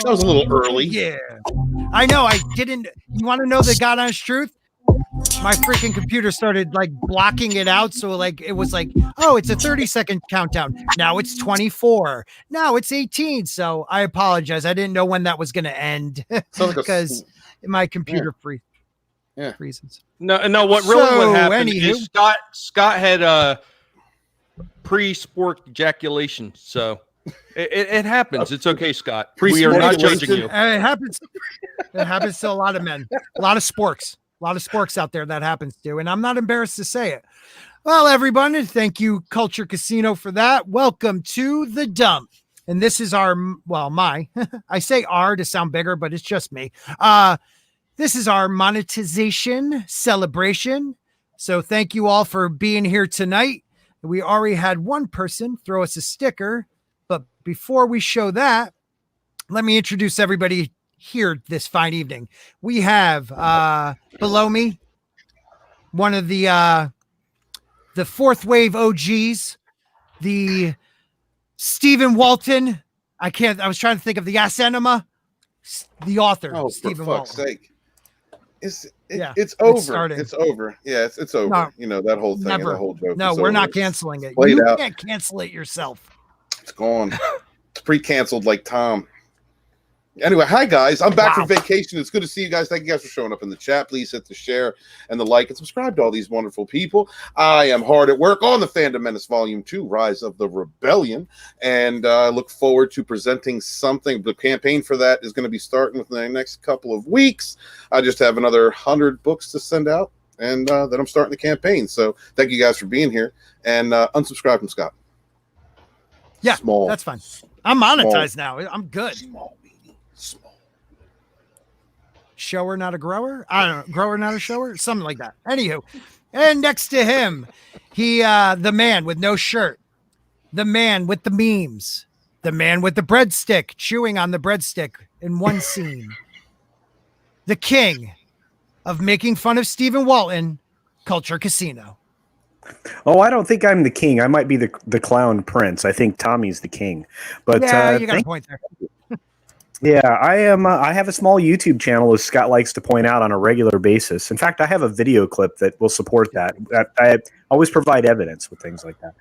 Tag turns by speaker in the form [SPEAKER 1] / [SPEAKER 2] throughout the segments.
[SPEAKER 1] That was a little early.
[SPEAKER 2] Yeah. I know. I didn't. You want to know the God honest truth? My freaking computer started like blocking it out. So like it was like, oh, it's a 30-second countdown. Now it's 24. Now it's 18. So I apologize. I didn't know when that was going to end because my computer freezes.
[SPEAKER 3] No. What happened is Scott had pre-sport ejaculation. So it happens. It's okay, Scott. We are not judging you.
[SPEAKER 2] It happens. It happens to a lot of men. A lot of sporks. A lot of sporks out there that happens to, and I'm not embarrassed to say it. Well, everybody, thank you, Culture Casino, for that. Welcome to the dump. And this is our, I say our to sound bigger, but it's just me. This is our monetization celebration. So thank you all for being here tonight. We already had one person throw us a sticker, but before we show that, let me introduce everybody here this fine evening. We have below me one of the fourth wave OGs, the Stephen Walton. I was trying to think of the Ass Enema, the author.
[SPEAKER 1] Oh,
[SPEAKER 2] Stephen
[SPEAKER 1] for fuck's
[SPEAKER 2] Walton.
[SPEAKER 1] sake! It's over. It's over. Yeah, it's over.
[SPEAKER 2] No,
[SPEAKER 1] you know that whole thing.
[SPEAKER 2] Never.
[SPEAKER 1] The whole joke.
[SPEAKER 2] No, we're not canceling it. You can't cancel it yourself.
[SPEAKER 1] It's gone. It's pre-canceled like Tom. Anyway, hi guys. I'm back from vacation. It's good to see you guys. Thank you guys for showing up in the chat. Please hit the share and the like and subscribe to all these wonderful people. I am hard at work on the Fandom Menace Volume 2, Rise of the Rebellion, and I look forward to presenting something. The campaign for that is going to be starting within the next couple of weeks. I just have another 100 books to send out, and then I'm starting the campaign. So thank you guys for being here, and unsubscribe from Scott.
[SPEAKER 2] Yeah, that's fine. I'm monetized now. I'm good.
[SPEAKER 1] Small.
[SPEAKER 2] Shower, not a grower. I don't know. Grower, not a shower. Something like that. Anywho, and next to him, the man with no shirt, the man with the memes, the man with the breadstick, chewing on the breadstick in one scene, the king of making fun of Stephen Walton, Culture Casino.
[SPEAKER 4] Oh, I don't think I'm the king. I might be the clown prince. I think Tommy's the king. But
[SPEAKER 2] yeah, you got a point there.
[SPEAKER 4] Yeah, I am. I have a small YouTube channel, as Scott likes to point out, on a regular basis. In fact, I have a video clip that will support that. I always provide evidence with things like that.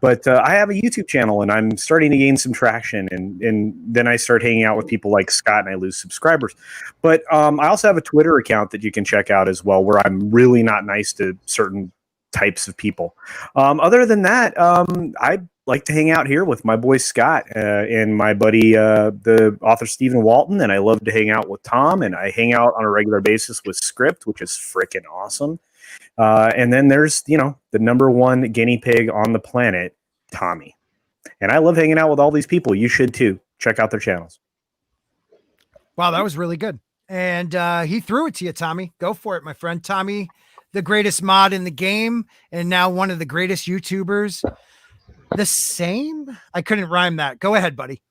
[SPEAKER 4] But I have a YouTube channel, and I'm starting to gain some traction. And then I start hanging out with people like Scott, and I lose subscribers. But I also have a Twitter account that you can check out as well, where I'm really not nice to certain types of people. Other than that, I like to hang out here with my boy Scott and my buddy, the author Stephen Walton, and I love to hang out with Tom, and I hang out on a regular basis with Script, which is freaking awesome. And then there's, the number one guinea pig on the planet, Tommy. And I love hanging out with all these people. You should too. Check out their channels.
[SPEAKER 2] Wow, that was really good. And he threw it to you, Tommy. Go for it, my friend. Tommy, the greatest mod in the game, and now one of the greatest YouTubers. The same? I couldn't rhyme that. Go ahead, buddy.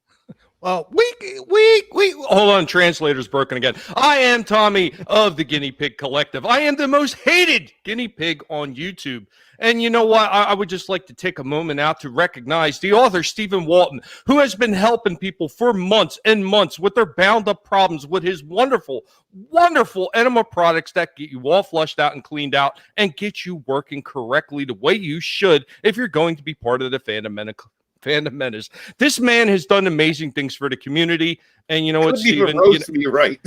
[SPEAKER 3] Well, we hold on. Translator's broken again. I am Tommy of the Guinea Pig Collective. I am the most hated guinea pig on YouTube. And you know what? I would just like to take a moment out to recognize the author, Stephen Walton, who has been helping people for months and months with their bound up problems with his wonderful, wonderful enema products that get you all flushed out and cleaned out and get you working correctly the way you should if you're going to be part of the Fandom Menace. This man has done amazing things for the community, and you know what, Stephen?
[SPEAKER 1] Me right.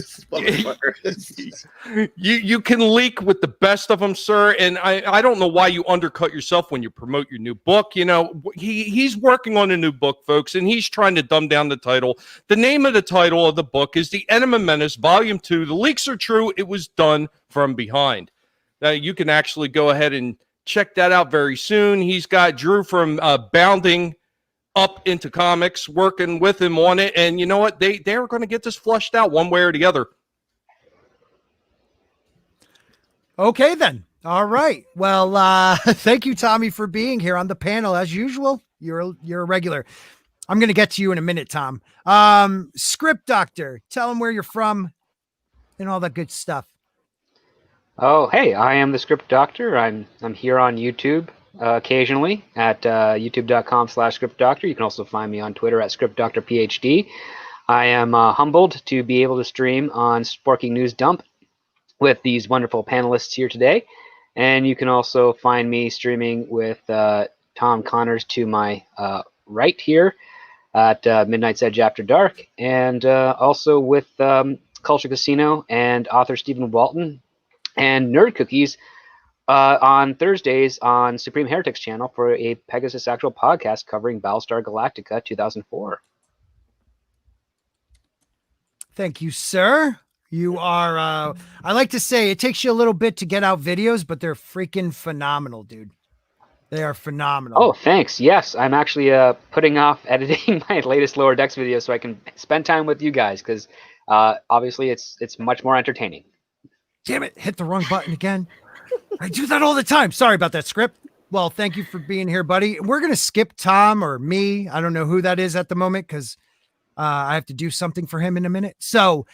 [SPEAKER 3] You can leak with the best of them, sir. And I don't know why you undercut yourself when you promote your new book. He's working on a new book, folks, and he's trying to dumb down the title. The name of the title of the book is The Enema Menace, Volume 2. The leaks are true. It was done from behind. Now you can actually go ahead and check that out very soon. He's got Drew from Bounding up into comics working with him on it, and you know what, they're going to get this flushed out one way or the other.
[SPEAKER 2] Okay then. All right, well, thank you, Tommy, for being here on the panel as usual. You're a regular. I'm going to get to you in a minute, Tom. Script Doctor, tell them where you're from and all that good stuff.
[SPEAKER 5] Oh, hey, I am the Script Doctor. I'm here on YouTube occasionally at youtube.com/scriptdoctor. You can also find me on Twitter at scriptdoctorphd. I am humbled to be able to stream on Sporking News Dump with these wonderful panelists here today. And you can also find me streaming with Tom Connors to my right here at Midnight's Edge After Dark, and also with Culture Casino and author Stephen Walton and Nerd Cookies on Thursdays on Supreme Heretics channel for a Pegasus Actual podcast covering Battlestar Galactica 2004.
[SPEAKER 2] Thank you, sir. You are, I like to say it takes you a little bit to get out videos, but they're freaking phenomenal, dude. They are phenomenal.
[SPEAKER 5] Oh, thanks. Yes, I'm actually putting off editing my latest Lower Decks video so I can spend time with you guys, because obviously it's much more entertaining.
[SPEAKER 2] Damn it, hit the wrong button again. I do that all the time. Sorry about that, Script. Well, thank you for being here, buddy. We're going to skip Tom or me. I don't know who that is at the moment because I have to do something for him in a minute. So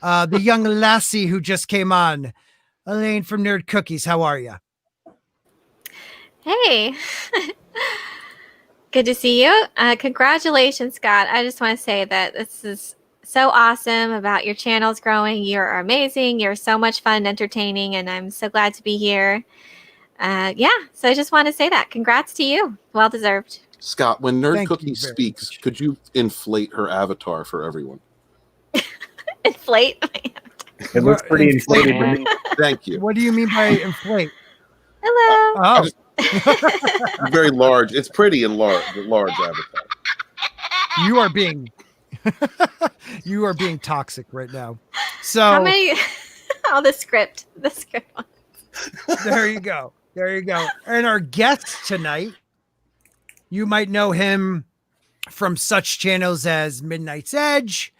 [SPEAKER 2] the young lassie who just came on, Elaine from Nerd Cookies, how are you?
[SPEAKER 6] Hey, good to see you. Congratulations, Scott. I just want to say that this is so awesome about your channel's growing. You're amazing. You're so much fun and entertaining, and I'm so glad to be here. Yeah, so I just want to say that. Congrats to you. Well deserved.
[SPEAKER 1] Scott, when Nerd
[SPEAKER 2] Thank you
[SPEAKER 1] Cookie
[SPEAKER 2] very
[SPEAKER 1] speaks,
[SPEAKER 2] much.
[SPEAKER 1] could you inflate her avatar for everyone?
[SPEAKER 6] Inflate.
[SPEAKER 4] It looks pretty inflated to me.
[SPEAKER 1] Thank you.
[SPEAKER 2] What do you mean by inflate?
[SPEAKER 6] Hello.
[SPEAKER 2] Oh,
[SPEAKER 1] Very large. It's pretty and large avatar.
[SPEAKER 2] you are being you are being toxic right now. So
[SPEAKER 6] How many? Oh, the script. The script one.
[SPEAKER 2] there you go. There you go. And our guest tonight, you might know him from such channels as Midnight's Edge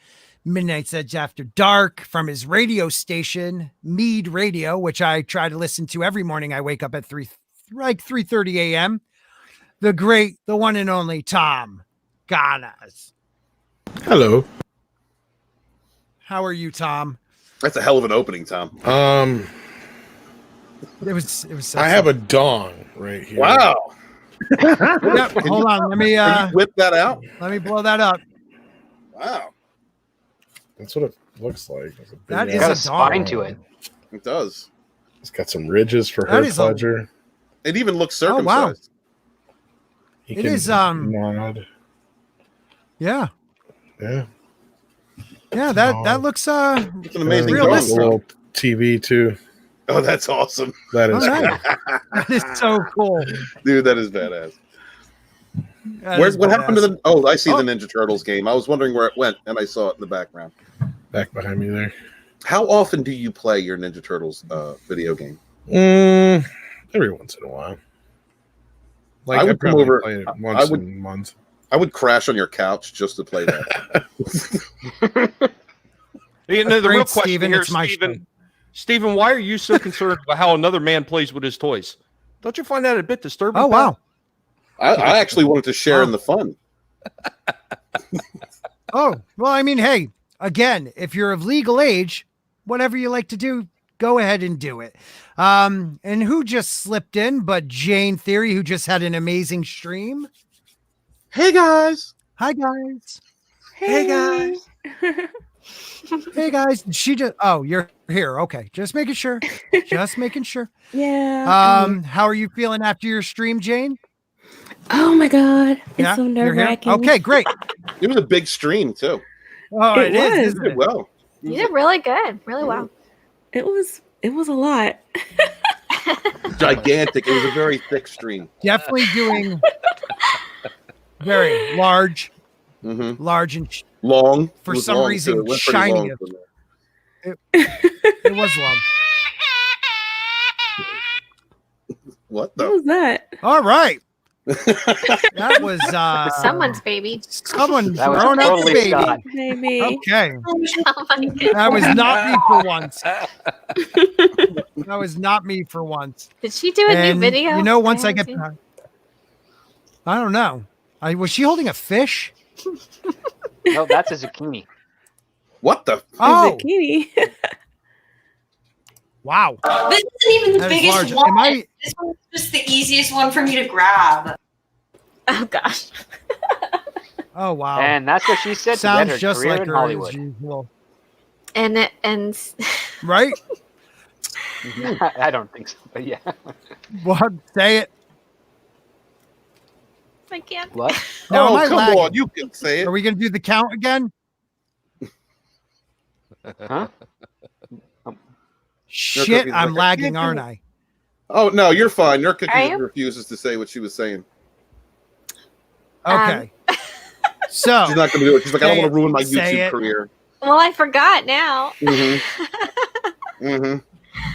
[SPEAKER 2] After Dark, from his radio station, Mead Radio, which I try to listen to every morning. I wake up at 3:30 a.m. The great, the one and only Tom Ganas.
[SPEAKER 7] Hello.
[SPEAKER 2] How are you, Tom?
[SPEAKER 1] That's a hell of an opening, Tom.
[SPEAKER 2] It was so
[SPEAKER 7] I have a dong right here.
[SPEAKER 1] Wow.
[SPEAKER 2] Yep, hold on.
[SPEAKER 1] Can you whip that out?
[SPEAKER 2] Let me blow that up.
[SPEAKER 1] Wow.
[SPEAKER 7] That's what it looks like. It's a big
[SPEAKER 2] That
[SPEAKER 5] It's
[SPEAKER 2] is
[SPEAKER 5] got
[SPEAKER 2] a
[SPEAKER 5] a spine
[SPEAKER 2] dog.
[SPEAKER 5] to it.
[SPEAKER 1] It does.
[SPEAKER 7] It's got some ridges for
[SPEAKER 2] That
[SPEAKER 7] her
[SPEAKER 2] is a-
[SPEAKER 7] pleasure.
[SPEAKER 1] It even looks
[SPEAKER 2] Oh, wow.
[SPEAKER 1] circumcised.
[SPEAKER 7] He
[SPEAKER 2] It
[SPEAKER 7] can
[SPEAKER 2] is,
[SPEAKER 7] nod.
[SPEAKER 2] Yeah.
[SPEAKER 7] Yeah.
[SPEAKER 2] Yeah, that looks
[SPEAKER 1] It's an amazing
[SPEAKER 7] Got a
[SPEAKER 2] realistic.
[SPEAKER 1] dog.
[SPEAKER 7] little TV too.
[SPEAKER 1] Oh, that's awesome.
[SPEAKER 7] That is
[SPEAKER 2] Oh, nice.
[SPEAKER 7] cool.
[SPEAKER 2] That is so cool.
[SPEAKER 1] Dude, that is badass.
[SPEAKER 2] That is
[SPEAKER 1] What happened to
[SPEAKER 2] badass.
[SPEAKER 1] the... Oh, I see
[SPEAKER 2] Oh.
[SPEAKER 1] the Ninja Turtles game. I was wondering where it went, and I saw it in the background.
[SPEAKER 7] Back behind me there.
[SPEAKER 1] How often do you play your Ninja Turtles video game?
[SPEAKER 7] Every once in a while. Like
[SPEAKER 1] I
[SPEAKER 7] I
[SPEAKER 1] would come
[SPEAKER 7] probably
[SPEAKER 1] over-
[SPEAKER 7] play it
[SPEAKER 1] I
[SPEAKER 7] once
[SPEAKER 1] would-
[SPEAKER 7] a month.
[SPEAKER 1] I would crash on your couch just to play that.
[SPEAKER 3] You know, the
[SPEAKER 2] Great,
[SPEAKER 3] real question
[SPEAKER 2] Steven,
[SPEAKER 3] here,
[SPEAKER 2] it's my
[SPEAKER 3] Stephen, why are you so concerned about how another man plays with his toys? Don't you find that a bit disturbing?
[SPEAKER 2] Oh,
[SPEAKER 3] pal?
[SPEAKER 2] wow.
[SPEAKER 1] I actually wanted to share in the fun.
[SPEAKER 2] Oh, well, I mean, hey, again, if you're of legal age, whatever you like to do, go ahead and do it. And who just slipped in but Jayne Theory, who just had an amazing stream.
[SPEAKER 1] Hey, guys.
[SPEAKER 2] Hi, guys. Hey, guys. Hey, guys. She just, oh, you're here. Okay. Just making sure. Just making sure.
[SPEAKER 8] Yeah.
[SPEAKER 2] How are you feeling after your stream, Jayne?
[SPEAKER 8] Oh my God. It's so
[SPEAKER 2] you're
[SPEAKER 8] nerve
[SPEAKER 2] here?
[SPEAKER 8] wracking.
[SPEAKER 2] Okay, great.
[SPEAKER 1] It was a big stream, too.
[SPEAKER 2] Oh,
[SPEAKER 8] It
[SPEAKER 2] it is,
[SPEAKER 8] was.
[SPEAKER 2] isn't
[SPEAKER 1] Did
[SPEAKER 2] it?
[SPEAKER 1] well.
[SPEAKER 6] You did really good. Really well.
[SPEAKER 8] It was a lot.
[SPEAKER 1] Gigantic. It was a very thick stream.
[SPEAKER 2] Definitely doing very large,
[SPEAKER 1] Mm-hmm.
[SPEAKER 2] large, and
[SPEAKER 1] Long.
[SPEAKER 2] For
[SPEAKER 1] It was
[SPEAKER 2] some
[SPEAKER 1] long,
[SPEAKER 2] reason,
[SPEAKER 1] too. It went pretty
[SPEAKER 2] shiny.
[SPEAKER 1] long for me.
[SPEAKER 2] it was long.
[SPEAKER 1] What
[SPEAKER 8] What
[SPEAKER 1] the?
[SPEAKER 8] was that?
[SPEAKER 2] All right. That was
[SPEAKER 6] Someone's baby.
[SPEAKER 2] someone
[SPEAKER 5] That was
[SPEAKER 2] grown up
[SPEAKER 5] totally
[SPEAKER 2] baby.
[SPEAKER 5] Scott.
[SPEAKER 8] Maybe.
[SPEAKER 2] Okay.
[SPEAKER 6] Someone.
[SPEAKER 2] That was not me for once. That was not me for once.
[SPEAKER 6] Did she do a
[SPEAKER 2] And,
[SPEAKER 6] new video?
[SPEAKER 2] You know, once I
[SPEAKER 6] haven't
[SPEAKER 2] get,
[SPEAKER 6] seen.
[SPEAKER 2] I don't know. Was she holding a fish?
[SPEAKER 5] No, that's a zucchini.
[SPEAKER 1] What the?
[SPEAKER 2] Oh,
[SPEAKER 8] Zucchini.
[SPEAKER 2] wow.
[SPEAKER 9] This isn't even the
[SPEAKER 2] That is
[SPEAKER 9] biggest
[SPEAKER 2] large.
[SPEAKER 9] one.
[SPEAKER 2] Am I?
[SPEAKER 9] This one's just the easiest one for me to grab.
[SPEAKER 6] Oh gosh.
[SPEAKER 2] Oh wow.
[SPEAKER 5] And that's what she said to
[SPEAKER 2] Sounds
[SPEAKER 5] get her
[SPEAKER 2] just
[SPEAKER 5] career
[SPEAKER 2] like
[SPEAKER 5] in
[SPEAKER 2] her
[SPEAKER 5] Hollywood.
[SPEAKER 2] as usual.
[SPEAKER 6] And
[SPEAKER 2] Right?
[SPEAKER 5] I don't think so, but yeah.
[SPEAKER 2] What? Say it.
[SPEAKER 6] I can't.
[SPEAKER 5] What?
[SPEAKER 2] No, am
[SPEAKER 1] Oh,
[SPEAKER 2] I
[SPEAKER 1] come
[SPEAKER 2] lagging?
[SPEAKER 1] on. You can say
[SPEAKER 2] Are
[SPEAKER 1] it.
[SPEAKER 2] we gonna do the count again?
[SPEAKER 5] Huh?
[SPEAKER 2] Shit,
[SPEAKER 1] Cookies
[SPEAKER 2] I'm
[SPEAKER 1] like, I
[SPEAKER 2] lagging,
[SPEAKER 1] can't do
[SPEAKER 2] aren't
[SPEAKER 1] it.
[SPEAKER 2] I?
[SPEAKER 1] Oh, no, you're fine. Your
[SPEAKER 6] Are
[SPEAKER 1] cookie
[SPEAKER 6] you?
[SPEAKER 1] refuses to say what she was saying.
[SPEAKER 2] Okay. So
[SPEAKER 1] She's not going to do it. She's like, I don't
[SPEAKER 2] say
[SPEAKER 1] want to ruin my
[SPEAKER 2] say
[SPEAKER 1] YouTube
[SPEAKER 2] it.
[SPEAKER 1] career.
[SPEAKER 6] Well, I forgot now.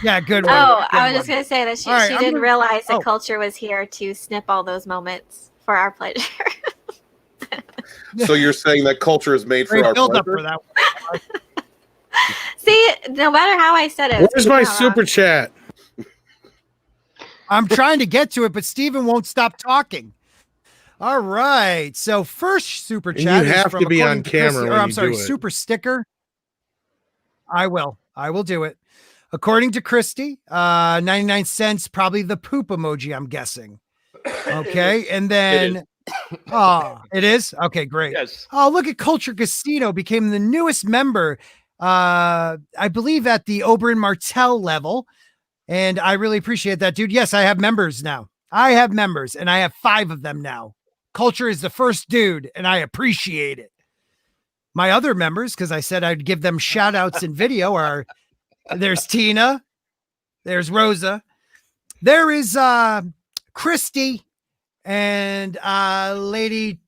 [SPEAKER 2] yeah, good one.
[SPEAKER 6] Oh,
[SPEAKER 2] good
[SPEAKER 6] I was
[SPEAKER 2] one.
[SPEAKER 6] just gonna say that she,
[SPEAKER 2] All right,
[SPEAKER 6] she
[SPEAKER 2] I'm
[SPEAKER 6] didn't
[SPEAKER 2] gonna-
[SPEAKER 6] realize that
[SPEAKER 2] oh.
[SPEAKER 6] culture was here to snip all those moments for our pleasure.
[SPEAKER 1] So you're saying that culture is made for
[SPEAKER 2] Great
[SPEAKER 1] our
[SPEAKER 2] build up
[SPEAKER 1] pleasure?
[SPEAKER 2] for that.
[SPEAKER 6] See, no matter how I said it,
[SPEAKER 7] Where's my
[SPEAKER 6] it's not wrong.
[SPEAKER 7] super chat?
[SPEAKER 2] I'm trying to get to it, but Steven won't stop talking. All right. So first super
[SPEAKER 7] And
[SPEAKER 2] chat
[SPEAKER 7] you
[SPEAKER 2] is
[SPEAKER 7] have
[SPEAKER 2] from
[SPEAKER 7] to be on
[SPEAKER 2] according to Christy-
[SPEAKER 7] camera
[SPEAKER 2] or
[SPEAKER 7] when
[SPEAKER 2] I'm
[SPEAKER 7] you
[SPEAKER 2] sorry,
[SPEAKER 7] do it.
[SPEAKER 2] super sticker. I will do it. According to Christy, 99 cents, probably the poop emoji, I'm guessing. Okay. And then it is? Okay, great.
[SPEAKER 3] Yes.
[SPEAKER 2] Oh, look at Culture Casino became the newest member, I believe at the Oberyn Martell level. And I really appreciate that, dude. Yes, I have members now. I have members and I have 5 of them now. Culture is the first dude and I appreciate it. My other members, because I said I'd give them shout outs in video, are there's Tina, there's Rosa, there is Christy, and lady,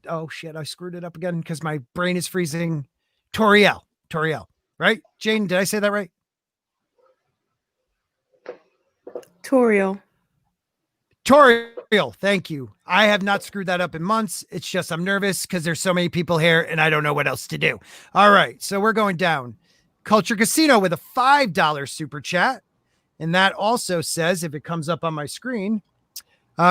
[SPEAKER 2] oh shit, I screwed it up again because my brain is freezing. Toriel, right? Jane, did I say that right?
[SPEAKER 8] Toriel.
[SPEAKER 2] Toriel, thank you. I have not screwed that up in months. It's just I'm nervous because there's so many people here and I don't know what else to do. All right, so we're going down. Culture Casino with a $5 super chat. And that also says, if it comes up on my screen,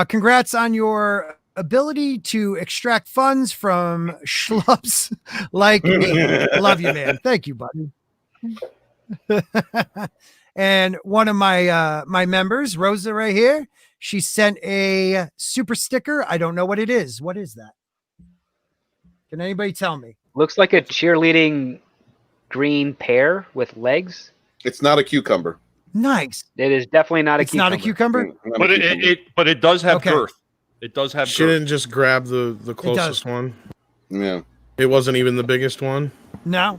[SPEAKER 2] congrats on your ability to extract funds from schlubs like me. Love you, man. Thank you, buddy. And one of my my members, Rosa, right here, she sent a super sticker. I don't know what it is. What is that? Can anybody tell me?
[SPEAKER 5] Looks like a cheerleading green pear with legs.
[SPEAKER 1] It's not a cucumber.
[SPEAKER 2] Nice.
[SPEAKER 5] It is definitely not a
[SPEAKER 2] It's
[SPEAKER 5] cucumber.
[SPEAKER 2] not a cucumber.
[SPEAKER 1] Not a
[SPEAKER 3] But
[SPEAKER 1] cucumber.
[SPEAKER 3] but it does have
[SPEAKER 2] Okay.
[SPEAKER 3] girth. It does have
[SPEAKER 7] She
[SPEAKER 3] girth.
[SPEAKER 7] didn't just grab the closest one.
[SPEAKER 1] Yeah.
[SPEAKER 7] It wasn't even the biggest one.
[SPEAKER 2] No.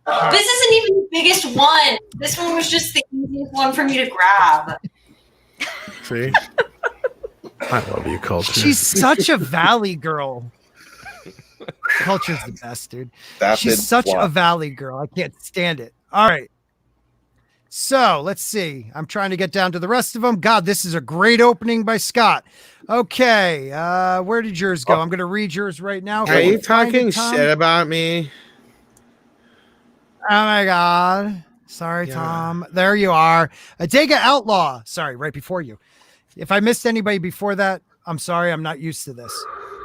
[SPEAKER 9] This isn't even the biggest one. This one was just the easiest one for me to grab.
[SPEAKER 7] See? I love you, culture.
[SPEAKER 2] She's such a valley girl. Culture's the best, dude. She's such a valley girl. I can't stand it. All right. So let's see. I'm trying to get down to the rest of them. God, this is a great opening by Scott. Okay. Where did yours go? I'm going to read yours right now.
[SPEAKER 7] Are you talking shit about me?
[SPEAKER 2] Oh my God. Sorry,
[SPEAKER 7] Yeah.
[SPEAKER 2] Tom. There you are. Adega Outlaw. Sorry, right before you. If I missed anybody before that, I'm sorry. I'm not used to this.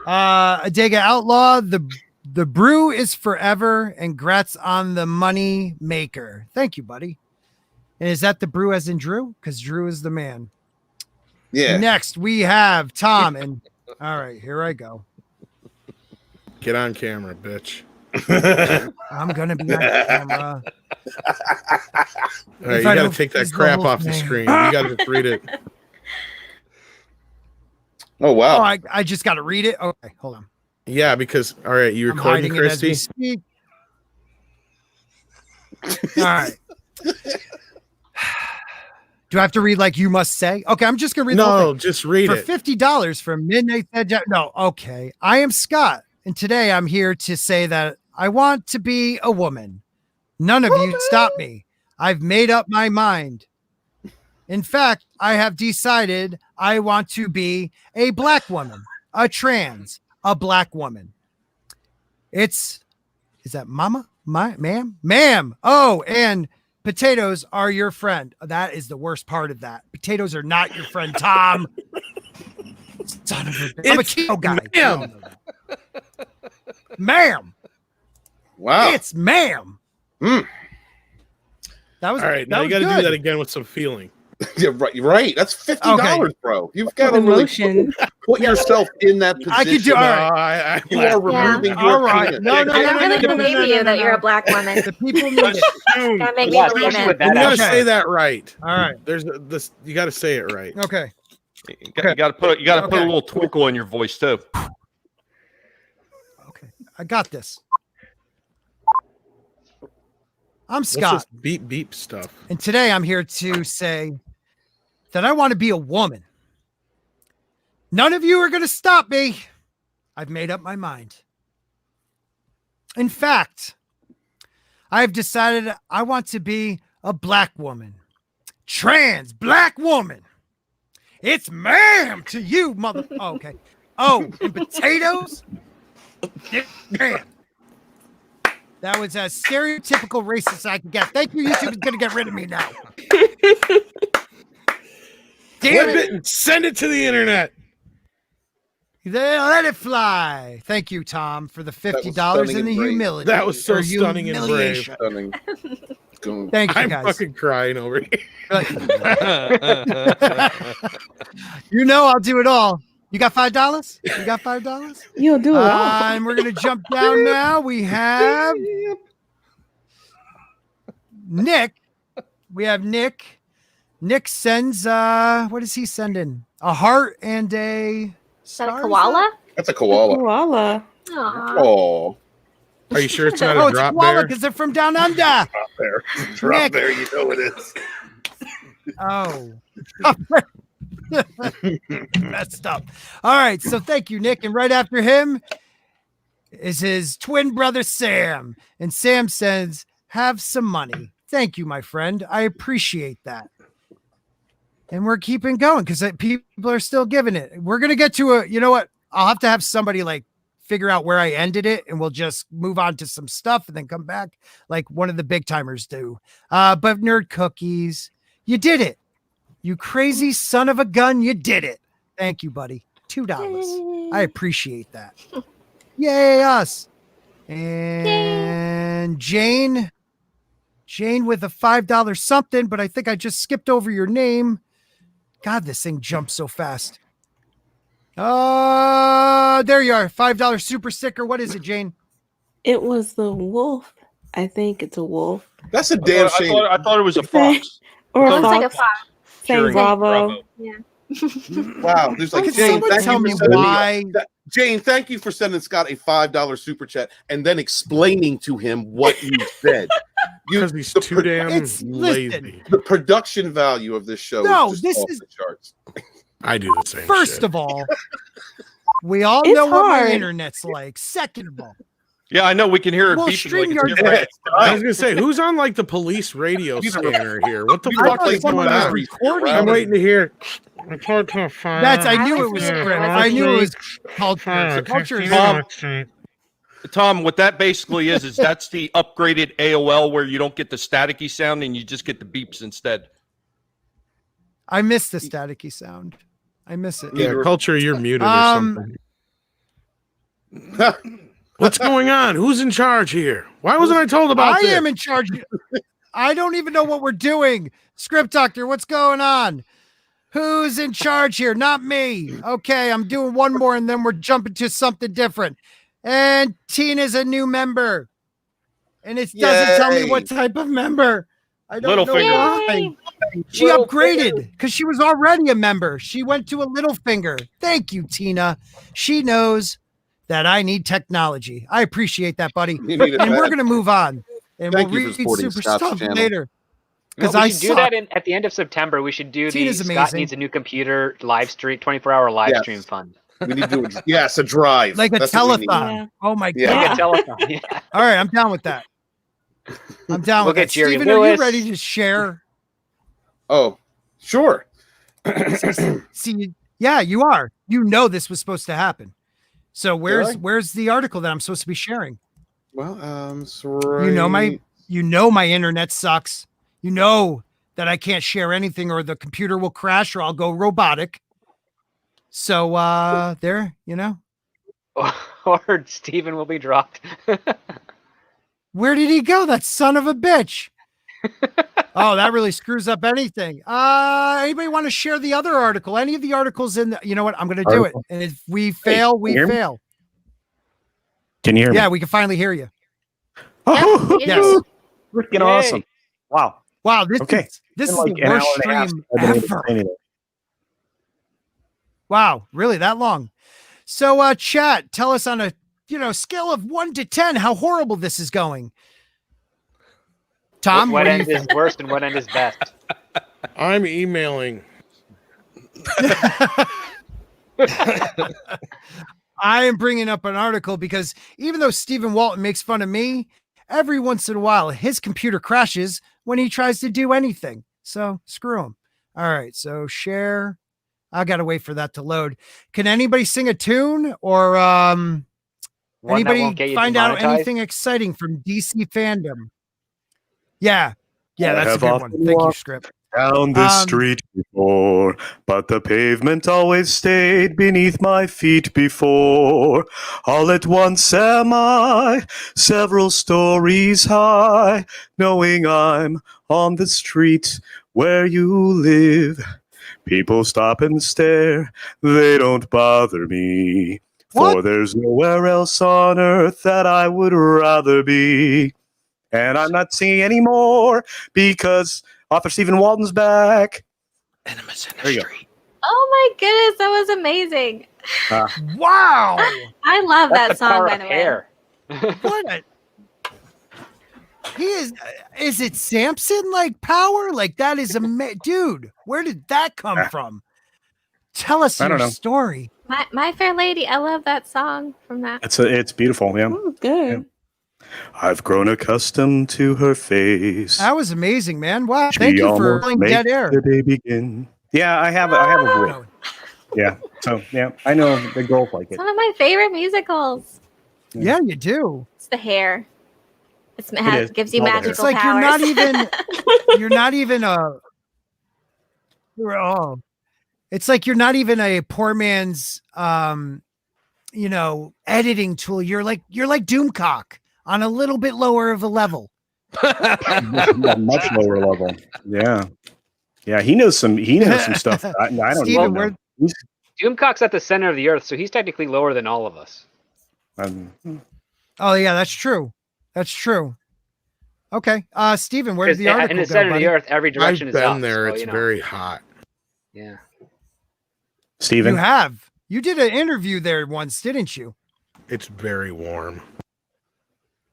[SPEAKER 2] Adega Outlaw, the brew is forever, and grats on the money maker. Thank you, buddy. And is that the brew as in Drew? Because Drew is the man.
[SPEAKER 1] Yeah.
[SPEAKER 2] Next, we have Tom. And all right, here I go.
[SPEAKER 7] Get on camera, bitch.
[SPEAKER 2] I'm going to be on camera.
[SPEAKER 7] All right,
[SPEAKER 2] If
[SPEAKER 7] you
[SPEAKER 2] I
[SPEAKER 7] got to
[SPEAKER 2] don't
[SPEAKER 7] take that
[SPEAKER 2] freeze the
[SPEAKER 7] crap
[SPEAKER 2] whole
[SPEAKER 7] off the
[SPEAKER 2] thing.
[SPEAKER 7] screen. You got to just read it.
[SPEAKER 1] Oh, wow.
[SPEAKER 2] Oh, I just got to read it. Okay, hold on.
[SPEAKER 7] Yeah, because, all right, you
[SPEAKER 2] I'm
[SPEAKER 7] recording,
[SPEAKER 2] hiding it as we
[SPEAKER 7] Christy?
[SPEAKER 2] speak. All right. Do I have to read like you must say? Okay, I'm just gonna read the whole
[SPEAKER 7] No,
[SPEAKER 2] thing.
[SPEAKER 7] just read
[SPEAKER 2] For
[SPEAKER 7] it.
[SPEAKER 2] $50 from Midnight Edge. No, okay. I am Scott, and today I'm here to say that I want to be a woman. None of you stop me. I've made up my mind. In fact, I have decided I want to be a black woman, a trans, a black woman. Is that mama? Ma'am. Oh, and potatoes are your friend. That is the worst part of that. Potatoes are not your friend, Tom. Son of a bitch. I'm a keto guy.
[SPEAKER 7] ma'am.
[SPEAKER 2] Ma'am.
[SPEAKER 1] Wow.
[SPEAKER 2] It's ma'am.
[SPEAKER 1] Mm.
[SPEAKER 2] That was
[SPEAKER 7] All right,
[SPEAKER 2] that
[SPEAKER 7] now you
[SPEAKER 2] was
[SPEAKER 7] got to do
[SPEAKER 2] good.
[SPEAKER 7] that again with some feeling.
[SPEAKER 1] Yeah, right. Right. That's $50, bro. You've got to
[SPEAKER 8] Emotion.
[SPEAKER 1] really put yourself in that position.
[SPEAKER 2] I could do. All right.
[SPEAKER 1] You are removing your
[SPEAKER 2] All right.
[SPEAKER 1] penis.
[SPEAKER 2] No, no,
[SPEAKER 6] I
[SPEAKER 2] no,
[SPEAKER 6] don't
[SPEAKER 2] no,
[SPEAKER 6] really
[SPEAKER 2] no, no,
[SPEAKER 6] believe
[SPEAKER 2] no,
[SPEAKER 6] you
[SPEAKER 2] no,
[SPEAKER 6] that
[SPEAKER 2] no.
[SPEAKER 6] you're a black woman.
[SPEAKER 2] The people need it.
[SPEAKER 6] Gotta make me
[SPEAKER 5] Yeah,
[SPEAKER 6] believe
[SPEAKER 5] especially
[SPEAKER 6] it.
[SPEAKER 5] with that
[SPEAKER 7] You gotta
[SPEAKER 5] attitude.
[SPEAKER 7] say that right.
[SPEAKER 2] All right.
[SPEAKER 7] There's this. You gotta say it right.
[SPEAKER 2] Okay.
[SPEAKER 3] You got to put a
[SPEAKER 2] Okay.
[SPEAKER 3] little twinkle in your voice too.
[SPEAKER 2] Okay. I got this. I'm
[SPEAKER 7] What's
[SPEAKER 2] Scott,
[SPEAKER 7] this beep beep stuff?
[SPEAKER 2] and today I'm here to say that I want to be a woman. None of you are going to stop me. I've made up my mind. In fact, I've decided I want to be a black woman. Trans black woman. It's ma'am to you, mother. Oh, okay. Oh, and potatoes? Damn. That was as stereotypical racist as I can get. Thank you. YouTube is going to get rid of me now. Damn
[SPEAKER 7] Flip it and send it to the internet.
[SPEAKER 2] Let it fly. Thank you, Tom, for the $50
[SPEAKER 1] stunning
[SPEAKER 2] and the
[SPEAKER 1] and brave.
[SPEAKER 2] humility.
[SPEAKER 7] That was so
[SPEAKER 2] or
[SPEAKER 7] stunning and brave.
[SPEAKER 2] humiliation.
[SPEAKER 1] Stunning. Go.
[SPEAKER 2] Thank you,
[SPEAKER 7] I'm
[SPEAKER 2] guys.
[SPEAKER 7] fucking crying over here.
[SPEAKER 2] You know I'll do it all. You got $5? You got $5?
[SPEAKER 8] You'll do it all.
[SPEAKER 2] And we're gonna jump down now. We have Nick. We have Nick. Nick sends what is he sending? A heart and a
[SPEAKER 6] Is that a
[SPEAKER 2] star?
[SPEAKER 6] koala?
[SPEAKER 1] That's a koala.
[SPEAKER 8] Koala.
[SPEAKER 6] Aw.
[SPEAKER 1] Oh,
[SPEAKER 7] Are you sure it's not
[SPEAKER 2] Oh,
[SPEAKER 7] a
[SPEAKER 2] it's a
[SPEAKER 7] drop
[SPEAKER 2] koala
[SPEAKER 7] bear?
[SPEAKER 2] because they're from down under.
[SPEAKER 1] drop there. Drop
[SPEAKER 2] Nick.
[SPEAKER 1] there. You know it is.
[SPEAKER 2] Oh. Messed up. All right. So thank you, Nick. And right after him is his twin brother, Sam. And Sam says, have some money. Thank you, my friend. I appreciate that. And we're keeping going because people are still giving it. We're going to get to you know what? I'll have to have somebody like figure out where I ended it and we'll just move on to some stuff and then come back like one of the big timers do. But Nerd Cookies, you did it. You crazy son of a gun. You did it. Thank you, buddy. $2. I appreciate that. Yay, us. And Jayne with a $5 something, but I think I just skipped over your name. God, this thing jumps so fast. There you are. $5 super sticker. What is it, Jayne?
[SPEAKER 8] It was the wolf. I think it's a wolf.
[SPEAKER 1] That's a damn shame.
[SPEAKER 3] I thought it was a fox.
[SPEAKER 8] Or a
[SPEAKER 6] Looks like a
[SPEAKER 8] fox.
[SPEAKER 6] fox.
[SPEAKER 8] Saying
[SPEAKER 3] Cheering
[SPEAKER 8] bravo.
[SPEAKER 6] Yeah.
[SPEAKER 1] Wow. There's like
[SPEAKER 2] Can
[SPEAKER 1] Jayne.
[SPEAKER 2] someone
[SPEAKER 1] Thank
[SPEAKER 2] tell
[SPEAKER 1] you
[SPEAKER 2] me
[SPEAKER 1] for sending
[SPEAKER 2] why?
[SPEAKER 1] Jayne, thank you for sending Scott a $5 super chat and then explaining to him what you said.
[SPEAKER 7] Because he's
[SPEAKER 1] the
[SPEAKER 7] too damn
[SPEAKER 2] Listen.
[SPEAKER 7] lazy.
[SPEAKER 1] The production value of this show
[SPEAKER 2] No,
[SPEAKER 1] is just
[SPEAKER 2] this
[SPEAKER 1] off
[SPEAKER 2] is-
[SPEAKER 1] the charts.
[SPEAKER 7] I do the same.
[SPEAKER 2] First
[SPEAKER 7] shit.
[SPEAKER 2] of all, we all
[SPEAKER 8] It's
[SPEAKER 2] know what my
[SPEAKER 8] hard.
[SPEAKER 2] internet's like. Second of all,
[SPEAKER 3] Yeah, I know. We can hear it
[SPEAKER 2] Well,
[SPEAKER 3] beeping like
[SPEAKER 2] StreamYard-
[SPEAKER 3] it's different.
[SPEAKER 7] I was gonna say, who's on like the police radio
[SPEAKER 1] These are-
[SPEAKER 7] scanner here? What the
[SPEAKER 1] these
[SPEAKER 2] I
[SPEAKER 1] are
[SPEAKER 7] fuck
[SPEAKER 2] thought
[SPEAKER 7] is
[SPEAKER 1] replacement
[SPEAKER 2] someone
[SPEAKER 7] going
[SPEAKER 2] was
[SPEAKER 7] on?
[SPEAKER 1] batteries.
[SPEAKER 2] recording.
[SPEAKER 7] I'm
[SPEAKER 2] it.
[SPEAKER 7] waiting to hear.
[SPEAKER 2] That's I knew it was
[SPEAKER 6] Yeah.
[SPEAKER 2] script. I knew it was culture. Culture is
[SPEAKER 3] Tom, what that basically is that's the upgraded AOL where you don't get the staticky sound and you just get the beeps instead.
[SPEAKER 2] I miss the staticky sound. I miss it.
[SPEAKER 7] Yeah, culture, you're muted or
[SPEAKER 2] Um,
[SPEAKER 7] something. What's going on? Who's in charge here? Why wasn't I told about
[SPEAKER 2] I
[SPEAKER 7] this?
[SPEAKER 2] am in charge. I don't even know what we're doing. Script Doctor, what's going on? Who's in charge here? Not me. Okay, I'm doing one more and then we're jumping to something different. And Tina's a new member. And it doesn't tell me
[SPEAKER 1] Yay.
[SPEAKER 2] what type of member. I don't know
[SPEAKER 3] Littlefinger.
[SPEAKER 2] why. She upgraded because she was already a member. She went to a Littlefinger. Thank you, Tina. She knows that I need technology. I appreciate that, buddy.
[SPEAKER 1] You need it
[SPEAKER 2] And we're
[SPEAKER 1] back.
[SPEAKER 2] going to move on. And
[SPEAKER 1] Thank
[SPEAKER 2] we'll
[SPEAKER 1] you
[SPEAKER 2] read
[SPEAKER 1] for supporting
[SPEAKER 2] super
[SPEAKER 1] Scott's
[SPEAKER 2] stuff
[SPEAKER 1] channel.
[SPEAKER 2] later. Because
[SPEAKER 5] No, we
[SPEAKER 2] I
[SPEAKER 5] should do
[SPEAKER 2] suck.
[SPEAKER 5] that at the end of September. We should do
[SPEAKER 2] Tina's
[SPEAKER 5] the Scott
[SPEAKER 2] amazing.
[SPEAKER 5] Needs a New Computer live stream, 24-hour live
[SPEAKER 1] Yes.
[SPEAKER 5] stream fund.
[SPEAKER 1] We need to do a drive.
[SPEAKER 2] Like a
[SPEAKER 1] That's what we need.
[SPEAKER 2] telethon.
[SPEAKER 8] Yeah.
[SPEAKER 2] Oh my
[SPEAKER 1] Yeah.
[SPEAKER 2] God.
[SPEAKER 5] Like a telethon. Yeah.
[SPEAKER 2] All right, I'm down with that. I'm down
[SPEAKER 5] We'll
[SPEAKER 2] with
[SPEAKER 5] get
[SPEAKER 2] that.
[SPEAKER 5] Jerry
[SPEAKER 2] Steven, are you
[SPEAKER 5] Lewis.
[SPEAKER 2] ready to share?
[SPEAKER 1] Oh, sure.
[SPEAKER 2] See, yeah, you are. You know this was supposed to happen. So
[SPEAKER 1] I?
[SPEAKER 2] where's the article that I'm supposed to be sharing?
[SPEAKER 1] Well, sorry.
[SPEAKER 2] You know my internet sucks. You know that I can't share anything or the computer will crash or I'll go robotic. So there, you know.
[SPEAKER 5] Or Steven will be dropped.
[SPEAKER 2] Where did he go? That son of a bitch. Oh, that really screws up anything. Anybody want to share the other article? Any of the articles in you know what? I'm going to do it. And if we fail, we fail.
[SPEAKER 4] Can you hear me?
[SPEAKER 2] Yeah, we can finally hear you.
[SPEAKER 4] Oh,
[SPEAKER 2] Yes.
[SPEAKER 4] Freaking awesome. Wow.
[SPEAKER 2] Wow, this
[SPEAKER 4] Okay.
[SPEAKER 2] is
[SPEAKER 4] Been
[SPEAKER 2] the worst stream ever. Wow, really that long? So chat, tell us on a scale of 1 to 10 how horrible this is going. Tom,
[SPEAKER 5] what
[SPEAKER 2] what do you
[SPEAKER 5] end is
[SPEAKER 2] think?
[SPEAKER 5] worst and what end is best?
[SPEAKER 7] I'm emailing.
[SPEAKER 2] I am bringing up an article because even though Stephen Walton makes fun of me, every once in a while his computer crashes when he tries to do anything. So screw him. All right, so share. I gotta wait for that to load. Can anybody sing a tune or anybody find out anything exciting from DC fandom? Yeah, that's a good one. Thank you, Script.
[SPEAKER 4] Down this street before, but the pavement always stayed beneath my feet before. All at once am I, several stories high, knowing I'm on the street where you live. People stop and stare, they don't bother me, for there's nowhere else on earth that I would rather be. And I'm not singing anymore because author Stephen Walton's back.
[SPEAKER 3] Enemies in
[SPEAKER 4] There
[SPEAKER 3] the
[SPEAKER 4] you go.
[SPEAKER 3] street.
[SPEAKER 6] Oh my goodness, that was amazing.
[SPEAKER 2] Wow.
[SPEAKER 6] I love that
[SPEAKER 5] That's the
[SPEAKER 6] song,
[SPEAKER 5] power
[SPEAKER 6] by
[SPEAKER 5] of
[SPEAKER 6] the
[SPEAKER 5] hair.
[SPEAKER 2] What? He is it Samson like power? Like that is dude, where did that come from? Tell us your story.
[SPEAKER 6] My Fair Lady, I love that song from that.
[SPEAKER 4] It's beautiful, yeah.
[SPEAKER 8] Oh, good.
[SPEAKER 4] Yeah. I've grown accustomed to her face.
[SPEAKER 2] That was amazing, man. Wow. Thank you for playing Dead Air.
[SPEAKER 4] The day begin. Yeah, I have a voice. Yeah. So yeah, I know the girls like it.
[SPEAKER 6] It's one of my favorite musicals.
[SPEAKER 2] Yeah, you do.
[SPEAKER 6] It's the hair.
[SPEAKER 4] is.
[SPEAKER 6] Gives you
[SPEAKER 4] All the hair.
[SPEAKER 6] magical
[SPEAKER 2] It's like
[SPEAKER 6] powers.
[SPEAKER 2] you're not even it's like you're not even a poor man's editing tool. You're like Doomcock on a little bit lower of a level.
[SPEAKER 4] Much lower level. Yeah. Yeah, he knows some stuff. I don't
[SPEAKER 2] Steven,
[SPEAKER 4] know.
[SPEAKER 5] Doomcock's at the center of the earth, so he's technically lower than all of us.
[SPEAKER 2] Oh yeah, that's true. That's true. Okay. Steven, where did the article
[SPEAKER 5] in the
[SPEAKER 2] go,
[SPEAKER 5] center of
[SPEAKER 2] buddy?
[SPEAKER 5] the earth, every direction
[SPEAKER 7] I've
[SPEAKER 5] is up.
[SPEAKER 7] been there.
[SPEAKER 5] So,
[SPEAKER 7] It's very hot.
[SPEAKER 5] Yeah.
[SPEAKER 4] Steven?
[SPEAKER 2] You have. You did an interview there once, didn't you?
[SPEAKER 7] It's very warm.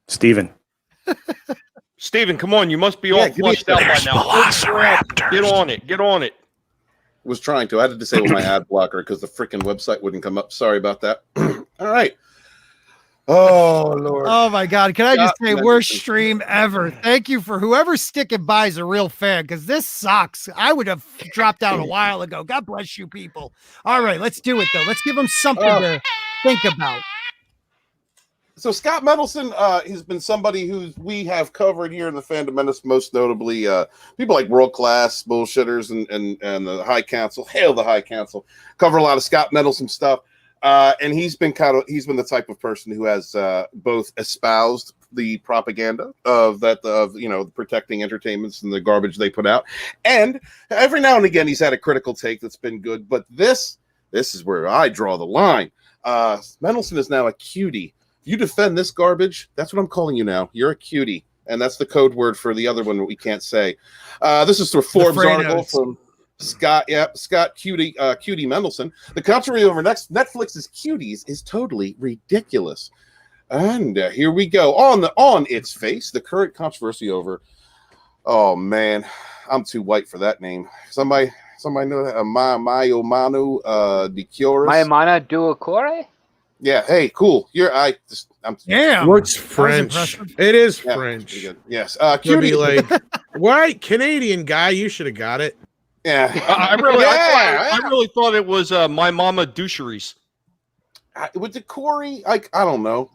[SPEAKER 4] Steven.
[SPEAKER 3] Steven, come on. You must be all flushed out by now. Get on it. Get on it.
[SPEAKER 1] Was trying to. I had to disable my ad blocker because the freaking website wouldn't come up. Sorry about that. All right. Oh Lord.
[SPEAKER 2] Oh my God. Can I just say worst stream ever? Thank you for whoever's sticking by is a real fan because this sucks. I would have dropped out a while ago. God bless you people. All right, let's do it though. Let's give them something to think about.
[SPEAKER 1] So Scott Mendelson has been somebody who we have covered here in the Fundamentalists, most notably people like World Class Bullshitters and the High Council. Hail the High Council. Cover a lot of Scott Mendelson stuff. And he's been the type of person who has both espoused the propaganda of protecting entertainments and the garbage they put out, and every now and again he's had a critical take that's been good. But this is where I draw the line. Mendelson is now a cutie. If you defend this garbage, that's what I'm calling you now. You're a cutie, and that's the code word for the other one that we can't say. This is a Forbes article from Scott Cutie Mendelson. The controversy over Netflix's Cuties is totally ridiculous. And here we go. On its face, the current controversy over. Oh man, I'm too white for that name. Somebody know that? Mayomanu Dicuris.
[SPEAKER 5] Mayamana Duocore?
[SPEAKER 1] Yeah. Hey, cool.
[SPEAKER 2] Damn.
[SPEAKER 7] What's French? It is French.
[SPEAKER 1] Yes.
[SPEAKER 7] Could
[SPEAKER 1] Cutie.
[SPEAKER 7] be like, white Canadian guy. You should have got it.
[SPEAKER 1] Yeah.
[SPEAKER 3] I really thought it was My Mama Doucheries.
[SPEAKER 1] With the Corey, I don't know.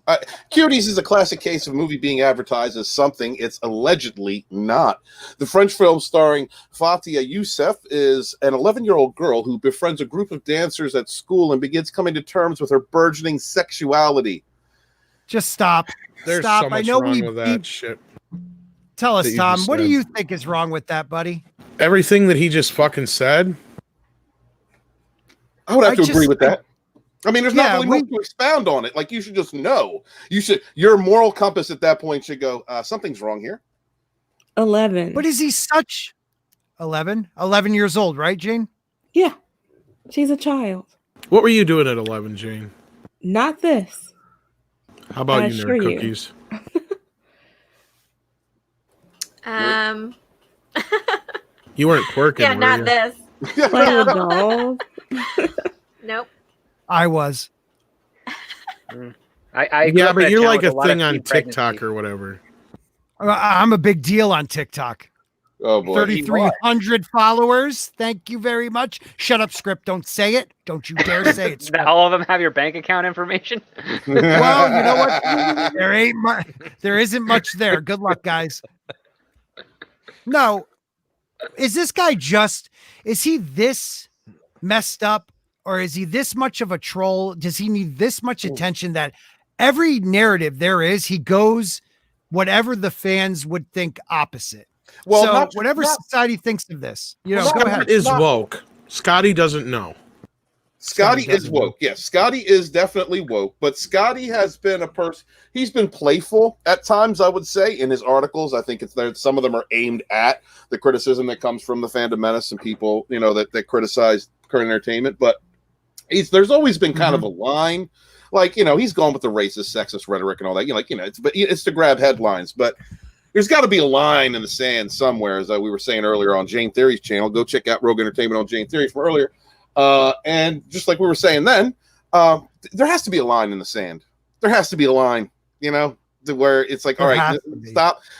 [SPEAKER 1] Cuties is a classic case of a movie being advertised as something it's allegedly not. The French film starring Fatia Youssef is an 11-year-old girl who befriends a group of dancers at school and begins coming to terms with her burgeoning sexuality.
[SPEAKER 2] Just stop.
[SPEAKER 7] There's
[SPEAKER 2] Stop.
[SPEAKER 7] so much
[SPEAKER 2] I know
[SPEAKER 7] wrong
[SPEAKER 2] we
[SPEAKER 7] with that shit.
[SPEAKER 2] Tell us,
[SPEAKER 7] that you
[SPEAKER 2] Tom,
[SPEAKER 7] just
[SPEAKER 2] what do
[SPEAKER 7] said.
[SPEAKER 2] you think is wrong with that, buddy?
[SPEAKER 7] Everything that he just fucking said.
[SPEAKER 1] I would have
[SPEAKER 2] I
[SPEAKER 1] to
[SPEAKER 2] just
[SPEAKER 1] agree with that. I mean, there's
[SPEAKER 2] Yeah,
[SPEAKER 1] not really much to expound on it. Like, you should just know. Your moral compass at that point should go, something's wrong here.
[SPEAKER 8] 11.
[SPEAKER 2] But is he such 11 years old, right, Jane?
[SPEAKER 8] Yeah, she's a child.
[SPEAKER 7] What were you doing at 11, Jane?
[SPEAKER 8] Not this.
[SPEAKER 7] How about
[SPEAKER 8] I
[SPEAKER 7] you,
[SPEAKER 8] assure
[SPEAKER 7] nerd
[SPEAKER 8] you.
[SPEAKER 7] cookies? You weren't twerking,
[SPEAKER 6] Yeah,
[SPEAKER 7] were
[SPEAKER 6] not
[SPEAKER 7] you?
[SPEAKER 6] this.
[SPEAKER 8] Playing with dolls.
[SPEAKER 6] Nope.
[SPEAKER 2] I was.
[SPEAKER 5] I grew
[SPEAKER 7] Yeah,
[SPEAKER 5] up in
[SPEAKER 7] but you're
[SPEAKER 5] town
[SPEAKER 7] like
[SPEAKER 5] with
[SPEAKER 7] a
[SPEAKER 5] lot of
[SPEAKER 7] thing on
[SPEAKER 5] teen pregnancy.
[SPEAKER 7] TikTok or whatever.
[SPEAKER 2] I'm a big deal on TikTok.
[SPEAKER 1] Oh, boy.
[SPEAKER 2] 3,300 followers. Thank you very much. Shut up, script. Don't say it. Don't you dare say it. Script.
[SPEAKER 5] All of them have your bank account information.
[SPEAKER 2] Well, you know what? There isn't much there. Good luck, guys. No. Is this guy is he this messed up, or is he this much of a troll? Does he need this much attention that every narrative there is, he goes whatever the fans would think opposite?
[SPEAKER 1] Well,
[SPEAKER 2] so
[SPEAKER 1] not-
[SPEAKER 2] whatever
[SPEAKER 1] not-
[SPEAKER 2] society thinks of this, go
[SPEAKER 7] Scott
[SPEAKER 2] ahead.
[SPEAKER 7] is woke. Scotty doesn't know.
[SPEAKER 1] Scotty
[SPEAKER 2] Scotty
[SPEAKER 1] is
[SPEAKER 2] doesn't
[SPEAKER 1] woke. Yes, Scotty is definitely woke, but Scotty has been a person. He's been playful at times, I would say, in his articles. I think it's there. Some of them are aimed at the criticism that comes from the fandom menace and people, that criticize current entertainment. But there's always been kind of a line, like he's gone with the racist, sexist rhetoric and all that. It's to grab headlines, but there's got to be a line in the sand somewhere, as we were saying earlier on Jayne Theory's channel. Go check out Rogue Entertainment on Jayne Theory from earlier. And just like we were saying then, there has to be a line in the sand. There has to be a line, where it's like, all right,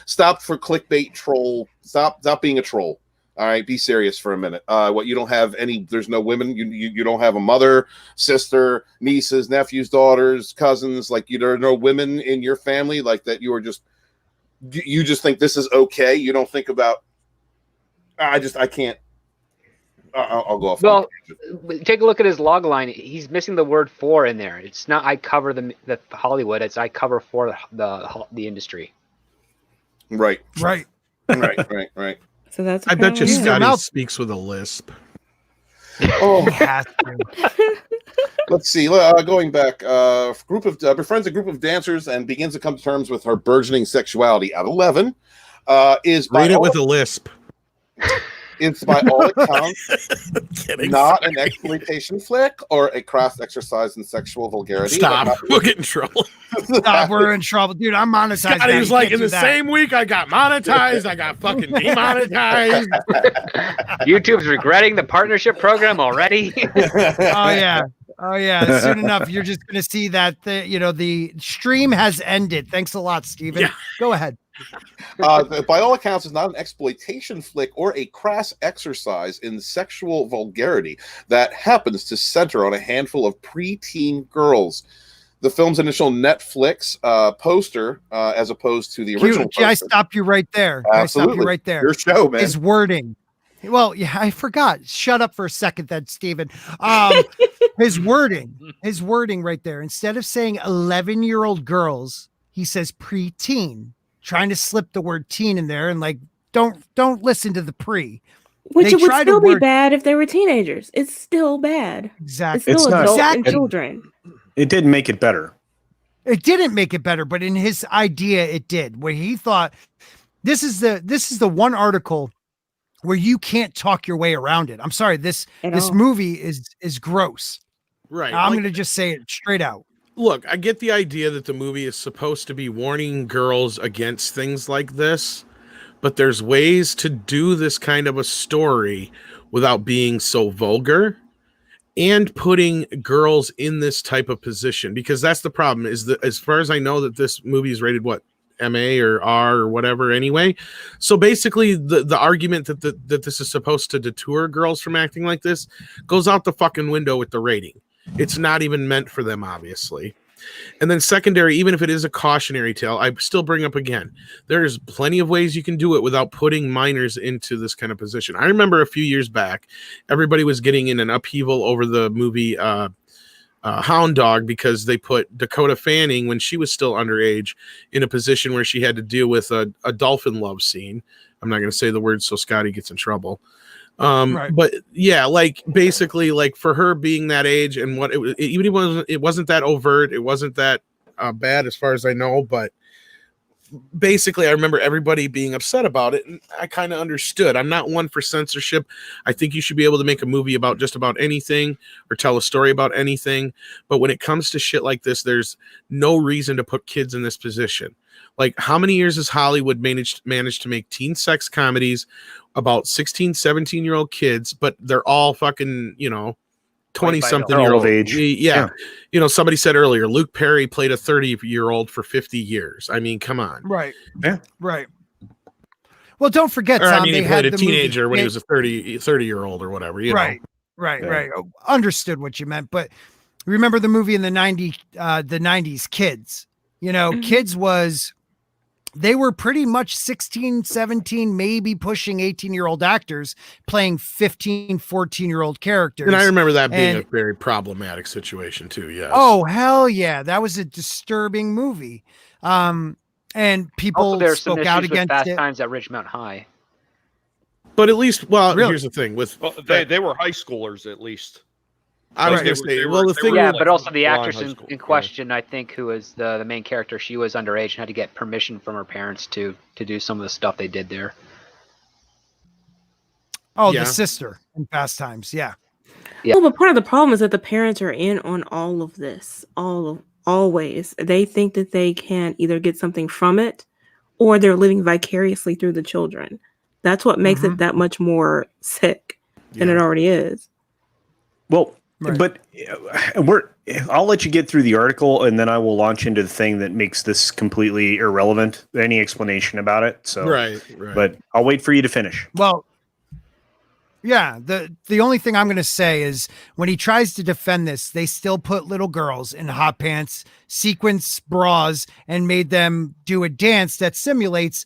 [SPEAKER 1] stop for clickbait troll. Stop being a troll. All right, be serious for a minute. You don't have there's no women. You don't have a mother, sister, nieces, nephews, daughters, cousins. Like there are no women in your family like that. You just think this is okay. You don't think about, I can't. I'll go off.
[SPEAKER 5] Well, take a look at his log line. He's missing the word "for" in there. It's not I cover the Hollywood. It's I cover for the industry.
[SPEAKER 1] Right.
[SPEAKER 2] Right.
[SPEAKER 8] So that's.
[SPEAKER 7] I bet you
[SPEAKER 8] apparently it.
[SPEAKER 7] Scotty speaks with a lisp.
[SPEAKER 1] Oh,
[SPEAKER 2] He has to.
[SPEAKER 1] let's see. Going back, befriends a group of dancers and begins to come to terms with her burgeoning sexuality at 11.
[SPEAKER 7] Read it with a lisp.
[SPEAKER 1] It's by all accounts not an exploitation flick or a craft exercise in sexual vulgarity.
[SPEAKER 7] Stop. We'll get in trouble.
[SPEAKER 2] Stop, we're in trouble. Dude, I'm monetized.
[SPEAKER 7] Scotty
[SPEAKER 2] now.
[SPEAKER 7] was
[SPEAKER 2] You
[SPEAKER 7] like,
[SPEAKER 2] can't
[SPEAKER 7] in
[SPEAKER 2] do
[SPEAKER 7] the
[SPEAKER 2] that.
[SPEAKER 7] same week, I got monetized. I got fucking demonetized.
[SPEAKER 5] YouTube's regretting the partnership program already.
[SPEAKER 2] Oh yeah. Soon enough, you're just going to see that the stream has ended. Thanks a lot, Steven.
[SPEAKER 7] Yeah.
[SPEAKER 2] Go ahead.
[SPEAKER 1] By all accounts, it's not an exploitation flick or a crass exercise in sexual vulgarity that happens to center on a handful of preteen girls. The film's initial Netflix poster, as opposed to the original poster.
[SPEAKER 2] I stopped you right there.
[SPEAKER 1] Absolutely. Your show, man.
[SPEAKER 2] His wording. Well, yeah, I forgot. Shut up for a second then, Steven. His wording right there. Instead of saying 11-year-old girls, he says preteen, trying to slip the word teen in there and don't listen to the pre.
[SPEAKER 8] Which it would still be bad if they were teenagers. It's still bad.
[SPEAKER 2] Exactly.
[SPEAKER 8] It's still adult and
[SPEAKER 2] Exactly.
[SPEAKER 8] children.
[SPEAKER 4] It didn't make it better.
[SPEAKER 2] It didn't make it better, but in his idea, it did. Where he thought this is the one article where you can't talk your way around it. I'm sorry, this movie is gross.
[SPEAKER 7] Right.
[SPEAKER 2] I'm going to just say it straight out.
[SPEAKER 7] Look, I get the idea that the movie is supposed to be warning girls against things like this, but there's ways to do this kind of a story without being so vulgar and putting girls in this type of position, because that's the problem. Is that, as far as I know, that this movie is rated what, MA or R or whatever anyway. So basically the argument that this is supposed to deter girls from acting like this goes out the fucking window with the rating. It's not even meant for them, obviously. And then secondary, even if it is a cautionary tale, I still bring up again, there's plenty of ways you can do it without putting minors into this kind of position. I remember a few years back, everybody was getting in an upheaval over the movie Hound Dog, because they put Dakota Fanning, when she was still underage, in a position where she had to deal with a dolphin love scene. I'm not going to say the word so Scotty gets in trouble.
[SPEAKER 2] Right.
[SPEAKER 7] But yeah, like basically, like for her being that age, and what it wasn't that overt, it wasn't that bad as far as I know, but basically I remember everybody being upset about it, and I kind of understood. I'm not one for censorship. I think you should be able to make a movie about just about anything or tell a story about anything, but when it comes to shit like this, there's no reason to put kids in this position. Like, how many years has Hollywood managed to make teen sex comedies about 16, 17-year-old kids, but they're all fucking, 20-something-year-old
[SPEAKER 4] age.
[SPEAKER 7] Yeah. Somebody said earlier, Luke Perry played a 30-year-old for 50 years. I mean, come on.
[SPEAKER 2] Right.
[SPEAKER 4] Yeah.
[SPEAKER 2] Right. Well, don't forget, Tom,
[SPEAKER 7] he
[SPEAKER 2] they
[SPEAKER 7] played
[SPEAKER 2] had
[SPEAKER 7] a
[SPEAKER 2] the
[SPEAKER 7] teenager
[SPEAKER 2] movie,
[SPEAKER 7] when he was a 30-year-old or whatever.
[SPEAKER 2] Right. Understood what you meant, but remember the movie in the 90s, Kids. Kids they were pretty much 16, 17, maybe pushing 18-year-old actors playing 15, 14-year-old characters.
[SPEAKER 7] And I remember that being a very problematic situation too. Yes.
[SPEAKER 2] Oh, hell yeah. That was a disturbing movie. And people spoke out against
[SPEAKER 5] Fast
[SPEAKER 2] it.
[SPEAKER 5] Times at Ridgemont High.
[SPEAKER 7] But at least, here's the thing with
[SPEAKER 3] they were high schoolers at least.
[SPEAKER 7] I was going to say, the thing,
[SPEAKER 5] but also the actress in question, I think, who was the main character, she was underage and had to get permission from her parents to do some of the stuff they did there.
[SPEAKER 2] Oh, the sister in Fast Times, yeah.
[SPEAKER 8] Well, but part of the problem is that the parents are in on all of this, always. They think that they can either get something from it, or they're living vicariously through the children. That's what makes it that much more sick than it already is.
[SPEAKER 4] Well, but I'll let you get through the article, and then I will launch into the thing that makes this completely irrelevant, any explanation about it. So,
[SPEAKER 7] right.
[SPEAKER 4] But I'll wait for you to finish.
[SPEAKER 2] Well, yeah, the only thing I'm going to say is when he tries to defend this, they still put little girls in hot pants, sequence bras, and made them do a dance that simulates,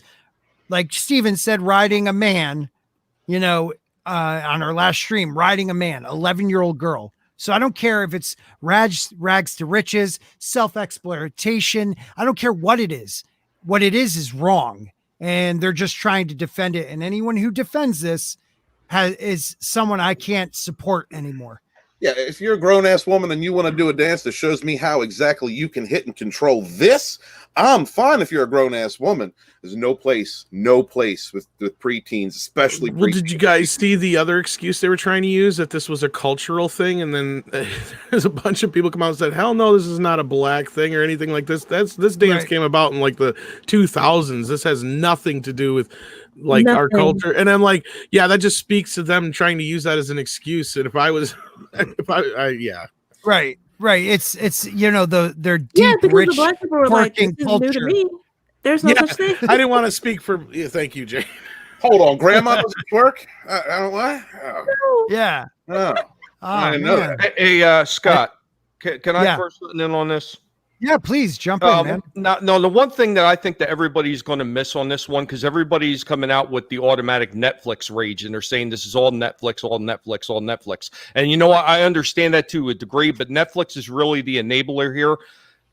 [SPEAKER 2] like Steven said, riding a man, on our last stream, riding a man, 11-year-old girl. So I don't care if it's rags to riches, self-exploitation. I don't care what it is. What it is wrong. And they're just trying to defend it. And anyone who defends this is someone I can't support anymore.
[SPEAKER 1] Yeah, if you're a grown-ass woman and you want to do a dance that shows me how exactly you can hit and control this, I'm fine if you're a grown-ass woman. There's no place with preteens, especially preteens.
[SPEAKER 7] Well, did you guys see the other excuse they were trying to use, that this was a cultural thing? And then there's a bunch of people come out and said, hell no, this is not a black thing or anything like this. This dance came about in like the 2000s. This has nothing to do with our culture. And I'm like, yeah, that just speaks to them trying to use that as an excuse. And Right.
[SPEAKER 2] It's their deep, rich,
[SPEAKER 8] the black people were like, this is new to me. There's no such thing.
[SPEAKER 7] I didn't want to speak for. Thank you, Jay.
[SPEAKER 1] Hold on, Grandma doesn't twerk. I don't what? Oh.
[SPEAKER 2] Yeah.
[SPEAKER 1] Oh. I didn't know that.
[SPEAKER 3] Hey, Scott, can I first in on this?
[SPEAKER 2] Yeah, please jump in, man.
[SPEAKER 3] No, the one thing that I think that everybody's going to miss on this one, because everybody's coming out with the automatic Netflix rage, and they're saying this is all Netflix, all Netflix, all Netflix. And I understand that to a degree, but Netflix is really the enabler here.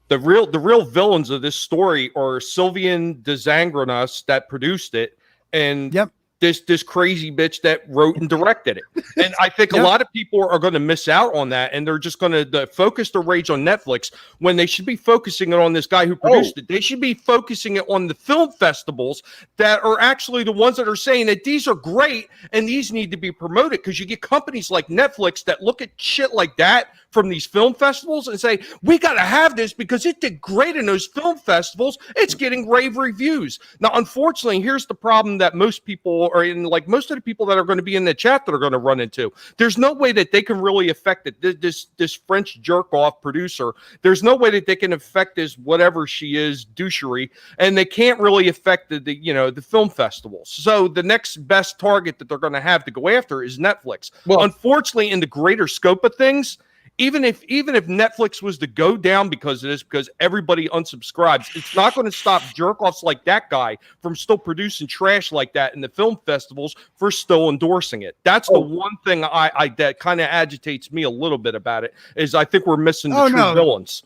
[SPEAKER 3] The real villains of this story are Sylvian Desangrenas that produced it, and this crazy bitch that wrote and directed it. And I think a lot of people are going to miss out on that, and they're just going to focus their rage on Netflix when they should be focusing it on this guy who produced it. They should be focusing it on the film festivals that are actually the ones that are saying that these are great and these need to be promoted, because you get companies like Netflix that look at shit like that from these film festivals and say, we got to have this because it did great in those film festivals. It's getting rave reviews. Now, unfortunately, here's the problem that most people are in, like most of the people that are going to be in the chat that are going to run into. There's no way that they can really affect it. This French jerk-off producer, there's no way that they can affect this whatever she is, douchery, and they can't really affect the film festivals. So the next best target that they're going to have to go after is Netflix. Well, unfortunately, in the greater scope of things, even if Netflix was to go down because of this, because everybody unsubscribes, it's not going to stop jerk-offs like that guy from still producing trash like that in the film festivals for still endorsing it. That's the one thing I that kind of agitates me a little bit about it, is I think we're missing the true villains.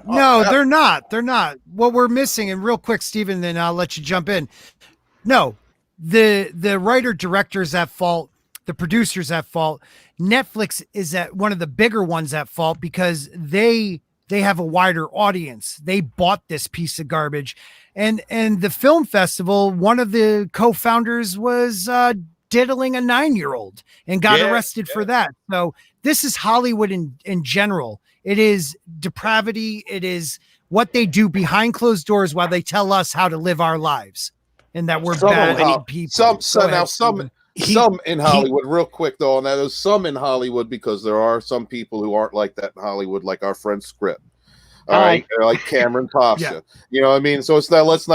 [SPEAKER 2] No, they're not. They're not. What we're missing, and real quick, Steven, then I'll let you jump in. No, the writer director's at fault. The producer's at fault. Netflix is at one of the bigger ones at fault because they have a wider audience. They bought this piece of garbage, and the film festival, one of the co-founders was diddling a 9-year-old and got arrested for that. So this is Hollywood in general. It is depravity. It is what they do behind closed doors while they tell us how to live our lives, and that we're bad people. Some in Hollywood, real quick though, on that, there's some in Hollywood, because there are some people who aren't like that in Hollywood, like our friend Script. All right, like Cameron Pasha. You know what I mean? So it's not. Let's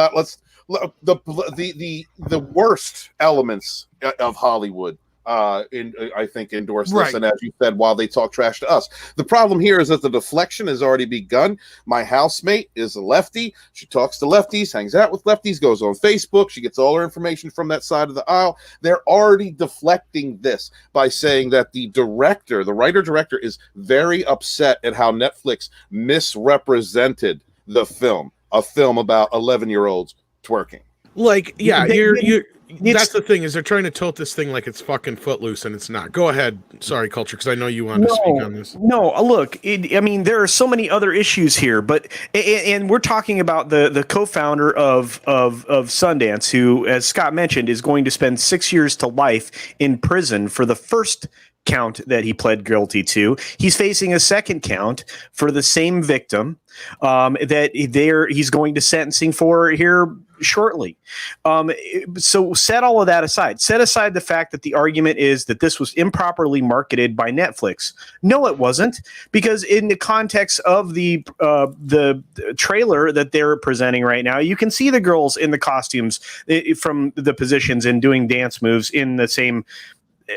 [SPEAKER 2] the worst elements of Hollywood. I think endorse this, and as you said, while they talk trash to us, the problem here is that the deflection has already begun. My housemate is a lefty. She talks to lefties, hangs out with lefties, goes on Facebook. She gets all her information from that side of the aisle. They're already deflecting this by saying that the writer director, is very upset at how Netflix misrepresented the film, a film about 11-year-olds twerking.
[SPEAKER 7] Like, that's the thing, is they're trying to tilt this thing like it's fucking Footloose, and it's not. Go ahead. Sorry, Culture, because I know you wanted to speak on this.
[SPEAKER 4] No, look, I mean, there are so many other issues here, but and we're talking about the co-founder of Sundance, who, as Scott mentioned, is going to spend 6 years to life in prison for the first count that he pled guilty to. He's facing a second count for the same victim that he's going to sentencing for here shortly. So set all of that aside. Set aside the fact that the argument is that this was improperly marketed by Netflix. No, it wasn't, because in the context of the trailer that they're presenting right now, you can see the girls in the costumes from the positions and doing dance moves in the same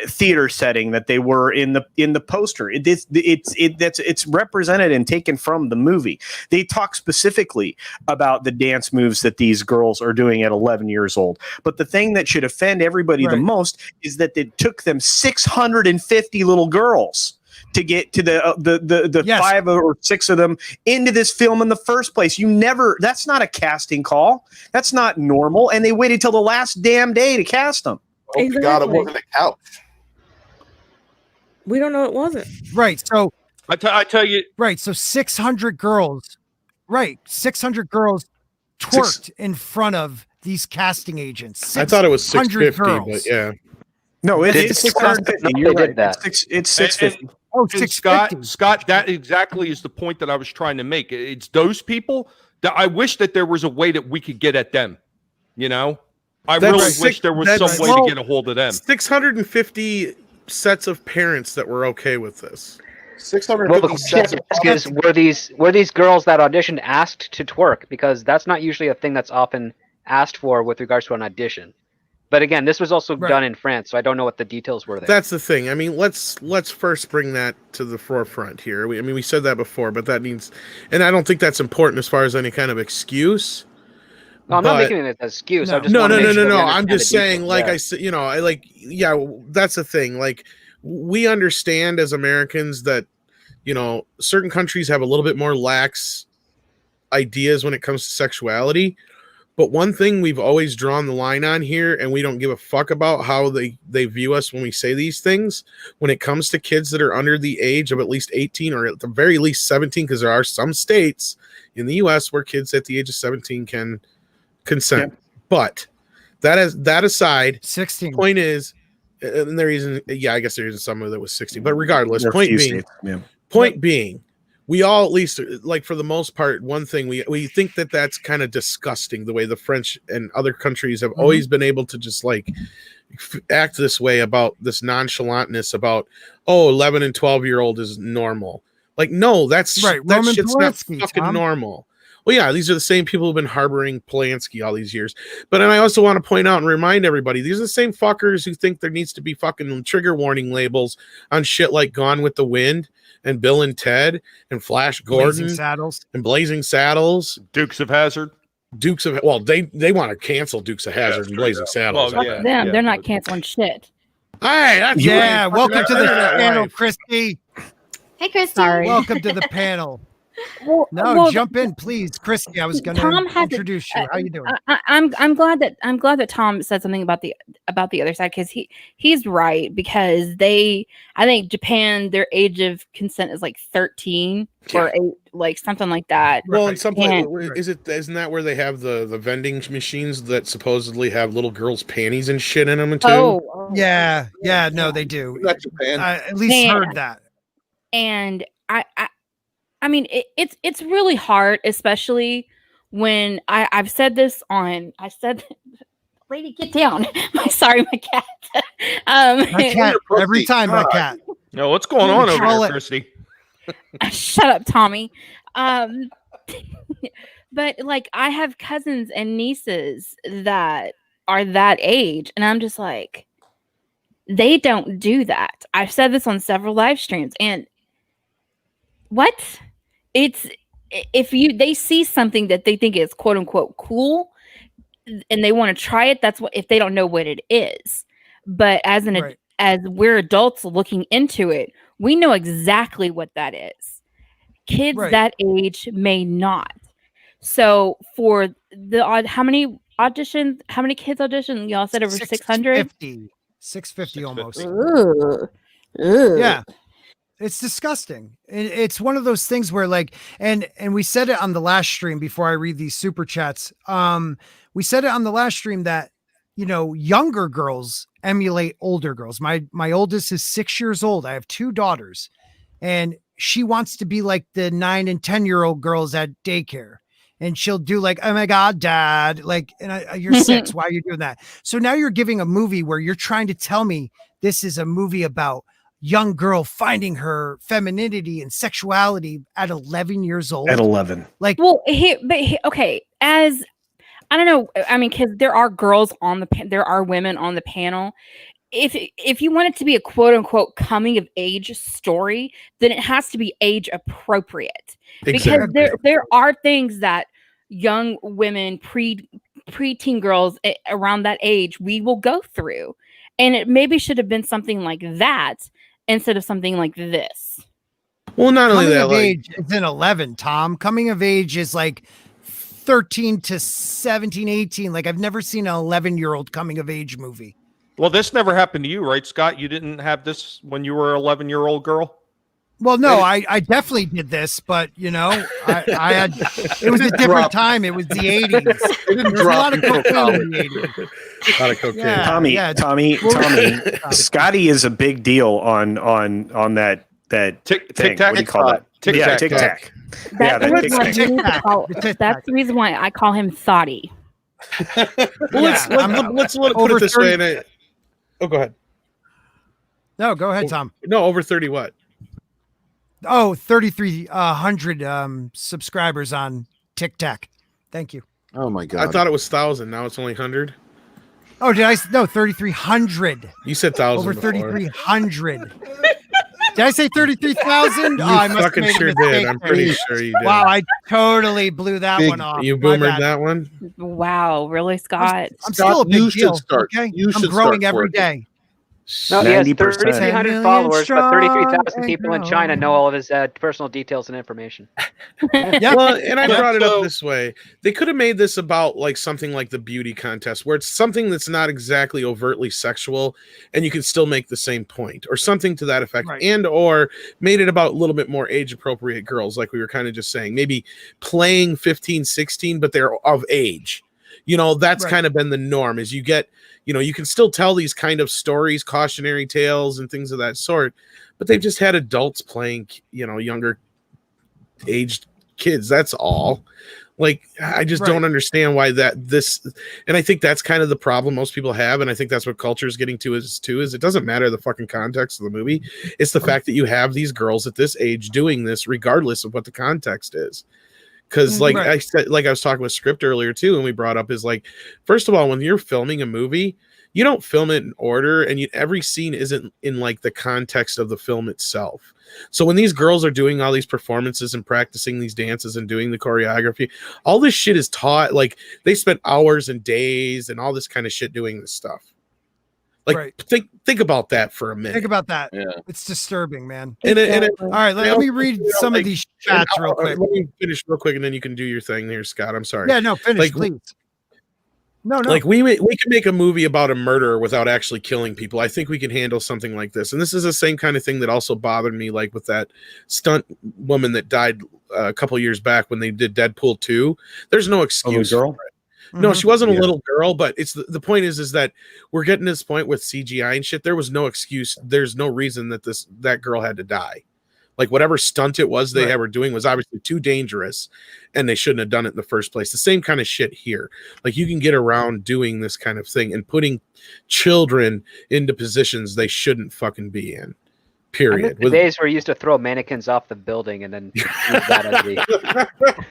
[SPEAKER 4] theater setting that they were in the poster. It's represented and taken from the movie. They talk specifically about the dance moves that these girls are doing at 11 years old. But the thing that should offend everybody the most is that it took them 650 little girls to get to the 5 or 6 of them into this film in the first place. That's not a casting call. That's not normal. And they waited till the last damn day to cast them.
[SPEAKER 1] Exactly. God, it wasn't a couch.
[SPEAKER 8] We don't know it wasn't.
[SPEAKER 2] Right. So
[SPEAKER 3] I tell you.
[SPEAKER 2] Right. So 600 girls. Right. 600 girls twerked in front of these casting agents.
[SPEAKER 7] I thought it was 650, but yeah.
[SPEAKER 4] No, it's 650. You're right. It's 650.
[SPEAKER 2] Oh, 650.
[SPEAKER 3] Scott, that exactly is the point that I was trying to make. It's those people that I wish that there was a way that we could get at them. You know? I really wish there was some way to get a hold of them.
[SPEAKER 7] 650 sets of parents that were okay with this.
[SPEAKER 1] 650 sets of
[SPEAKER 5] were these girls that auditioned asked to twerk? Because that's not usually a thing that's often asked for with regards to an audition. But again, this was also done in France, so I don't know what the details were there.
[SPEAKER 7] That's the thing. I mean, let's first bring that to the forefront here. We said that before, but that means, and I don't think that's important as far as any kind of excuse.
[SPEAKER 5] No, I'm not making it an excuse.
[SPEAKER 7] No, I'm just saying, like I said, that's the thing. Like, we understand as Americans that, certain countries have a little bit more lax ideas when it comes to sexuality. But one thing we've always drawn the line on here, and we don't give a fuck about how they view us when we say these things, when it comes to kids that are under the age of at least 18 or at the very least 17, because there are some states in the U.S. where kids at the age of 17 can consent. But that aside,
[SPEAKER 2] 16.
[SPEAKER 7] Point is, and there isn't. Yeah, I guess there isn't some that was 16. But regardless, point being, we all, at least like for the most part, one thing we think that's kind of disgusting, the way the French and other countries have always been able to just like act this way about this nonchalantness about 11 and 12-year-old is normal. Like, no, that's
[SPEAKER 2] right.
[SPEAKER 7] That shit's not fucking normal. Well, yeah, these are the same people who've been harboring Polanski all these years. But and I also want to point out and remind everybody, these are the same fuckers who think there needs to be fucking trigger warning labels on shit like Gone with the Wind and Bill and Ted and Flash Gordon and Blazing Saddles.
[SPEAKER 3] Dukes of Hazzard.
[SPEAKER 7] Well, they want to cancel Dukes of Hazzard and Blazing Saddles.
[SPEAKER 3] Well,
[SPEAKER 10] They're not canceling shit.
[SPEAKER 7] Hey, that's
[SPEAKER 2] welcome to the panel, Christy.
[SPEAKER 6] Hey, Christy.
[SPEAKER 10] Sorry.
[SPEAKER 2] Welcome to the panel. Jump in, please, Christy. I was going to introduce you. How you doing?
[SPEAKER 10] I'm glad that Tom said something about the other side, because he's right, because I think Japan, their age of consent is like 13 or 8, like something like that.
[SPEAKER 7] Well, in some place, isn't that where they have the vending machines that supposedly have little girls' panties and shit in them too?
[SPEAKER 2] Oh yeah, no, they do.
[SPEAKER 1] That's Japan.
[SPEAKER 2] I at least heard that.
[SPEAKER 10] And I mean, it's really hard, especially when I said, lady, get down. Sorry, my cat.
[SPEAKER 2] My cat, every time my cat.
[SPEAKER 3] No, what's going on over here, Christy?
[SPEAKER 10] Shut up, Tommy. But like, I have cousins and nieces that are that age, and I'm just like, they don't do that. I've said this on several live streams, and what? It's they see something that they think is quote unquote cool and they want to try it, that's what, if they don't know what it is. But as we're adults looking into it, we know exactly what that is. Kids that age may not. So for the how many kids auditioned? Y'all said over 600?
[SPEAKER 2] 650 almost.
[SPEAKER 10] Ugh.
[SPEAKER 2] Yeah. It's disgusting. It's one of those things where like, and we said it on the last stream before I read these super chats. We said it on the last stream that, younger girls emulate older girls. My oldest is 6 years old. I have 2 daughters, and she wants to be like the 9 and 10-year-old girls at daycare. And she'll do like, oh my God, Dad, like, you're 6. Why are you doing that? So now you're giving a movie where you're trying to tell me this is a movie about young girl finding her femininity and sexuality at 11 years old.
[SPEAKER 4] At 11.
[SPEAKER 2] Like,
[SPEAKER 10] well, okay. As I don't know. I mean, because there are girls there are women on the panel. If you want it to be a quote unquote coming of age story, then it has to be age appropriate. Because there are things that young women, preteen girls around that age, we will go through. And it maybe should have been something like that instead of something like this.
[SPEAKER 7] Well, not only
[SPEAKER 2] that,
[SPEAKER 7] coming of
[SPEAKER 2] age is in 11, Tom. Coming of age is like 13 to 17, 18. Like, I've never seen an 11-year-old coming of age movie.
[SPEAKER 3] Well, this never happened to you, right, Scott? You didn't have this when you were an 11-year-old girl?
[SPEAKER 2] Well, no, I definitely did this, but I had, it was a different time. It was the 80s.
[SPEAKER 1] They didn't drop
[SPEAKER 2] a lot of cocaine in the 80s.
[SPEAKER 7] A lot of cocaine.
[SPEAKER 2] Yeah,
[SPEAKER 4] Tommy, Scotty is a big deal on that
[SPEAKER 3] Tic
[SPEAKER 4] thing.
[SPEAKER 3] Tac.
[SPEAKER 4] What do you call that?
[SPEAKER 3] Tic
[SPEAKER 4] Yeah,
[SPEAKER 3] Tac.
[SPEAKER 4] Tic Tac.
[SPEAKER 10] That's the reason why I call him Thoughty.
[SPEAKER 7] Let's put it this way. Go ahead.
[SPEAKER 2] No, go ahead, Tom.
[SPEAKER 7] No, over 30 what?
[SPEAKER 2] Oh, 3,300 subscribers on TikTok. Thank you.
[SPEAKER 1] Oh my God.
[SPEAKER 7] I thought it was 1,000. Now it's only 100.
[SPEAKER 2] Oh, did I? No, 3,300.
[SPEAKER 7] You said 1,000.
[SPEAKER 2] Over 3,300. Did I say 33,000? Oh, I must
[SPEAKER 7] fucking sure did. I'm pretty sure you did.
[SPEAKER 2] Wow, I totally blew that one off.
[SPEAKER 7] You boomered that one?
[SPEAKER 10] Wow, really, Scott?
[SPEAKER 2] I'm still a big deal.
[SPEAKER 1] Start.
[SPEAKER 2] Okay?
[SPEAKER 1] You
[SPEAKER 2] I'm growing every day.
[SPEAKER 5] No, he has
[SPEAKER 4] 90%.
[SPEAKER 5] 3,300 followers, but 33,000 people in China know all of his personal details and information.
[SPEAKER 2] Yeah.
[SPEAKER 7] Well, and I brought it up this way. They could have made this about like something like the beauty contest, where it's something that's not exactly overtly sexual, and you can still make the same point, or something to that effect, and or made it about a little bit more age-appropriate girls, like we were kind of just saying, maybe playing 15, 16, but they're of age. That's kind of been the norm, is you get, you can still tell these kind of stories, cautionary tales and things of that sort, but they've just had adults playing, younger aged kids. That's all. Like, I just don't understand why and I think that's kind of the problem most people have. And I think that's what culture is getting to is it doesn't matter the fucking context of the movie. It's the fact that you have these girls at this age doing this, regardless of what the context is. Because I said, like I was talking with Script earlier too, and we brought up is like, first of all, when you're filming a movie, you don't film it in order, and every scene isn't in like the context of the film itself. So when these girls are doing all these performances and practicing these dances and doing the choreography, all this shit is taught. Like they spent hours and days and all this kind of shit doing this stuff. Like think about that for a minute.
[SPEAKER 2] Think about that.
[SPEAKER 1] Yeah.
[SPEAKER 2] It's disturbing, man.
[SPEAKER 7] And
[SPEAKER 2] all right, let me read some of these chats real quick.
[SPEAKER 7] Let me finish real quick, and then you can do your thing here, Scott. I'm sorry.
[SPEAKER 2] Yeah, no, finish, please. No.
[SPEAKER 7] Like we can make a movie about a murderer without actually killing people. I think we can handle something like this. And this is the same kind of thing that also bothered me, like with that stunt woman that died a couple years back when they did Deadpool 2. There's no excuse.
[SPEAKER 4] Girl?
[SPEAKER 7] For it. No, she wasn't a little girl, but it's the point is that we're getting to this point with CGI and shit. There was no excuse. There's no reason that that girl had to die. Like whatever stunt it was they were doing was obviously too dangerous, and they shouldn't have done it in the first place. The same kind of shit here. Like you can get around doing this kind of thing and putting children into positions they shouldn't fucking be in. Period.
[SPEAKER 5] The days where you used to throw mannequins off the building and then use that as the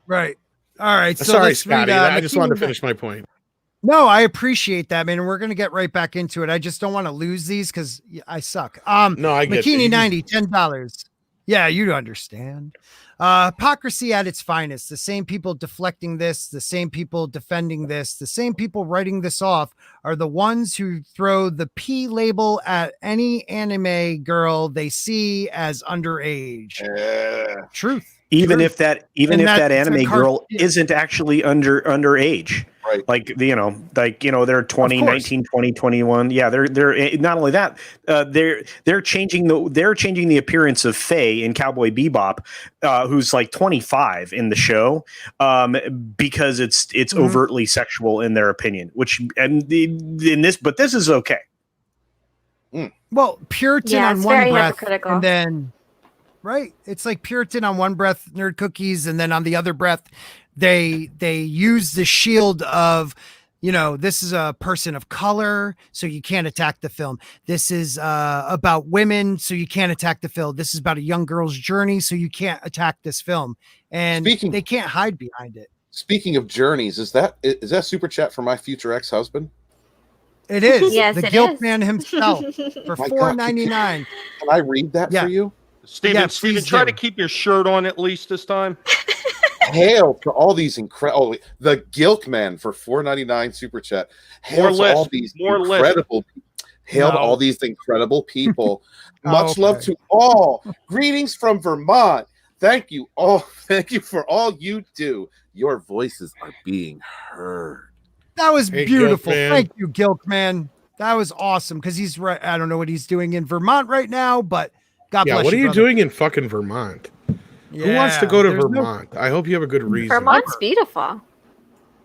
[SPEAKER 2] Right. All right. So
[SPEAKER 7] sorry,
[SPEAKER 2] let's
[SPEAKER 7] Scotty.
[SPEAKER 2] read,
[SPEAKER 7] I just wanted to finish my point.
[SPEAKER 2] No, I appreciate that, man. And we're gonna get right back into it. I just don't want to lose these because I suck.
[SPEAKER 7] No, I get
[SPEAKER 2] Bikini
[SPEAKER 7] it.
[SPEAKER 2] 90, $10. Yeah, you understand. Hypocrisy at its finest. The same people deflecting this, the same people defending this, the same people writing this off are the ones who throw the P label at any anime girl they see as underage. Truth.
[SPEAKER 4] Even if that
[SPEAKER 2] that's
[SPEAKER 4] anime
[SPEAKER 2] a
[SPEAKER 4] girl isn't actually underage.
[SPEAKER 1] Right.
[SPEAKER 4] Like they're 20, 19, 20, 21. Yeah, they're not only that, they're changing the appearance of Faye in Cowboy Bebop, who's like 25 in the show, because it's overtly sexual in their opinion, but this is okay.
[SPEAKER 2] Well, Puritan
[SPEAKER 6] Yeah,
[SPEAKER 2] on
[SPEAKER 6] it's
[SPEAKER 2] one
[SPEAKER 6] very
[SPEAKER 2] breath,
[SPEAKER 6] hypocritical.
[SPEAKER 2] and then it's like Puritan on one breath, nerd cookies, and then on the other breath, they use the shield of, this is a person of color, so you can't attack the film. This is about women, so you can't attack the film. This is about a young girl's journey, so you can't attack this film. And they can't hide behind it.
[SPEAKER 1] Speaking of journeys, is that super chat for my future ex-husband?
[SPEAKER 2] It is.
[SPEAKER 6] Yes,
[SPEAKER 2] the
[SPEAKER 6] it
[SPEAKER 2] guilt
[SPEAKER 6] is.
[SPEAKER 2] man himself for
[SPEAKER 1] My God,
[SPEAKER 2] $4.99.
[SPEAKER 1] Can I read that for you?
[SPEAKER 3] Steven,
[SPEAKER 2] Yeah,
[SPEAKER 3] Steven,
[SPEAKER 2] please
[SPEAKER 3] try
[SPEAKER 2] do.
[SPEAKER 3] to keep your shirt on at least this time.
[SPEAKER 1] Hail to all these incredible, the Gilk Man for $4.99 super chat. Hail
[SPEAKER 3] More
[SPEAKER 1] to
[SPEAKER 3] list.
[SPEAKER 1] all these
[SPEAKER 3] More list.
[SPEAKER 1] incredible. Hail to
[SPEAKER 2] No.
[SPEAKER 1] all these incredible people. Much
[SPEAKER 2] Okay.
[SPEAKER 1] love to all. Greetings from Vermont. Thank you all. Thank you for all you do. Your voices are being heard.
[SPEAKER 2] That was
[SPEAKER 7] Hey,
[SPEAKER 2] beautiful.
[SPEAKER 7] Gilk man.
[SPEAKER 2] Thank you, Gilk man. That was awesome because he's right. I don't know what he's doing in Vermont right now, but God
[SPEAKER 7] Yeah,
[SPEAKER 2] bless
[SPEAKER 7] what are you
[SPEAKER 2] brother.
[SPEAKER 7] doing in fucking Vermont? Who wants to
[SPEAKER 2] Yeah,
[SPEAKER 7] go to
[SPEAKER 2] there's no-
[SPEAKER 7] Vermont? I hope you have a good reason.
[SPEAKER 6] Vermont's beautiful.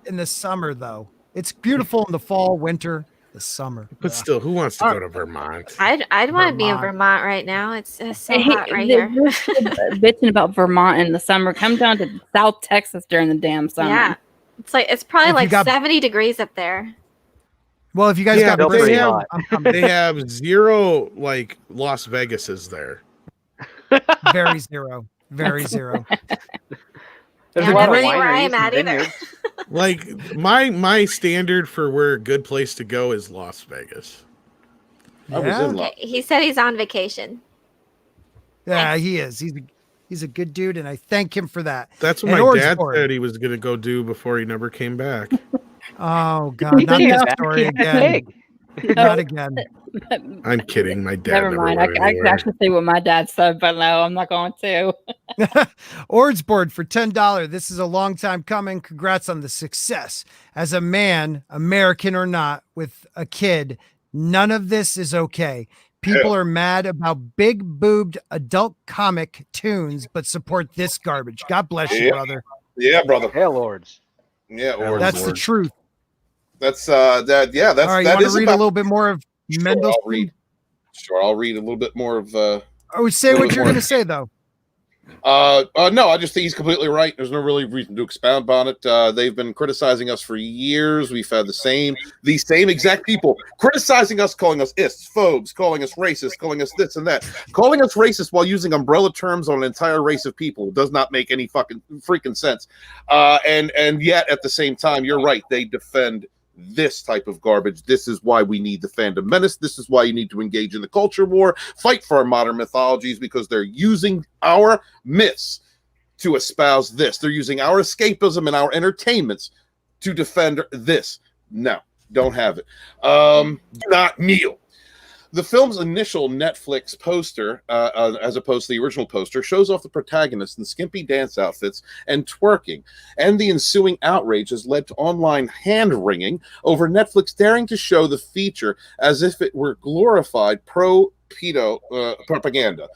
[SPEAKER 2] in the summer, though. It's beautiful in the fall, winter, the summer.
[SPEAKER 7] But still, who wants to go to Vermont?
[SPEAKER 6] I'd want to be in
[SPEAKER 2] Vermont.
[SPEAKER 6] Vermont right now. It's so hot right here.
[SPEAKER 10] Bitching about Vermont in the summer. Come down to South Texas during the damn summer.
[SPEAKER 6] Yeah, it's probably
[SPEAKER 2] If you
[SPEAKER 6] like
[SPEAKER 2] got-
[SPEAKER 6] 70 degrees up there.
[SPEAKER 2] Well, if you guys
[SPEAKER 7] Yeah,
[SPEAKER 2] got
[SPEAKER 7] but they
[SPEAKER 2] Bristol,
[SPEAKER 5] have-
[SPEAKER 2] I'm coming.
[SPEAKER 7] They have zero like Las Vegases there.
[SPEAKER 2] Very zero. Very zero.
[SPEAKER 5] There's
[SPEAKER 6] Yeah,
[SPEAKER 5] a lot of
[SPEAKER 6] never where I
[SPEAKER 5] wineries
[SPEAKER 6] am
[SPEAKER 5] and
[SPEAKER 6] at either.
[SPEAKER 5] vineyards.
[SPEAKER 7] Like my standard for where a good place to go is Las Vegas.
[SPEAKER 1] I was
[SPEAKER 2] Yeah.
[SPEAKER 1] in love.
[SPEAKER 6] He said he's on vacation.
[SPEAKER 2] Yeah, he is. He's a good dude, and I thank him for that.
[SPEAKER 7] That's what
[SPEAKER 2] And
[SPEAKER 7] my
[SPEAKER 2] Ord's
[SPEAKER 7] dad
[SPEAKER 2] board.
[SPEAKER 7] said he was going to go do before he never came back.
[SPEAKER 2] Oh God, not
[SPEAKER 5] Yeah.
[SPEAKER 2] this story again.
[SPEAKER 5] Pig.
[SPEAKER 2] Not again.
[SPEAKER 7] I'm kidding. My dad
[SPEAKER 10] Never
[SPEAKER 7] never
[SPEAKER 10] mind.
[SPEAKER 7] went
[SPEAKER 10] I can
[SPEAKER 7] anywhere.
[SPEAKER 10] actually say what my dad said, but no, I'm not going to.
[SPEAKER 2] Ord's board for $10. This is a long time coming. Congrats on the success. As a man, American or not, with a kid, none of this is okay. People are mad about big boobed adult comic tunes, but support this garbage. God bless you,
[SPEAKER 1] Yeah.
[SPEAKER 2] brother.
[SPEAKER 1] Yeah, brother.
[SPEAKER 5] Hail Lords.
[SPEAKER 1] Yeah,
[SPEAKER 7] That's
[SPEAKER 1] or
[SPEAKER 2] That's the
[SPEAKER 7] Lord.
[SPEAKER 2] truth.
[SPEAKER 1] that's that. Yeah, that's
[SPEAKER 2] All right, you
[SPEAKER 1] that
[SPEAKER 2] want to
[SPEAKER 1] is
[SPEAKER 2] read
[SPEAKER 1] about,
[SPEAKER 2] a little bit more of
[SPEAKER 1] Sure,
[SPEAKER 2] Mendelssohn?
[SPEAKER 1] I'll read. Sure, I'll read a little bit more of.
[SPEAKER 2] Oh, say
[SPEAKER 1] little
[SPEAKER 2] what
[SPEAKER 1] bit
[SPEAKER 2] you're
[SPEAKER 1] more.
[SPEAKER 2] going to say, though.
[SPEAKER 1] No, I just think he's completely right. There's no really reason to expound on it. They've been criticizing us for years. We've had the same exact people criticizing us, calling us ists, phobes, calling us racist, calling us this and that. Calling us racist while using umbrella terms on an entire race of people does not make any fucking freaking sense. And yet at the same time, you're right. They defend this type of garbage. This is why we need the fandom menace. This is why you need to engage in the culture war, fight for our modern mythologies, because they're using our myths to espouse this. They're using our escapism and our entertainments to defend this. No, don't have it. Do not kneel. The film's initial Netflix poster, as opposed to the original poster, shows off the protagonist in skimpy dance outfits and twerking, and the ensuing outrage has led to online hand-wringing over Netflix daring to show the feature as if it were glorified pro-pedo propaganda.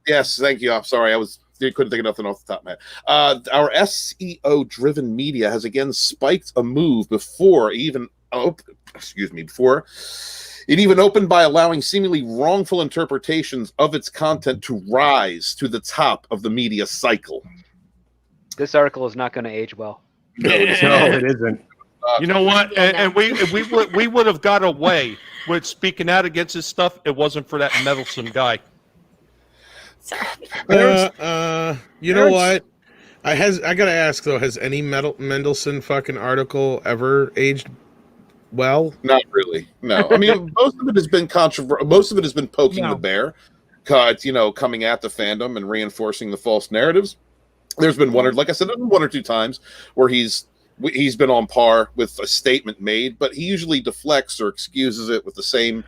[SPEAKER 1] Yes, thank you. I'm sorry, couldn't think of nothing off the top of my head. Our SEO-driven media has again spiked a move before it even opened by allowing seemingly wrongful interpretations of its content to rise to the top of the media cycle.
[SPEAKER 5] This article is not going to age well.
[SPEAKER 4] No, it isn't.
[SPEAKER 3] You know what? And we would have got away with speaking out against this stuff. It wasn't for that meddlesome guy.
[SPEAKER 7] You know what? I gotta ask though. Has any Mendelsohn fucking article ever aged well?
[SPEAKER 1] Not really. No. I mean, most of it has been most of it has been poking the bear, coming at the fandom and reinforcing the false narratives. There's been like I said, one or two times where he's been on par with a statement made, but he usually deflects or excuses it with the same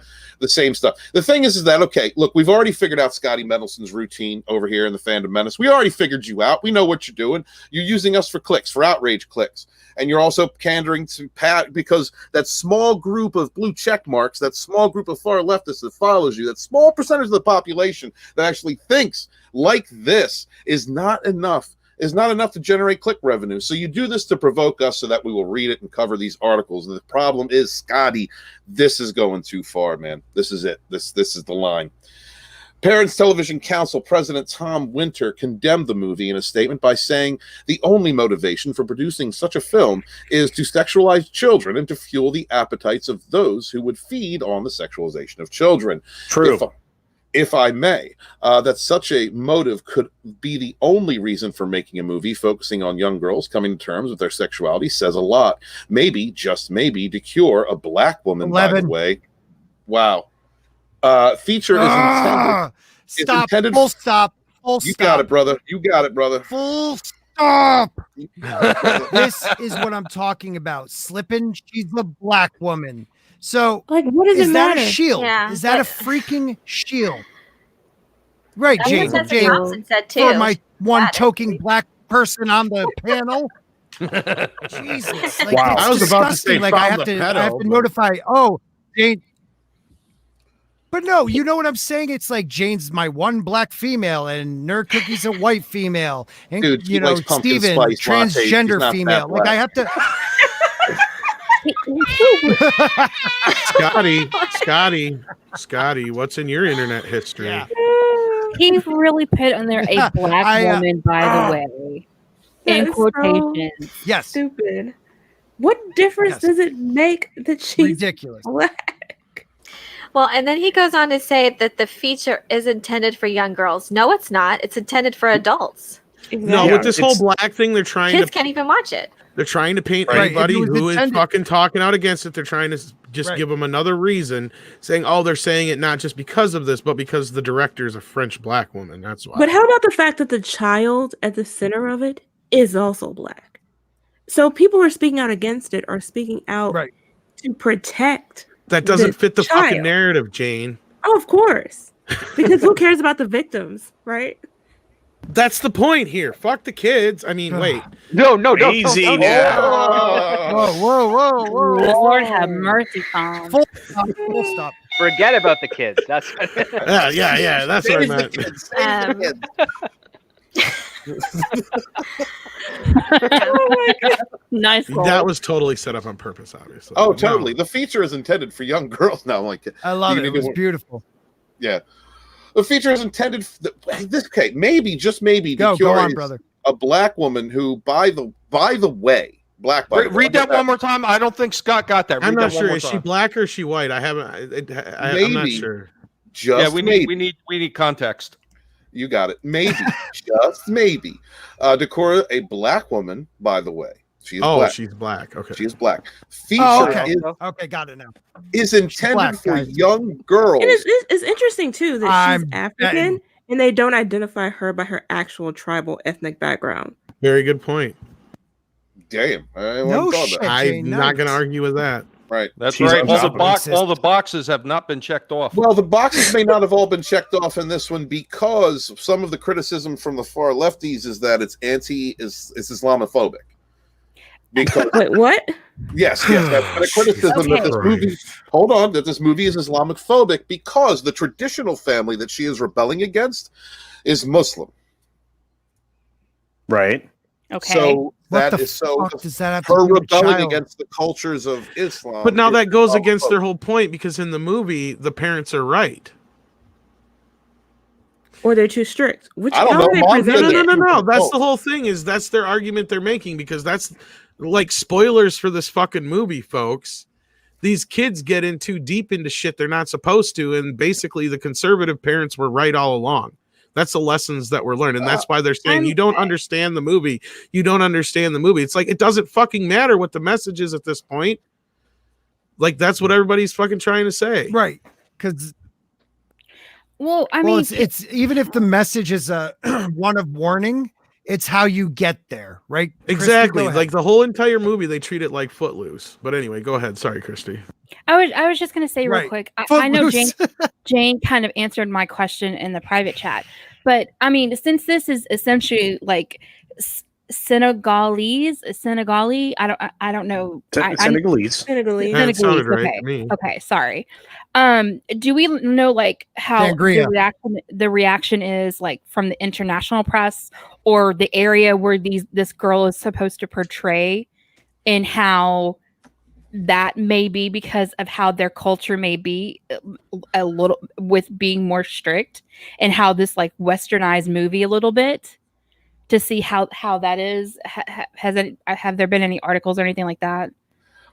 [SPEAKER 1] stuff. The thing is that, okay, look, we've already figured out Scotty Mendelson's routine over here in the Fandom Menace. We already figured you out. We know what you're doing. You're using us for clicks, for outrage clicks. And you're also pandering to Pat because that small group of blue check marks, that small group of far leftists that follows you, that small percentage of the population that actually thinks like this is not enough to generate click revenue. So you do this to provoke us so that we will read it and cover these articles. And the problem is, Scotty, this is going too far, man. This is it. This is the line. Parents Television Council President Tom Winter condemned the movie in a statement by saying the only motivation for producing such a film is to sexualize children and to fuel the appetites of those who would feed on the sexualization of children.
[SPEAKER 4] True.
[SPEAKER 1] If I may, that such a motive could be the only reason for making a movie focusing on young girls coming to terms with their sexuality says a lot. Maybe, just maybe, to cure a black woman, 11. By the way. Wow. Feature is intended.
[SPEAKER 2] Stop. Full stop. Full
[SPEAKER 1] You
[SPEAKER 2] stop.
[SPEAKER 1] got it, brother. You got it, brother.
[SPEAKER 2] Full stop. This is what I'm talking about. Slipping. She's a black woman. So,
[SPEAKER 8] like, what does
[SPEAKER 2] is
[SPEAKER 8] it
[SPEAKER 2] that
[SPEAKER 8] matter?
[SPEAKER 2] a shield?
[SPEAKER 6] Yeah,
[SPEAKER 2] is that a freaking shield? Right, Jayne.
[SPEAKER 6] That's what
[SPEAKER 2] Jayne,
[SPEAKER 6] Thompson said too.
[SPEAKER 2] for my one
[SPEAKER 6] That is
[SPEAKER 2] toking black person on the panel. Jesus. Like,
[SPEAKER 4] Wow.
[SPEAKER 2] it's
[SPEAKER 7] I was about to
[SPEAKER 2] disgusting.
[SPEAKER 7] say
[SPEAKER 2] like
[SPEAKER 7] from
[SPEAKER 2] I have
[SPEAKER 7] the
[SPEAKER 2] to
[SPEAKER 7] pedo, but-
[SPEAKER 2] notify. Oh, Jayne. But no, you know what I'm saying? It's like Jane's my one black female and Nerd Cookie's a white female. And
[SPEAKER 1] Dude, she
[SPEAKER 2] you know,
[SPEAKER 1] likes pumpkin
[SPEAKER 2] Steven,
[SPEAKER 1] spice lattes. She's
[SPEAKER 2] transgender
[SPEAKER 1] not
[SPEAKER 2] female.
[SPEAKER 1] that
[SPEAKER 2] Like I have to
[SPEAKER 7] Scotty, what's in your internet history?
[SPEAKER 2] Yeah.
[SPEAKER 10] He really put on there a black woman, by the way,
[SPEAKER 8] That
[SPEAKER 10] in
[SPEAKER 8] is
[SPEAKER 10] quotations.
[SPEAKER 2] Yes.
[SPEAKER 8] Stupid. What difference
[SPEAKER 2] Yes.
[SPEAKER 8] does it make that she's
[SPEAKER 2] Ridiculous.
[SPEAKER 8] black?
[SPEAKER 6] Well, and then he goes on to say that the feature is intended for young girls. No, it's not. It's intended for adults.
[SPEAKER 7] No,
[SPEAKER 4] Yeah,
[SPEAKER 7] with this whole
[SPEAKER 4] it's-
[SPEAKER 7] black thing, they're trying
[SPEAKER 6] Kids
[SPEAKER 7] to
[SPEAKER 6] can't even watch it.
[SPEAKER 7] paint
[SPEAKER 2] Right.
[SPEAKER 7] anybody
[SPEAKER 2] If it was
[SPEAKER 7] who is
[SPEAKER 2] intended-
[SPEAKER 7] fucking talking out against it. They're trying to just
[SPEAKER 2] Right.
[SPEAKER 7] give them another reason, saying, "Oh, they're saying it not just because of this, but because the director is a French black woman." That's why.
[SPEAKER 8] But how about the fact that the child at the center of it is also black? So people who are speaking out against it are speaking out
[SPEAKER 2] Right.
[SPEAKER 8] to protect.
[SPEAKER 7] That doesn't
[SPEAKER 8] the
[SPEAKER 7] fit the fucking
[SPEAKER 8] child.
[SPEAKER 7] narrative, Jane.
[SPEAKER 8] Oh, of course. Because who cares about the victims, right?
[SPEAKER 7] That's the point here. Fuck the kids. I mean, wait.
[SPEAKER 5] No, don't.
[SPEAKER 4] Easy now.
[SPEAKER 2] Whoa.
[SPEAKER 10] Lord have mercy, Tom.
[SPEAKER 2] Full stop. Full stop.
[SPEAKER 5] Forget about the kids. That's
[SPEAKER 7] Yeah. That's what I
[SPEAKER 1] Save the
[SPEAKER 7] meant.
[SPEAKER 1] kids, save the kids.
[SPEAKER 8] Oh my God.
[SPEAKER 10] Nice.
[SPEAKER 7] That
[SPEAKER 10] goal.
[SPEAKER 7] was totally set up on purpose, obviously.
[SPEAKER 1] Oh,
[SPEAKER 7] But no.
[SPEAKER 1] totally. The feature is intended for young girls now. Like,
[SPEAKER 2] I love
[SPEAKER 1] you
[SPEAKER 2] it. It
[SPEAKER 1] know,
[SPEAKER 2] was beautiful.
[SPEAKER 1] yeah. The feature is intended for this case. Maybe, just maybe,
[SPEAKER 2] Go
[SPEAKER 1] Victoria
[SPEAKER 2] on,
[SPEAKER 1] is
[SPEAKER 2] brother.
[SPEAKER 1] a black woman who, by the way, black. By the way,
[SPEAKER 3] Read that one more time. I don't think Scott got that.
[SPEAKER 7] I'm
[SPEAKER 3] Read
[SPEAKER 7] not
[SPEAKER 3] that one
[SPEAKER 7] sure.
[SPEAKER 3] more
[SPEAKER 7] Is she
[SPEAKER 3] time.
[SPEAKER 7] black or is she white? I haven't. I'm not sure.
[SPEAKER 1] Just
[SPEAKER 3] we
[SPEAKER 1] maybe.
[SPEAKER 3] need context.
[SPEAKER 1] You got it. Maybe, just maybe. Decorah, a black woman, by the way. She's black.
[SPEAKER 7] She's black. Okay.
[SPEAKER 1] She is black. Feature
[SPEAKER 2] okay.
[SPEAKER 1] is,
[SPEAKER 2] Okay, got it now.
[SPEAKER 1] is intended
[SPEAKER 2] black,
[SPEAKER 1] for
[SPEAKER 2] guys.
[SPEAKER 1] young girls.
[SPEAKER 8] And it's interesting too that she's
[SPEAKER 2] I'm
[SPEAKER 8] African
[SPEAKER 2] betting.
[SPEAKER 8] and they don't identify her by her actual tribal ethnic background.
[SPEAKER 7] Very good point.
[SPEAKER 1] Damn. I
[SPEAKER 2] No
[SPEAKER 1] thought
[SPEAKER 2] shit.
[SPEAKER 1] that.
[SPEAKER 7] I'm
[SPEAKER 2] Jayne,
[SPEAKER 7] not going to
[SPEAKER 2] nice.
[SPEAKER 7] argue with that.
[SPEAKER 1] Right.
[SPEAKER 3] That's
[SPEAKER 4] She's
[SPEAKER 3] right.
[SPEAKER 4] unstoppable.
[SPEAKER 3] All the boxes have not been checked off.
[SPEAKER 1] Well, the boxes may not have all been checked off in this one because some of the criticism from the far lefties is that it's it's Islamophobic. Because
[SPEAKER 8] Wait, what?
[SPEAKER 1] yes, that's been a criticism that this movie. Hold on, that this movie is Islamophobic because the traditional family that she is rebelling against is Muslim.
[SPEAKER 4] Right.
[SPEAKER 10] Okay.
[SPEAKER 1] So
[SPEAKER 2] What
[SPEAKER 1] that
[SPEAKER 2] the
[SPEAKER 1] is so
[SPEAKER 2] fuck does that have to
[SPEAKER 1] her
[SPEAKER 2] do with
[SPEAKER 1] rebelling
[SPEAKER 2] child?
[SPEAKER 1] against the cultures of Islam.
[SPEAKER 7] But now
[SPEAKER 1] is
[SPEAKER 7] that goes against
[SPEAKER 1] Islamophobic.
[SPEAKER 7] their whole point because in the movie, the parents are right.
[SPEAKER 8] Or they're too strict? Which
[SPEAKER 1] I don't
[SPEAKER 8] how
[SPEAKER 1] know.
[SPEAKER 8] are they
[SPEAKER 1] Mom
[SPEAKER 7] No,
[SPEAKER 1] said
[SPEAKER 8] presenting
[SPEAKER 1] that.
[SPEAKER 8] it?
[SPEAKER 7] no. That's
[SPEAKER 1] Oh.
[SPEAKER 7] the whole thing. That's their argument they're making because that's like spoilers for this fucking movie, folks. These kids get in too deep into shit they're not supposed to, and basically the conservative parents were right all along. That's the lessons that we're learning. That's why they're saying you don't understand the movie. You don't understand the movie. It's like it doesn't fucking matter what the message is at this point. Like that's what everybody's fucking trying to say.
[SPEAKER 2] Right. Because
[SPEAKER 10] well, I mean,
[SPEAKER 2] it's even if the message is a one of warning, it's how you get there, right? Christy,
[SPEAKER 7] Exactly.
[SPEAKER 2] go ahead.
[SPEAKER 7] Like the whole entire movie, they treat it like Footloose. But anyway, go ahead. Sorry, Christy.
[SPEAKER 10] I was just gonna say real
[SPEAKER 2] Right.
[SPEAKER 10] quick. I know Jayne
[SPEAKER 2] Footloose.
[SPEAKER 10] Jayne kind of answered my question in the private chat, but I mean, since this is essentially like Senegalese, I don't know.
[SPEAKER 4] Senegalese.
[SPEAKER 8] Senegalese.
[SPEAKER 7] Yeah, it sounded right
[SPEAKER 10] okay.
[SPEAKER 7] to me.
[SPEAKER 10] Okay, sorry. Do we know like how
[SPEAKER 2] Sangria.
[SPEAKER 10] the reaction is like from the international press or the area where this girl is supposed to portray, and how that may be because of how their culture may be a little with being more strict, and how this like westernized movie a little bit to see how that is. Have there been any articles or anything like that?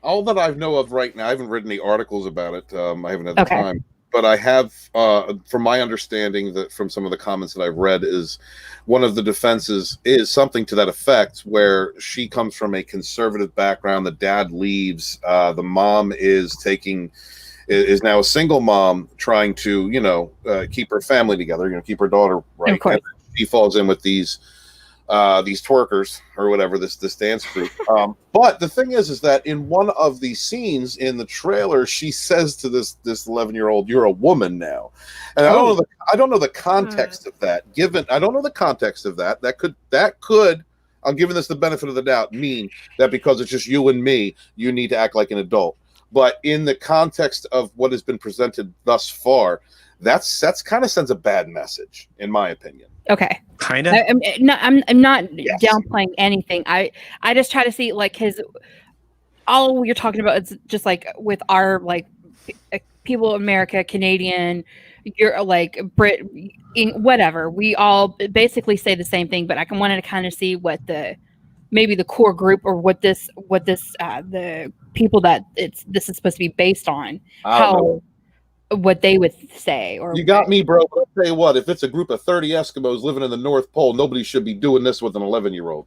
[SPEAKER 1] All that I know of right now, I haven't read any articles about it. I haven't had the
[SPEAKER 10] Okay.
[SPEAKER 1] time, but I have, from my understanding, that from some of the comments that I've read, is one of the defenses is something to that effect, where she comes from a conservative background. The dad leaves. The mom is now a single mom, trying to keep her family together. Keep her daughter right.
[SPEAKER 10] Of course.
[SPEAKER 1] And she falls in with these twerkers or whatever, this dance group. But the thing is that in one of the scenes in the trailer, she says to this 11-year-old, "You're a woman now," and I don't know the context of that. I don't know the context of that. That could. I'm giving this the benefit of the doubt. Mean that because it's just you and me, you need to act like an adult. But in the context of what has been presented thus far, that's kind of sends a bad message, in my opinion.
[SPEAKER 10] Okay.
[SPEAKER 4] Kind of.
[SPEAKER 10] I'm not
[SPEAKER 1] Yes.
[SPEAKER 10] downplaying anything. I just try to see like all you're talking about is just like with our like people in America, Canadian, you're like Brit, whatever. We all basically say the same thing, but I wanted to kind of see what maybe the core group or what this the people that this is supposed to be based on,
[SPEAKER 1] I don't know.
[SPEAKER 10] what they would say. Or
[SPEAKER 1] You got me, bro. I'll tell you what, if it's a group of 30 Eskimos living in the North Pole, nobody should be doing this with an 11-year-old.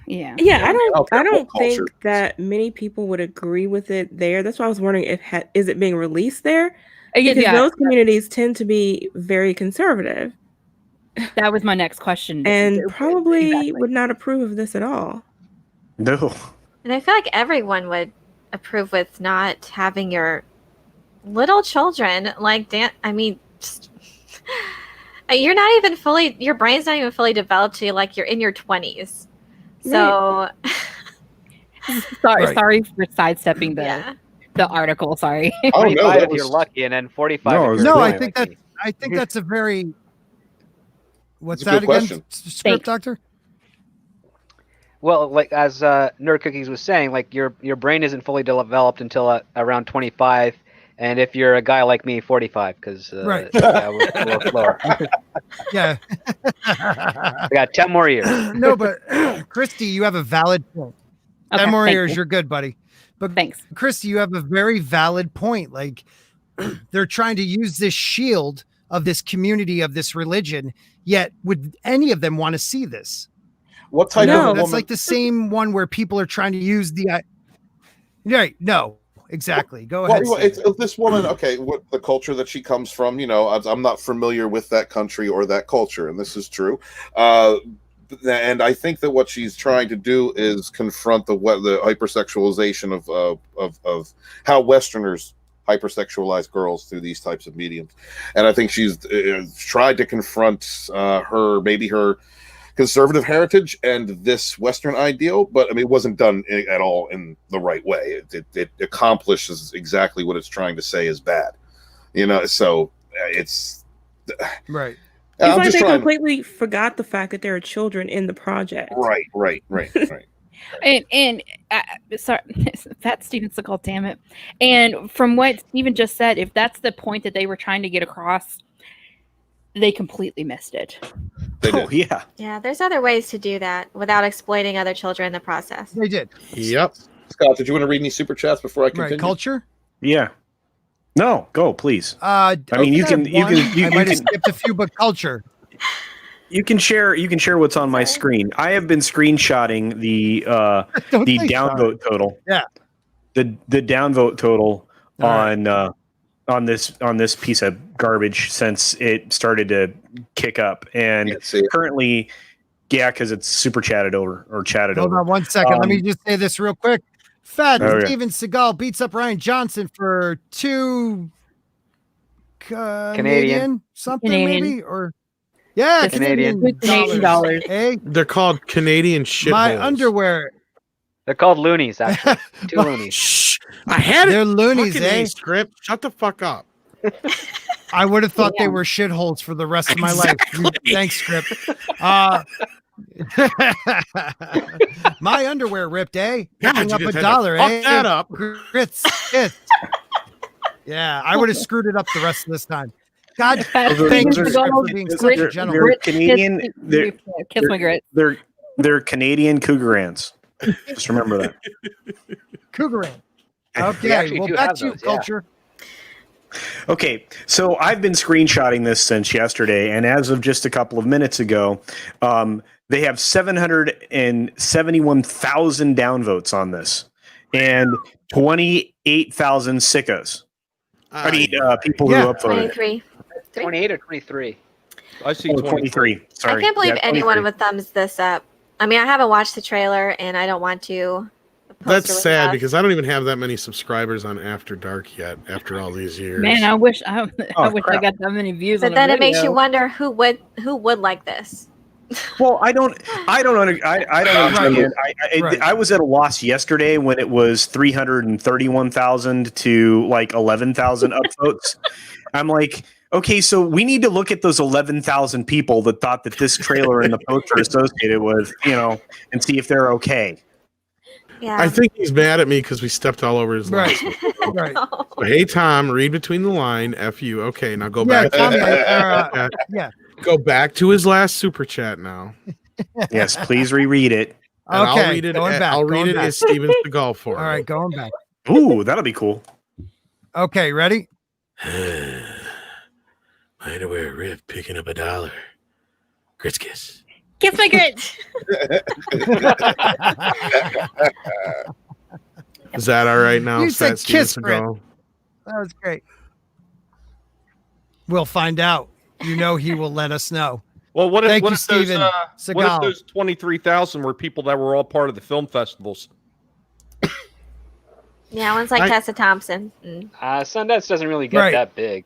[SPEAKER 10] Yeah.
[SPEAKER 8] Yeah, I don't
[SPEAKER 1] Culture.
[SPEAKER 8] think that many people would agree with it there. That's why I was wondering is it being released there? Because those communities tend to be very conservative
[SPEAKER 10] that was my next question.
[SPEAKER 8] and probably
[SPEAKER 10] Exactly.
[SPEAKER 8] would not approve of this at all.
[SPEAKER 4] No.
[SPEAKER 6] And I feel like everyone would approve with not having your little children like dance. I mean, you're not even fully, your brain's not even fully developed till like you're in your 20s. So
[SPEAKER 10] Sorry for sidestepping
[SPEAKER 6] yeah.
[SPEAKER 10] the article. Sorry.
[SPEAKER 1] Oh, no,
[SPEAKER 5] 25
[SPEAKER 1] that
[SPEAKER 5] if you're
[SPEAKER 1] was-
[SPEAKER 5] lucky, and then 45
[SPEAKER 4] No,
[SPEAKER 5] if
[SPEAKER 4] it was
[SPEAKER 5] you're
[SPEAKER 2] No,
[SPEAKER 4] great.
[SPEAKER 2] I think
[SPEAKER 5] lucky.
[SPEAKER 2] I think that's a very. What's
[SPEAKER 1] It's a
[SPEAKER 2] that
[SPEAKER 1] good
[SPEAKER 2] again?
[SPEAKER 1] question.
[SPEAKER 2] Script
[SPEAKER 10] Thanks.
[SPEAKER 2] doctor.
[SPEAKER 5] Well, like as Nerd Cookies was saying, like your brain isn't fully developed until around 25, And if you're a guy like me, 45, because
[SPEAKER 2] Right.
[SPEAKER 5] yeah, we're a little slower.
[SPEAKER 2] Yeah.
[SPEAKER 5] We got 10 more years.
[SPEAKER 2] No, but Christy, you have a valid point. 10 more
[SPEAKER 10] thank
[SPEAKER 2] years,
[SPEAKER 10] you.
[SPEAKER 2] you're good, buddy. But
[SPEAKER 10] Thanks.
[SPEAKER 2] Christy, you have a very valid point. Like they're trying to use this shield of this community, of this religion, yet would any of them want to see this?
[SPEAKER 1] What type
[SPEAKER 8] No.
[SPEAKER 1] of
[SPEAKER 2] That's
[SPEAKER 1] woman?
[SPEAKER 2] like the same one where people are trying to use the right. No, exactly. Go ahead.
[SPEAKER 1] Well,
[SPEAKER 2] Steven.
[SPEAKER 1] it's this woman. Okay, what the culture that she comes from? You know, I'm not familiar with that country or that culture, and this is true. And I think that what she's trying to do is confront the hypersexualization of how Westerners hypersexualize girls through these types of mediums, and I think she's tried to confront her conservative heritage and this Western ideal, but I mean, it wasn't done at all in the right way. It accomplishes exactly what it's trying to say is bad, you know. So it's
[SPEAKER 2] Right.
[SPEAKER 8] It's
[SPEAKER 1] I'm
[SPEAKER 8] like
[SPEAKER 1] just
[SPEAKER 8] they
[SPEAKER 1] trying.
[SPEAKER 8] completely forgot the fact that there are children in the project.
[SPEAKER 1] Right.
[SPEAKER 10] And sorry, that's Steven Seagal, damn it. And from what Steven just said, if that's the point that they were trying to get across, they completely missed it.
[SPEAKER 4] Oh yeah.
[SPEAKER 6] Yeah, there's other ways to do that without exploiting other children in the process.
[SPEAKER 2] They did.
[SPEAKER 7] Yep.
[SPEAKER 1] Scott, did you want to read any super chats before I continue?
[SPEAKER 2] Right. Culture.
[SPEAKER 4] Yeah. No, go please.
[SPEAKER 2] I
[SPEAKER 4] mean, you can
[SPEAKER 2] I might have skipped a few, but culture.
[SPEAKER 4] You can share what's on my screen. I have been screenshotting the
[SPEAKER 2] Don't say
[SPEAKER 4] downvote total.
[SPEAKER 2] Yeah.
[SPEAKER 4] The downvote total
[SPEAKER 2] All right.
[SPEAKER 4] on this piece of garbage since it started to kick up, and
[SPEAKER 1] Can't see it.
[SPEAKER 4] currently, yeah, because it's super chatted over.
[SPEAKER 2] Hold on 1 second. Let me just say this real quick. Fat
[SPEAKER 4] Okay.
[SPEAKER 2] Steven Seagal beats up Ryan Johnson for $2 Canadian something
[SPEAKER 10] Canadian.
[SPEAKER 2] maybe, or yeah,
[SPEAKER 5] Canadian.
[SPEAKER 10] Canadian dollars.
[SPEAKER 2] Hey,
[SPEAKER 7] They're called Canadian shitholes.
[SPEAKER 2] my underwear.
[SPEAKER 5] They're called loonies, actually. 2 loonies.
[SPEAKER 7] Shh! I had it.
[SPEAKER 2] They're loonies,
[SPEAKER 7] Fucking
[SPEAKER 2] eh?
[SPEAKER 7] A script. Shut the fuck up.
[SPEAKER 2] I would have thought they were shitholes for the rest of my life. Thanks, Script. My underwear ripped, eh?
[SPEAKER 7] God,
[SPEAKER 2] Picking
[SPEAKER 7] you
[SPEAKER 2] up
[SPEAKER 7] just
[SPEAKER 2] $1,
[SPEAKER 7] had to fuck
[SPEAKER 2] eh?
[SPEAKER 7] that up.
[SPEAKER 2] Grits. Yeah, I would have screwed it up the rest of this time. God, thank you
[SPEAKER 10] Steven
[SPEAKER 2] Script,
[SPEAKER 10] Seagal,
[SPEAKER 2] for being such
[SPEAKER 10] grit-
[SPEAKER 2] a
[SPEAKER 4] they're
[SPEAKER 2] gentleman.
[SPEAKER 10] grit-
[SPEAKER 4] Canadian.
[SPEAKER 10] kiss- kiss my grits.
[SPEAKER 4] They're Canadian Cougarans. Just remember that.
[SPEAKER 2] Cougaran.
[SPEAKER 5] We
[SPEAKER 2] Okay,
[SPEAKER 5] actually
[SPEAKER 2] well,
[SPEAKER 5] do
[SPEAKER 2] back
[SPEAKER 5] have
[SPEAKER 2] to you,
[SPEAKER 5] those, yeah.
[SPEAKER 2] culture.
[SPEAKER 4] Okay, so I've been screenshotting this since yesterday, and as of just a couple of minutes ago, they have 771,000 downvotes on this, and 28,000 sickos. I mean, people
[SPEAKER 2] Yeah.
[SPEAKER 4] who upvoted.
[SPEAKER 6] 23.
[SPEAKER 5] 28 or 23?
[SPEAKER 3] I see
[SPEAKER 4] Oh,
[SPEAKER 3] 23.
[SPEAKER 4] 23. Sorry.
[SPEAKER 6] I can't believe
[SPEAKER 4] Yeah,
[SPEAKER 6] anyone
[SPEAKER 4] 23.
[SPEAKER 6] would thumbs this up. I mean, I haven't watched the trailer and I don't want to.
[SPEAKER 7] That's
[SPEAKER 6] poster with
[SPEAKER 7] sad
[SPEAKER 6] stuff.
[SPEAKER 7] because I don't even have that many subscribers on After Dark yet. After all these years,
[SPEAKER 10] Man, I wish I wish I
[SPEAKER 4] crap.
[SPEAKER 10] got that many views.
[SPEAKER 6] But
[SPEAKER 10] on
[SPEAKER 6] then
[SPEAKER 10] a
[SPEAKER 6] it makes you
[SPEAKER 10] video.
[SPEAKER 6] wonder who would like this.
[SPEAKER 4] Well, I don't understand.
[SPEAKER 2] Right.
[SPEAKER 4] I was at a loss yesterday when it was 331,000 to like 11,000 upvotes. I'm like, okay, so we need to look at those 11,000 people that thought that this trailer and the poster associated with, and see if they're okay.
[SPEAKER 6] Yeah.
[SPEAKER 7] I think he's mad at me because we stepped all over his
[SPEAKER 2] Right.
[SPEAKER 7] lines.
[SPEAKER 2] Right.
[SPEAKER 7] So, hey, Tom, read between the line. F you. Okay, now go
[SPEAKER 2] Yeah,
[SPEAKER 7] back.
[SPEAKER 2] Tommy, yeah.
[SPEAKER 7] Go back to his last super chat now.
[SPEAKER 4] Yes, please reread it.
[SPEAKER 7] And
[SPEAKER 2] Okay,
[SPEAKER 7] I'll read it.
[SPEAKER 2] going back.
[SPEAKER 7] I'll read
[SPEAKER 2] going
[SPEAKER 7] it
[SPEAKER 2] back.
[SPEAKER 7] as Steven Seagal for.
[SPEAKER 2] All right, going back.
[SPEAKER 4] Ooh, that'll be cool.
[SPEAKER 2] Okay, ready?
[SPEAKER 7] My underwear ripped, picking up $1. Grits kiss.
[SPEAKER 10] Kiss my grits.
[SPEAKER 7] Is that all right now?
[SPEAKER 2] You said
[SPEAKER 7] Fat Steven
[SPEAKER 2] kiss grit.
[SPEAKER 7] Seagal?
[SPEAKER 2] That was great. We'll find out. He will let us know.
[SPEAKER 3] Well, what if,
[SPEAKER 2] Thank
[SPEAKER 3] what
[SPEAKER 2] you,
[SPEAKER 3] if those,
[SPEAKER 2] Steven
[SPEAKER 3] what if
[SPEAKER 2] Seagal.
[SPEAKER 3] those 23,000 were people that were all part of the film festivals?
[SPEAKER 6] Yeah, one's like
[SPEAKER 7] I-
[SPEAKER 6] Tessa Thompson.
[SPEAKER 5] Sundance doesn't really get
[SPEAKER 2] Right.
[SPEAKER 5] that big.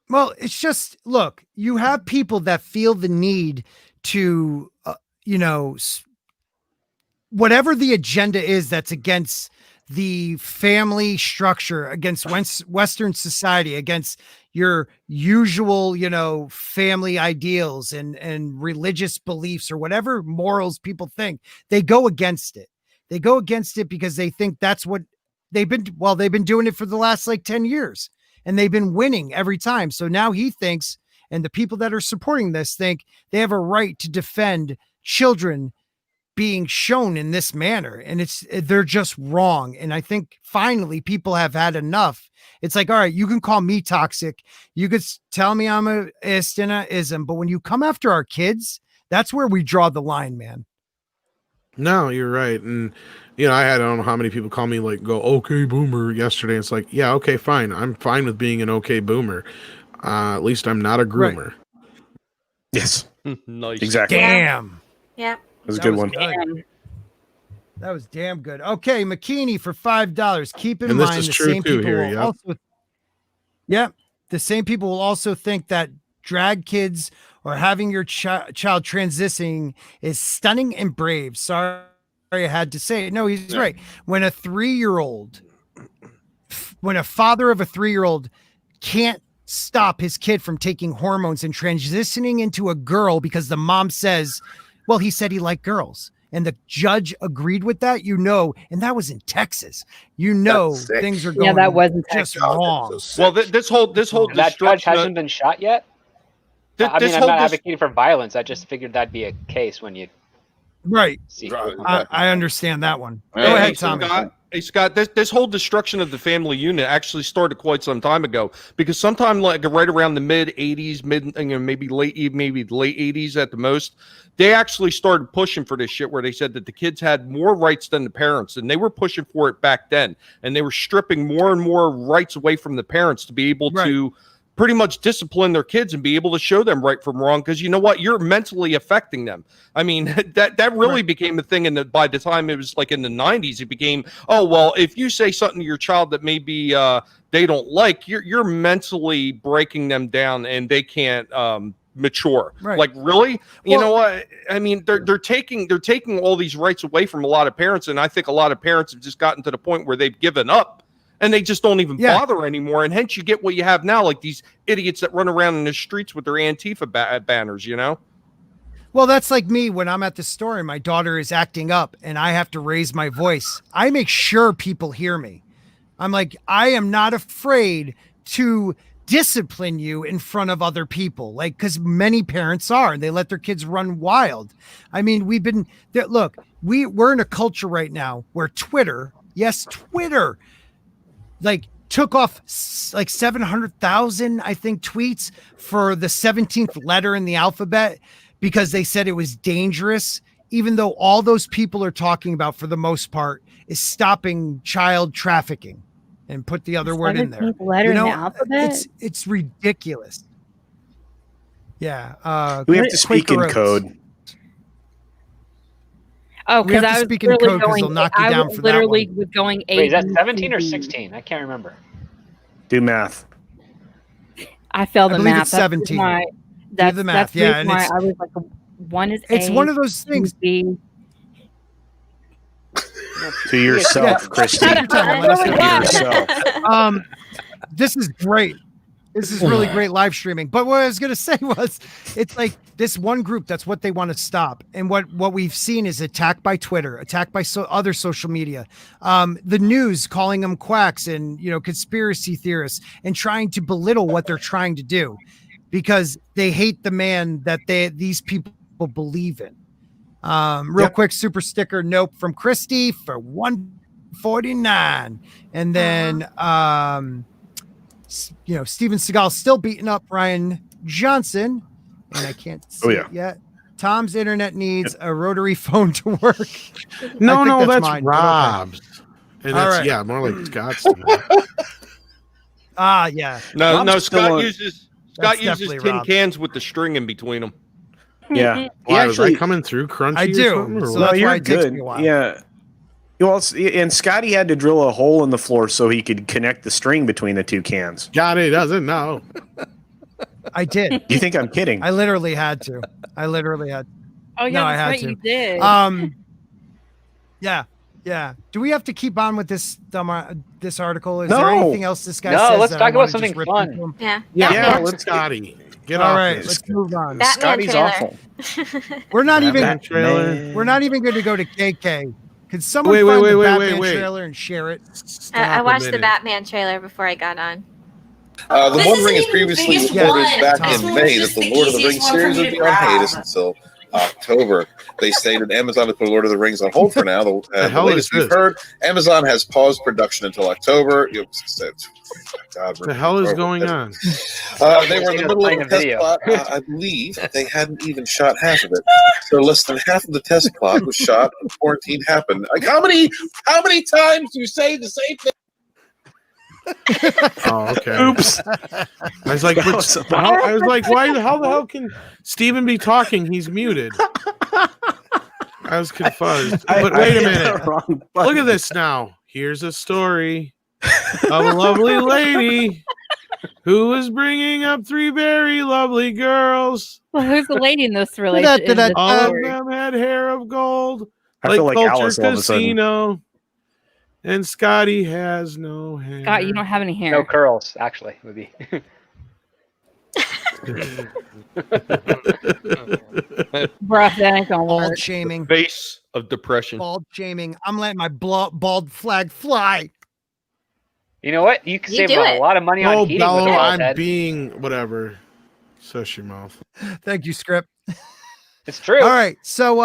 [SPEAKER 2] Well, it's just look, you have people that feel the need to, whatever the agenda is that's against the family structure, against Western society, against your usual, family ideals and religious beliefs or whatever morals people think, they go against it. They go against it because they think that's what they've been doing it for the last like 10 years and they've been winning every time. So now he thinks, and the people that are supporting this think they have a right to defend children being shown in this manner. And they're just wrong. And I think finally people have had enough. It's like, all right, you can call me toxic. You could tell me I'm a ism, but when you come after our kids, that's where we draw the line, man.
[SPEAKER 7] No, you're right. And, I don't know how many people call me okay boomer yesterday. It's like, yeah, okay, fine. I'm fine with being an okay boomer. At least I'm not a groomer.
[SPEAKER 4] Right. Yes.
[SPEAKER 3] Nice.
[SPEAKER 4] Exactly.
[SPEAKER 2] Damn.
[SPEAKER 6] Yeah.
[SPEAKER 4] That was a good one.
[SPEAKER 2] Good. That was damn good. Okay, McKinney for $5. Keep in
[SPEAKER 7] And this
[SPEAKER 2] mind
[SPEAKER 7] is
[SPEAKER 2] the
[SPEAKER 7] true
[SPEAKER 2] same
[SPEAKER 7] too
[SPEAKER 2] people
[SPEAKER 7] here,
[SPEAKER 2] will
[SPEAKER 7] yep.
[SPEAKER 2] also. Yep. The same people will also think that drag kids or having your child transitioning is stunning and brave. Sorry, I had to say it. No, he's right. When a father of a 3-year-old can't stop his kid from taking hormones and transitioning into a girl because the mom says, well, he said he liked girls. And the judge agreed with that, and that was in Texas. Things are going
[SPEAKER 10] Yeah, that wasn't
[SPEAKER 2] just
[SPEAKER 10] Texas.
[SPEAKER 2] wrong.
[SPEAKER 3] Well, this whole
[SPEAKER 5] That judge
[SPEAKER 3] destruction
[SPEAKER 5] hasn't been shot yet? I'm not advocating for violence. I just figured that'd be a case when you
[SPEAKER 2] Right.
[SPEAKER 5] see.
[SPEAKER 2] I understand that one.
[SPEAKER 1] Hey,
[SPEAKER 2] Go ahead, Tommy.
[SPEAKER 3] Scott, this whole destruction of the family unit actually started quite some time ago, because sometime like right around the mid 80s, maybe late 80s at the most, they actually started pushing for this shit where they said that the kids had more rights than the parents, and they were pushing for it back then, and they were stripping more and more rights away from the parents to be able to pretty much discipline their kids and be able to show them right from wrong, because you know what, you're mentally affecting them. I mean, that really became a thing, and by the time it was like in the 90s, it became, oh well, if you say something to your child that maybe they don't like, you're mentally breaking them down and they can't mature. Like, really? You know what? I mean, they're taking all these rights away from a lot of parents, and I think a lot of parents have just gotten to the point where they've given up. And they just don't even bother anymore. And hence you get what you have now, like these idiots that run around in the streets with their Antifa banners,
[SPEAKER 2] Well, that's like me when I'm at the store and my daughter is acting up and I have to raise my voice. I make sure people hear me. I'm like, I am not afraid to discipline you in front of other people. Like, because many parents are, and they let their kids run wild. I mean, we're in a culture right now where Twitter, like took off like 700,000, I think, tweets for the 17th letter in the alphabet because they said it was dangerous, even though all those people are talking about, for the most part, is stopping child trafficking, and put the other word in there.
[SPEAKER 10] Letter in the alphabet?
[SPEAKER 2] It's ridiculous. Yeah.
[SPEAKER 4] We have to speak in code.
[SPEAKER 10] Oh,
[SPEAKER 2] we have
[SPEAKER 10] because
[SPEAKER 2] to
[SPEAKER 10] I was
[SPEAKER 2] speak in code because they'll knock you down for that one.
[SPEAKER 10] was going
[SPEAKER 5] Wait, is that 17 or 16? I can't remember.
[SPEAKER 4] Do math.
[SPEAKER 10] I failed the
[SPEAKER 2] believe
[SPEAKER 10] math.
[SPEAKER 2] it's 17.
[SPEAKER 10] That's
[SPEAKER 2] the math,
[SPEAKER 10] the
[SPEAKER 2] yeah,
[SPEAKER 10] reason
[SPEAKER 2] and
[SPEAKER 10] why
[SPEAKER 2] it's-
[SPEAKER 10] I was like, one is
[SPEAKER 2] It's
[SPEAKER 10] A,
[SPEAKER 2] one of those things.
[SPEAKER 10] B.
[SPEAKER 4] To yourself, Christy.
[SPEAKER 2] Take your time, let us know.
[SPEAKER 4] To yourself.
[SPEAKER 2] This is great. This is really great live streaming. But what I was going to say was, it's like this one group, that's what they want to stop. And what we've seen is attack by Twitter, attack by other social media, the news calling them quacks and, conspiracy theorists, and trying to belittle what they're trying to do because they hate the man that these people believe in. Real quick, super sticker nope from Christy for $149. And then, Steven Seagal still beating up Ryan Johnson, and I can't see it yet. Tom's internet needs a rotary phone to work.
[SPEAKER 7] No, that's
[SPEAKER 2] mine,
[SPEAKER 7] Rob's. And that's,
[SPEAKER 2] right.
[SPEAKER 7] More like Scott's.
[SPEAKER 2] Yeah.
[SPEAKER 3] No, Scott uses
[SPEAKER 2] definitely
[SPEAKER 3] tin
[SPEAKER 2] Rob.
[SPEAKER 3] cans with the string in between them.
[SPEAKER 4] Yeah.
[SPEAKER 7] Why was I coming through crunchy?
[SPEAKER 2] I
[SPEAKER 7] or
[SPEAKER 2] do.
[SPEAKER 7] something, or
[SPEAKER 2] So
[SPEAKER 7] what?
[SPEAKER 2] that's why
[SPEAKER 4] you're
[SPEAKER 2] it takes
[SPEAKER 4] good.
[SPEAKER 2] me a while.
[SPEAKER 4] Yeah. Well, and Scotty had to drill a hole in the floor so he could connect the string between the two cans.
[SPEAKER 7] Johnny doesn't know.
[SPEAKER 2] I did.
[SPEAKER 4] You think I'm kidding?
[SPEAKER 2] I literally had to.
[SPEAKER 10] Oh yeah,
[SPEAKER 2] No, I
[SPEAKER 10] that's
[SPEAKER 2] had
[SPEAKER 10] right,
[SPEAKER 2] to.
[SPEAKER 10] you did.
[SPEAKER 2] Yeah. Do we have to keep on with this this article? Is
[SPEAKER 4] No.
[SPEAKER 2] there anything else this guy
[SPEAKER 5] No,
[SPEAKER 2] says?
[SPEAKER 5] let's
[SPEAKER 2] that
[SPEAKER 5] talk
[SPEAKER 2] I
[SPEAKER 5] about
[SPEAKER 2] wanna
[SPEAKER 5] something
[SPEAKER 2] just rip
[SPEAKER 5] fun.
[SPEAKER 2] into him?
[SPEAKER 6] Yeah.
[SPEAKER 4] Yeah,
[SPEAKER 7] Let's Scotty. Get
[SPEAKER 2] All
[SPEAKER 7] off
[SPEAKER 2] right,
[SPEAKER 7] this.
[SPEAKER 2] let's move on.
[SPEAKER 6] Batman
[SPEAKER 4] Scotty's
[SPEAKER 6] trailer.
[SPEAKER 4] awful.
[SPEAKER 2] We're not even.
[SPEAKER 7] Batman trailer.
[SPEAKER 2] We're not even going to go to KK Can someone find the Batman
[SPEAKER 7] wait.
[SPEAKER 2] trailer and share it?
[SPEAKER 6] I watched the Batman trailer before I got on.
[SPEAKER 1] The
[SPEAKER 9] This
[SPEAKER 1] One
[SPEAKER 9] isn't
[SPEAKER 1] Ring is
[SPEAKER 9] even the
[SPEAKER 1] previously
[SPEAKER 9] biggest
[SPEAKER 1] reported
[SPEAKER 9] one.
[SPEAKER 1] back
[SPEAKER 2] This
[SPEAKER 1] in
[SPEAKER 9] one
[SPEAKER 1] May
[SPEAKER 9] was
[SPEAKER 1] that
[SPEAKER 9] just
[SPEAKER 1] the
[SPEAKER 9] the
[SPEAKER 1] Lord of the
[SPEAKER 9] easiest
[SPEAKER 1] Rings
[SPEAKER 9] one for
[SPEAKER 1] series
[SPEAKER 9] me
[SPEAKER 1] would
[SPEAKER 9] to
[SPEAKER 1] be on hiatus
[SPEAKER 9] grab.
[SPEAKER 1] until October. They stated Amazon had put Lord of the Rings on hold for now. The
[SPEAKER 7] hell
[SPEAKER 1] latest
[SPEAKER 7] is
[SPEAKER 1] we've
[SPEAKER 7] this?
[SPEAKER 1] heard, Amazon has paused production until October. God,
[SPEAKER 7] What the hell is going on?
[SPEAKER 1] They were in the middle of
[SPEAKER 5] Playing
[SPEAKER 1] a
[SPEAKER 5] a
[SPEAKER 1] test
[SPEAKER 5] video.
[SPEAKER 1] plot. I believe they hadn't even shot half of it. So less than half of the test plot was shot when quarantine happened. Like how many times do you say the same thing?
[SPEAKER 7] Oh, okay.
[SPEAKER 4] Oops.
[SPEAKER 7] I was like, why? How the hell can Steven be talking? He's muted. I was confused. But wait a minute. Look at this now. Here's a story of a lovely lady who is bringing up 3 very lovely girls.
[SPEAKER 10] Well, who's the lady in this relationship?
[SPEAKER 7] All of them had hair of gold.
[SPEAKER 4] I feel like
[SPEAKER 7] Culture
[SPEAKER 4] Alice all of a sudden.
[SPEAKER 7] Casino. And Scotty has no hair.
[SPEAKER 10] Scott, you don't have any hair.
[SPEAKER 5] No curls, actually, would be.
[SPEAKER 10] Bruh, that ain't gonna
[SPEAKER 2] Bald
[SPEAKER 10] work.
[SPEAKER 2] shaming.
[SPEAKER 3] Face of depression.
[SPEAKER 2] Bald shaming. I'm letting my bald flag fly.
[SPEAKER 5] You know what? You can
[SPEAKER 6] You
[SPEAKER 5] save
[SPEAKER 6] do
[SPEAKER 5] a
[SPEAKER 6] it.
[SPEAKER 5] lot of money on
[SPEAKER 7] Oh,
[SPEAKER 5] heating
[SPEAKER 7] Bello,
[SPEAKER 5] with a bald
[SPEAKER 7] I'm
[SPEAKER 5] head.
[SPEAKER 7] being whatever. Shush your mouth.
[SPEAKER 2] Thank you, Script.
[SPEAKER 5] It's true.
[SPEAKER 2] All right. So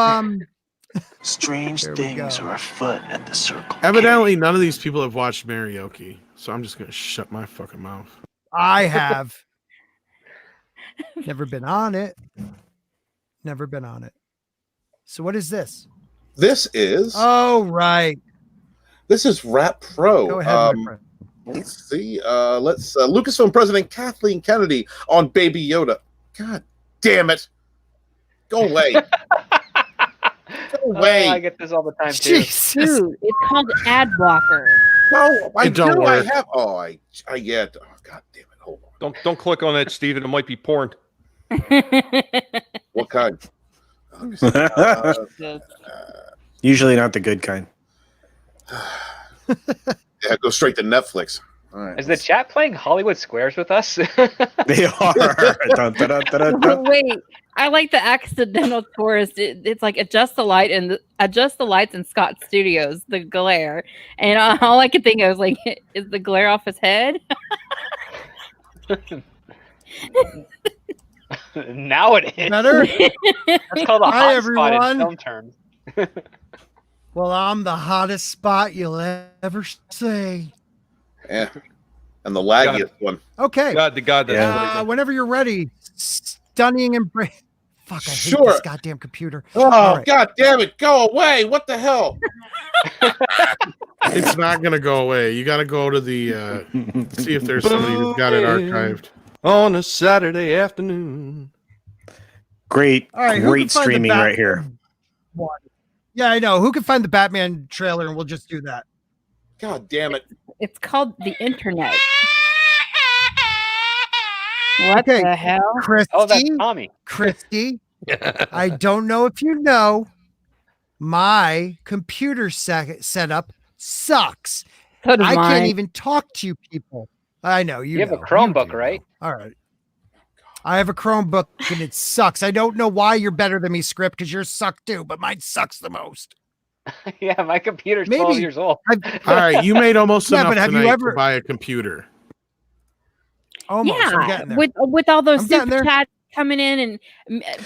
[SPEAKER 11] Strange
[SPEAKER 2] There we
[SPEAKER 11] things
[SPEAKER 2] go.
[SPEAKER 11] are afoot at the circle.
[SPEAKER 7] Evidently, none of these people have watched Karaoke, so I'm just gonna shut my fucking mouth.
[SPEAKER 2] I have never been on it. Never been on it. So what is this?
[SPEAKER 1] This is
[SPEAKER 2] Oh, right.
[SPEAKER 1] Rap Pro.
[SPEAKER 2] Go ahead, my friend.
[SPEAKER 1] Let's see. Lucasfilm President Kathleen Kennedy on Baby Yoda. God damn it! Go away. Go away.
[SPEAKER 5] I get this all the time too.
[SPEAKER 2] Jesus.
[SPEAKER 10] Dude, it's called ad blocker.
[SPEAKER 1] No, I
[SPEAKER 7] It don't
[SPEAKER 1] do.
[SPEAKER 7] work.
[SPEAKER 1] I have. Oh, I get. Oh, God damn it! Hold on.
[SPEAKER 3] Don't click on that, Steven. It might be porn.
[SPEAKER 1] What kind? Let me see.
[SPEAKER 4] Usually not the good kind.
[SPEAKER 1] Yeah, go straight to Netflix. All right.
[SPEAKER 5] Is the chat playing Hollywood Squares with us?
[SPEAKER 4] They are. Dun, dun, dun, dun, dun.
[SPEAKER 10] Wait, I like the accidental tourist. It's like adjust the lights in Scott Studios, the glare, and all I could think of was like, is the glare off his head?
[SPEAKER 5] Now it is.
[SPEAKER 2] Better?
[SPEAKER 5] That's called a
[SPEAKER 2] Hi,
[SPEAKER 5] hot spot in
[SPEAKER 2] everyone.
[SPEAKER 5] film terms.
[SPEAKER 2] Well, I'm the hottest spot you'll ever see.
[SPEAKER 1] Yeah. And the laggiest one.
[SPEAKER 2] Okay.
[SPEAKER 3] God to God, that's
[SPEAKER 4] Yeah.
[SPEAKER 2] Whenever you're ready, stunning and brave. Fuck, I hate
[SPEAKER 1] Sure.
[SPEAKER 2] this goddamn computer.
[SPEAKER 1] Oh,
[SPEAKER 2] All right.
[SPEAKER 1] God damn it. Go away. What the hell?
[SPEAKER 7] It's not gonna go away. You got to go to the see if there's somebody who's got it archived.
[SPEAKER 3] on a Saturday afternoon.
[SPEAKER 4] Great,
[SPEAKER 2] All right, who can
[SPEAKER 4] great
[SPEAKER 2] find the
[SPEAKER 4] streaming
[SPEAKER 2] Batman
[SPEAKER 4] right here.
[SPEAKER 2] one? Yeah, I know. Who can find the Batman trailer and we'll just do that.
[SPEAKER 1] God damn it.
[SPEAKER 10] It's called the internet. What
[SPEAKER 2] Okay.
[SPEAKER 10] the hell?
[SPEAKER 2] Christy,
[SPEAKER 5] Oh, that's Tommy.
[SPEAKER 2] Christy, I don't know if you know, my computer setup sucks.
[SPEAKER 10] So does
[SPEAKER 2] I
[SPEAKER 10] mine.
[SPEAKER 2] can't even talk to you people. I know you.
[SPEAKER 5] You have a
[SPEAKER 2] know.
[SPEAKER 5] Chromebook,
[SPEAKER 2] You do
[SPEAKER 5] right?
[SPEAKER 2] know. All right. I have a Chromebook and it sucks. I don't know why you're better than me, Script, because yours suck too, but mine sucks the most.
[SPEAKER 5] Yeah, my computer's
[SPEAKER 2] Maybe-
[SPEAKER 5] 12 years old.
[SPEAKER 7] All right, you made almost
[SPEAKER 2] Yeah,
[SPEAKER 7] enough
[SPEAKER 2] but have you
[SPEAKER 7] tonight
[SPEAKER 2] ever-
[SPEAKER 7] to buy a computer.
[SPEAKER 2] Almost. I'm
[SPEAKER 10] Yeah,
[SPEAKER 2] getting there.
[SPEAKER 10] with all those
[SPEAKER 2] I'm getting
[SPEAKER 10] super
[SPEAKER 2] there.
[SPEAKER 10] chats coming in and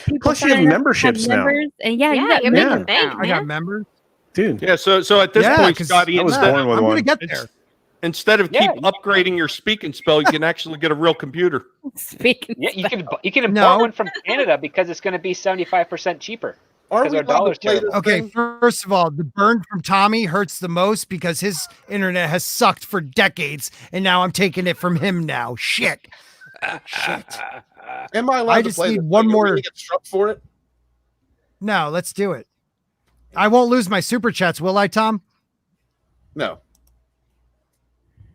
[SPEAKER 10] people
[SPEAKER 4] Plus you have
[SPEAKER 10] signing up,
[SPEAKER 4] memberships now.
[SPEAKER 10] members, and yeah,
[SPEAKER 6] Yeah,
[SPEAKER 10] you got
[SPEAKER 6] you're
[SPEAKER 10] members
[SPEAKER 6] making bank,
[SPEAKER 10] now.
[SPEAKER 2] I got
[SPEAKER 6] man.
[SPEAKER 2] members.
[SPEAKER 4] Dude.
[SPEAKER 3] Yeah, so at this
[SPEAKER 2] Yeah,
[SPEAKER 3] point,
[SPEAKER 2] 'cause
[SPEAKER 3] Scotty,
[SPEAKER 4] I was
[SPEAKER 3] instead,
[SPEAKER 4] born with
[SPEAKER 2] I'm
[SPEAKER 4] one.
[SPEAKER 2] gonna get there.
[SPEAKER 3] instead of
[SPEAKER 5] Yeah,
[SPEAKER 3] keep upgrading your speak and spell, you can actually get a real computer.
[SPEAKER 10] Speaking
[SPEAKER 5] Yeah, you can import
[SPEAKER 2] No.
[SPEAKER 5] one from Canada because it's going to be 75% cheaper.
[SPEAKER 1] Are
[SPEAKER 5] Because
[SPEAKER 1] we
[SPEAKER 5] our
[SPEAKER 1] allowed
[SPEAKER 5] dollar's
[SPEAKER 1] to play
[SPEAKER 5] terrible.
[SPEAKER 1] this
[SPEAKER 2] Okay,
[SPEAKER 1] thing?
[SPEAKER 2] first of all, the burn from Tommy hurts the most because his internet has sucked for decades, and now I'm taking it from him now. Shit. Shit.
[SPEAKER 1] Am I allowed
[SPEAKER 2] I
[SPEAKER 1] to
[SPEAKER 2] just
[SPEAKER 1] play
[SPEAKER 2] need
[SPEAKER 1] this
[SPEAKER 2] one
[SPEAKER 1] thing? Are we
[SPEAKER 2] more-
[SPEAKER 1] gonna get struck for it?
[SPEAKER 2] No, let's do it. I won't lose my super chats, will I, Tom?
[SPEAKER 1] No.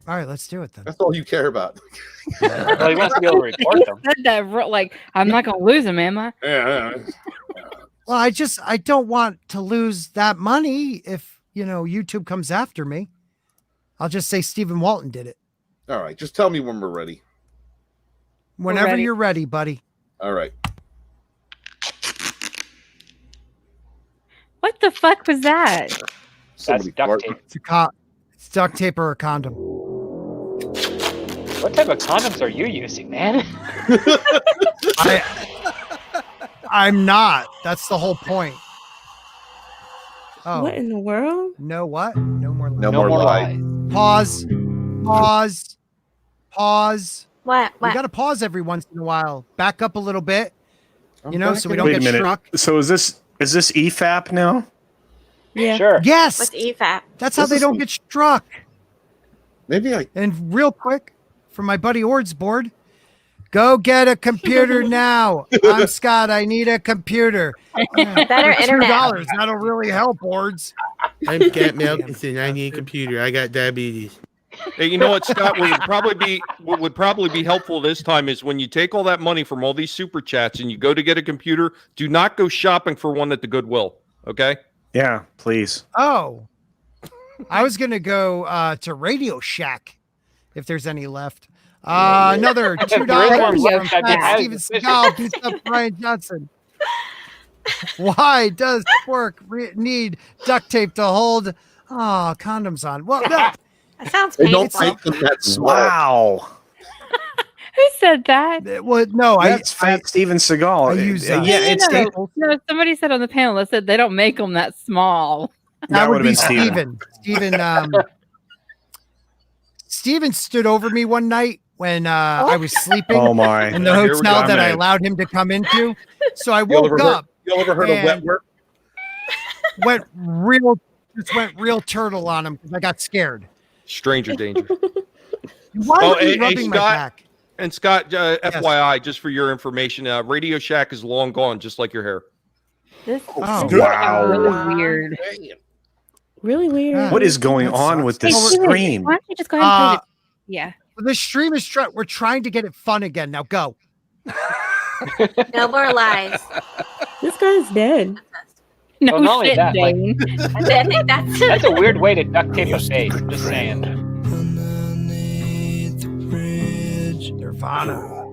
[SPEAKER 2] All right, let's do it then.
[SPEAKER 1] That's all you care about.
[SPEAKER 5] Well, he wants to be able to report
[SPEAKER 10] He
[SPEAKER 5] them.
[SPEAKER 10] said that like I'm not gonna lose him, am I?
[SPEAKER 1] Yeah.
[SPEAKER 2] Well, I don't want to lose that money if, YouTube comes after me. I'll just say Stephen Walton did it.
[SPEAKER 1] All right. Just tell me when we're ready.
[SPEAKER 2] Whenever
[SPEAKER 10] ready.
[SPEAKER 2] you're ready, buddy.
[SPEAKER 1] All right.
[SPEAKER 10] What the fuck was that?
[SPEAKER 5] That's duct tape.
[SPEAKER 2] It's duct tape or a condom.
[SPEAKER 5] What type of condoms are you using, man?
[SPEAKER 2] I'm not. That's the whole point. Oh.
[SPEAKER 8] What in the world?
[SPEAKER 2] No what? No more lies.
[SPEAKER 1] No more lies.
[SPEAKER 2] Pause.
[SPEAKER 6] What?
[SPEAKER 2] We got to pause every once in a while. Back up a little bit. You know, so we don't
[SPEAKER 4] Wait a
[SPEAKER 2] get
[SPEAKER 4] minute.
[SPEAKER 2] struck.
[SPEAKER 4] So is this EFAP now?
[SPEAKER 8] Yeah.
[SPEAKER 5] Sure.
[SPEAKER 2] Yes.
[SPEAKER 6] What's EFAP?
[SPEAKER 2] That's how
[SPEAKER 1] This
[SPEAKER 2] they
[SPEAKER 1] is
[SPEAKER 2] don't
[SPEAKER 1] some-
[SPEAKER 2] get struck.
[SPEAKER 1] Maybe I.
[SPEAKER 2] And real quick, from my buddy Ord's board, go get a computer now. I'm Scott. I need a computer.
[SPEAKER 6] Better internet.
[SPEAKER 2] $2. That'll really help, Ords.
[SPEAKER 7] I'm Cat Melkinson. I need a computer. I got diabetes.
[SPEAKER 3] Hey, you know what, Scott? What would probably be helpful this time is when you take all that money from all these super chats and you go to get a computer, do not go shopping for one at the Goodwill. Okay?
[SPEAKER 4] Yeah, please.
[SPEAKER 2] Oh, I was gonna go to Radio Shack if there's any left. Another $2 from
[SPEAKER 5] Yes, that'd be
[SPEAKER 2] Fat
[SPEAKER 5] highly
[SPEAKER 2] Steven
[SPEAKER 5] suspicious.
[SPEAKER 2] Seagal beats up Brian Johnson. Why does pork need duct tape to hold condoms on? Well, no.
[SPEAKER 6] That sounds
[SPEAKER 1] They don't
[SPEAKER 6] painful.
[SPEAKER 1] make them that small.
[SPEAKER 4] Wow.
[SPEAKER 10] Who said that?
[SPEAKER 2] Well, no,
[SPEAKER 4] That's Fat Steven Seagal.
[SPEAKER 2] I use,
[SPEAKER 4] yeah,
[SPEAKER 2] yeah,
[SPEAKER 4] it's
[SPEAKER 10] no, somebody said on the panel that said they don't make them that small.
[SPEAKER 2] that would
[SPEAKER 4] would've
[SPEAKER 2] be
[SPEAKER 4] been
[SPEAKER 2] Steven. Steven stood over me one night when I was sleeping
[SPEAKER 4] Oh my.
[SPEAKER 2] in the
[SPEAKER 3] Here we
[SPEAKER 2] hotel
[SPEAKER 3] go.
[SPEAKER 2] that I allowed him to come into. So I
[SPEAKER 1] You
[SPEAKER 2] woke
[SPEAKER 1] ever
[SPEAKER 2] up,
[SPEAKER 1] heard of wet
[SPEAKER 2] and-
[SPEAKER 1] work?
[SPEAKER 2] went real turtle on him because I got scared.
[SPEAKER 3] Stranger danger.
[SPEAKER 2] Why
[SPEAKER 3] Oh,
[SPEAKER 2] are you
[SPEAKER 3] hey,
[SPEAKER 2] rubbing my
[SPEAKER 3] Scott.
[SPEAKER 2] back?
[SPEAKER 3] And Scott, FYI, just for your information, Radio Shack is long gone, just like your hair.
[SPEAKER 10] This
[SPEAKER 2] Oh,
[SPEAKER 10] is
[SPEAKER 4] wow.
[SPEAKER 10] really weird.
[SPEAKER 8] Really weird.
[SPEAKER 4] What is going
[SPEAKER 2] That
[SPEAKER 4] on
[SPEAKER 2] sucks.
[SPEAKER 4] with
[SPEAKER 10] Hey,
[SPEAKER 4] this
[SPEAKER 10] Steven,
[SPEAKER 4] stream?
[SPEAKER 10] why don't you just go ahead and put it? Yeah.
[SPEAKER 2] The stream is we're trying to get it fun again. Now go.
[SPEAKER 6] No more lies.
[SPEAKER 8] This guy's dead.
[SPEAKER 10] No
[SPEAKER 5] Well, not only
[SPEAKER 10] shit,
[SPEAKER 5] that, like-
[SPEAKER 10] Dane.
[SPEAKER 6] I think that's
[SPEAKER 5] That's a weird way to duct tape a face. Just saying.
[SPEAKER 2] Nirvana.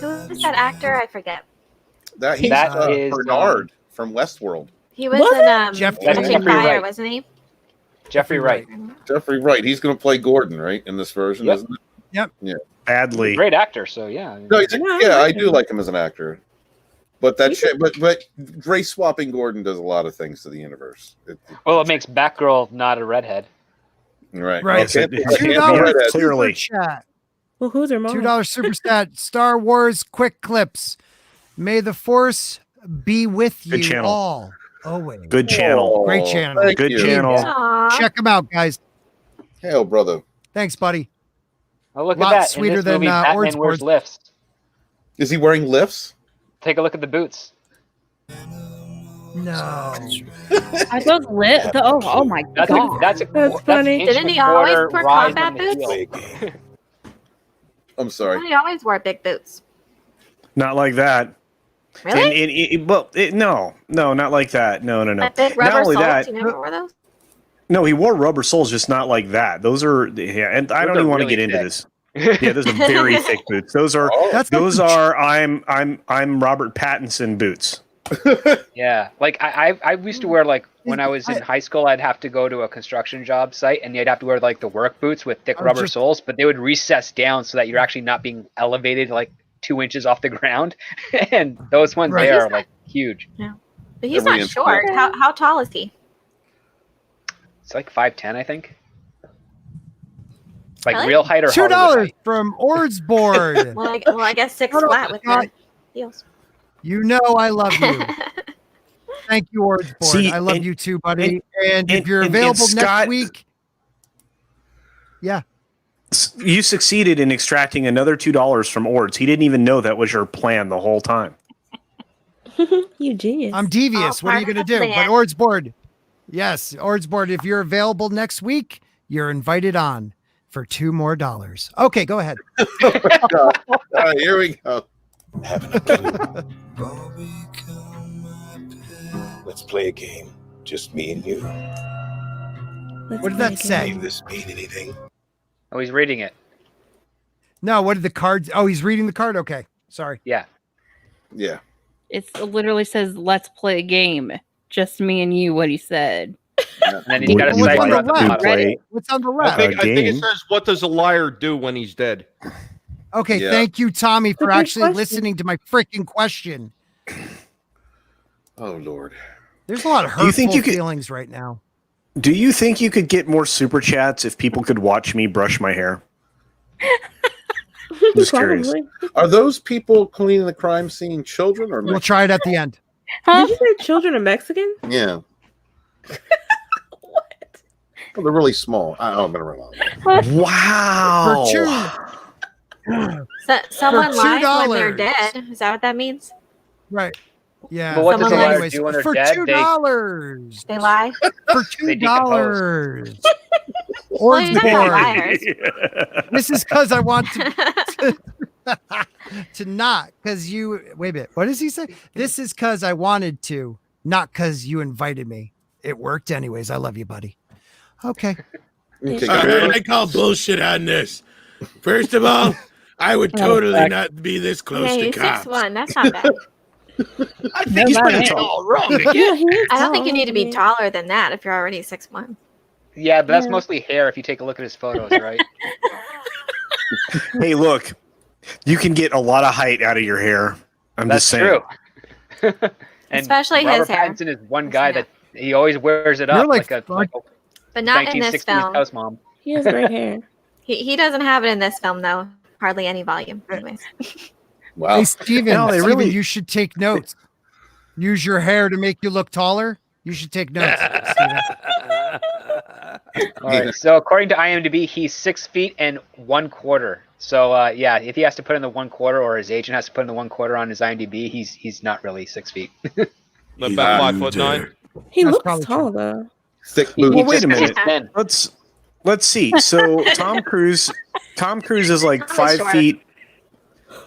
[SPEAKER 6] Who is that actor? I forget.
[SPEAKER 1] He's
[SPEAKER 5] That is,
[SPEAKER 1] Bernard from Westworld.
[SPEAKER 6] He was
[SPEAKER 8] What?
[SPEAKER 6] in
[SPEAKER 2] Jeffrey
[SPEAKER 6] Catching
[SPEAKER 5] Wright.
[SPEAKER 6] Fire, wasn't he?
[SPEAKER 5] Jeffrey Wright.
[SPEAKER 1] Jeffrey Wright. He's going to play Gordon, right, in this version,
[SPEAKER 5] Yep.
[SPEAKER 1] isn't it?
[SPEAKER 4] Badly.
[SPEAKER 5] Great actor, so yeah.
[SPEAKER 1] No,
[SPEAKER 8] Yeah,
[SPEAKER 1] I do like him as an actor. But that shit, but race swapping Gordon does a lot of things to the universe.
[SPEAKER 5] Well, it makes Batgirl not a redhead.
[SPEAKER 1] Right.
[SPEAKER 2] Right.
[SPEAKER 4] Yes, it-
[SPEAKER 1] Can't-
[SPEAKER 4] it-
[SPEAKER 1] can't
[SPEAKER 2] $2
[SPEAKER 1] be redhead.
[SPEAKER 4] Clearly.
[SPEAKER 2] super chat.
[SPEAKER 8] Well, who's her mom?
[SPEAKER 2] $2 super chat. Star Wars quick clips. May the force be with you
[SPEAKER 4] Good channel.
[SPEAKER 2] all. Always.
[SPEAKER 4] Good channel.
[SPEAKER 2] Great channel.
[SPEAKER 1] Thank
[SPEAKER 4] Good
[SPEAKER 1] you.
[SPEAKER 4] channel.
[SPEAKER 6] Aw.
[SPEAKER 2] Check them out, guys.
[SPEAKER 1] Hell, brother.
[SPEAKER 2] Thanks, buddy.
[SPEAKER 5] Oh, look
[SPEAKER 2] Lot
[SPEAKER 5] at that.
[SPEAKER 2] sweeter
[SPEAKER 5] In this
[SPEAKER 2] than,
[SPEAKER 5] movie,
[SPEAKER 2] Ord's
[SPEAKER 5] Batman wears
[SPEAKER 2] boards.
[SPEAKER 5] lifts.
[SPEAKER 1] Is he wearing lifts?
[SPEAKER 5] Take a look at the boots.
[SPEAKER 2] No.
[SPEAKER 10] Are those lit? Oh my
[SPEAKER 5] That's
[SPEAKER 10] god.
[SPEAKER 5] that's
[SPEAKER 8] funny.
[SPEAKER 6] Didn't he always wear
[SPEAKER 5] rise
[SPEAKER 6] combat
[SPEAKER 5] on the
[SPEAKER 6] boots?
[SPEAKER 5] heel.
[SPEAKER 1] I'm sorry.
[SPEAKER 6] He always wore big boots.
[SPEAKER 4] Not like that.
[SPEAKER 6] Really?
[SPEAKER 4] No, not like that. No.
[SPEAKER 6] Like big
[SPEAKER 4] Not
[SPEAKER 6] rubber
[SPEAKER 4] only
[SPEAKER 6] soles?
[SPEAKER 4] that,
[SPEAKER 6] You never wore those?
[SPEAKER 4] no, he wore rubber soles, just not like that. Those are, yeah, and I
[SPEAKER 5] Those
[SPEAKER 4] don't
[SPEAKER 5] are
[SPEAKER 4] even want to
[SPEAKER 5] really
[SPEAKER 4] get into
[SPEAKER 5] thick.
[SPEAKER 4] this. Yeah, those are very thick boots. Those are,
[SPEAKER 1] Oh,
[SPEAKER 2] That's not
[SPEAKER 4] those
[SPEAKER 2] the-
[SPEAKER 4] are, I'm Robert Pattinson boots.
[SPEAKER 5] Yeah, like I used to wear, like, when I was in high school, I'd have to go to a construction job site and you'd have to wear like the work boots with thick
[SPEAKER 2] I was
[SPEAKER 5] rubber
[SPEAKER 2] just-
[SPEAKER 5] soles, but they would recess down so that you're actually not being elevated like 2 inches off the ground. And those ones
[SPEAKER 2] Right.
[SPEAKER 5] there are like huge.
[SPEAKER 6] But he's
[SPEAKER 1] Every
[SPEAKER 6] not
[SPEAKER 1] inch.
[SPEAKER 6] short. How tall is he?
[SPEAKER 5] It's like 5'10", I think. Like
[SPEAKER 6] Really?
[SPEAKER 5] real height or Hollywood
[SPEAKER 2] $2
[SPEAKER 5] height.
[SPEAKER 2] from Ord's board.
[SPEAKER 6] Well, I guess 6
[SPEAKER 2] Hold on,
[SPEAKER 6] flat with
[SPEAKER 2] Scott.
[SPEAKER 6] the heels.
[SPEAKER 2] You know I love you. Thank you, Ord's board.
[SPEAKER 4] See,
[SPEAKER 2] I love
[SPEAKER 4] and-
[SPEAKER 2] you too, buddy. And if
[SPEAKER 4] and-
[SPEAKER 2] you're
[SPEAKER 4] and
[SPEAKER 2] available next
[SPEAKER 4] Scott-
[SPEAKER 2] week, yeah.
[SPEAKER 4] You succeeded in extracting another $2 from Ords. He didn't even know that was your plan the whole time.
[SPEAKER 8] You genius.
[SPEAKER 2] I'm devious.
[SPEAKER 6] Oh,
[SPEAKER 2] What are you
[SPEAKER 6] part
[SPEAKER 2] going to
[SPEAKER 6] of
[SPEAKER 2] do?
[SPEAKER 6] the
[SPEAKER 2] But
[SPEAKER 6] plan.
[SPEAKER 2] Ord's board. Yes, Ord's board. If you're available next week, you're invited on for $2 more. Okay, go ahead.
[SPEAKER 1] All right, here we go.
[SPEAKER 11] Having a clue. Let's play a game. Just me and you.
[SPEAKER 8] Let's
[SPEAKER 2] What did
[SPEAKER 8] play
[SPEAKER 2] that
[SPEAKER 8] a
[SPEAKER 2] say?
[SPEAKER 8] game.
[SPEAKER 11] Does this mean anything?
[SPEAKER 5] Oh, he's reading it.
[SPEAKER 2] No, what did the card? Oh, he's reading the card. Okay, sorry.
[SPEAKER 5] Yeah.
[SPEAKER 1] Yeah.
[SPEAKER 10] It literally says, "Let's play a game." Just me and you. What he said.
[SPEAKER 5] And then he's got a
[SPEAKER 2] What's on
[SPEAKER 5] cipher
[SPEAKER 2] the
[SPEAKER 5] at the
[SPEAKER 2] left?
[SPEAKER 5] bottom.
[SPEAKER 4] Play.
[SPEAKER 2] What's on the
[SPEAKER 3] I
[SPEAKER 2] left?
[SPEAKER 3] think it
[SPEAKER 4] game.
[SPEAKER 3] says, "What does a liar do when he's dead?"
[SPEAKER 2] Okay,
[SPEAKER 1] Yeah.
[SPEAKER 2] thank you, Tommy, for
[SPEAKER 8] Good
[SPEAKER 2] actually
[SPEAKER 8] question.
[SPEAKER 2] listening to my freaking question.
[SPEAKER 1] Oh Lord.
[SPEAKER 2] There's a lot of
[SPEAKER 4] Do you
[SPEAKER 2] hurtful
[SPEAKER 4] think you could-
[SPEAKER 2] feelings right now.
[SPEAKER 4] Do you think you could get more super chats if people could watch me brush my hair? Just curious.
[SPEAKER 8] Probably.
[SPEAKER 1] Are those people cleaning the crime scene children or
[SPEAKER 2] We'll try it at the end.
[SPEAKER 10] Huh?
[SPEAKER 8] Did you say children are Mexican?
[SPEAKER 1] Yeah.
[SPEAKER 8] What?
[SPEAKER 1] Well, they're really small. I'm gonna rely on
[SPEAKER 10] What?
[SPEAKER 4] Wow.
[SPEAKER 6] So, someone
[SPEAKER 2] For
[SPEAKER 6] lies when they're
[SPEAKER 2] $2.
[SPEAKER 6] dead. Is that what that means?
[SPEAKER 2] Right. Yeah.
[SPEAKER 5] But what does
[SPEAKER 6] Someone
[SPEAKER 5] a liar
[SPEAKER 6] lies.
[SPEAKER 5] do when they're
[SPEAKER 2] For
[SPEAKER 5] dead?
[SPEAKER 2] $2.
[SPEAKER 6] They lie.
[SPEAKER 2] For
[SPEAKER 5] They
[SPEAKER 2] $2.
[SPEAKER 6] Well, you're not
[SPEAKER 2] Orange
[SPEAKER 6] liars.
[SPEAKER 2] This is because I want to not because you wait a minute. What does he say? This is because I wanted to, not because you invited me. It worked anyways. I love you, buddy. Okay.
[SPEAKER 1] Okay,
[SPEAKER 7] All
[SPEAKER 1] guys.
[SPEAKER 7] right, I call bullshit on this. First of all, I would totally not be this close
[SPEAKER 6] Yeah,
[SPEAKER 7] to
[SPEAKER 6] he's
[SPEAKER 7] cops.
[SPEAKER 6] 6'1". That's not bad.
[SPEAKER 3] I think he's putting it all wrong again.
[SPEAKER 6] I don't think you need to be taller than that if you're already 6'1".
[SPEAKER 5] Yeah, but that's
[SPEAKER 8] Yeah.
[SPEAKER 5] mostly hair if you take a look at his photos, right?
[SPEAKER 4] Hey, look, you can get a lot of height out of your hair. I'm
[SPEAKER 5] That's
[SPEAKER 4] just saying.
[SPEAKER 5] true. And
[SPEAKER 6] Especially
[SPEAKER 5] Robert
[SPEAKER 6] his hair.
[SPEAKER 5] Pattinson is one guy that he always wears it
[SPEAKER 2] You're
[SPEAKER 5] up
[SPEAKER 2] like
[SPEAKER 5] like a
[SPEAKER 6] But not in this
[SPEAKER 5] 1960s
[SPEAKER 6] film.
[SPEAKER 5] house mom.
[SPEAKER 8] He has great hair.
[SPEAKER 6] He doesn't have it in this film though. Hardly any volume. Anyways.
[SPEAKER 1] Wow.
[SPEAKER 2] Hey, Steven,
[SPEAKER 4] No, they
[SPEAKER 2] Steven,
[SPEAKER 4] really-
[SPEAKER 2] you should take notes. Use your hair to make you look taller. You should take notes, Steven.
[SPEAKER 5] All right. So according to IMDb, he's 6 feet and 1/4. So yeah, if he has to put in the 1/4, or his agent has to put in the 1/4 on his IMDb, he's not really 6 feet.
[SPEAKER 3] About 5'9".
[SPEAKER 8] He
[SPEAKER 2] That's
[SPEAKER 8] looks
[SPEAKER 2] probably
[SPEAKER 8] tall though.
[SPEAKER 1] Thick
[SPEAKER 5] He
[SPEAKER 1] booty.
[SPEAKER 4] Well, wait
[SPEAKER 5] just
[SPEAKER 4] a
[SPEAKER 5] because
[SPEAKER 4] minute.
[SPEAKER 5] he's thin.
[SPEAKER 4] Let's see. So Tom Cruise is like
[SPEAKER 6] Tom is
[SPEAKER 4] 5
[SPEAKER 6] short.
[SPEAKER 4] feet.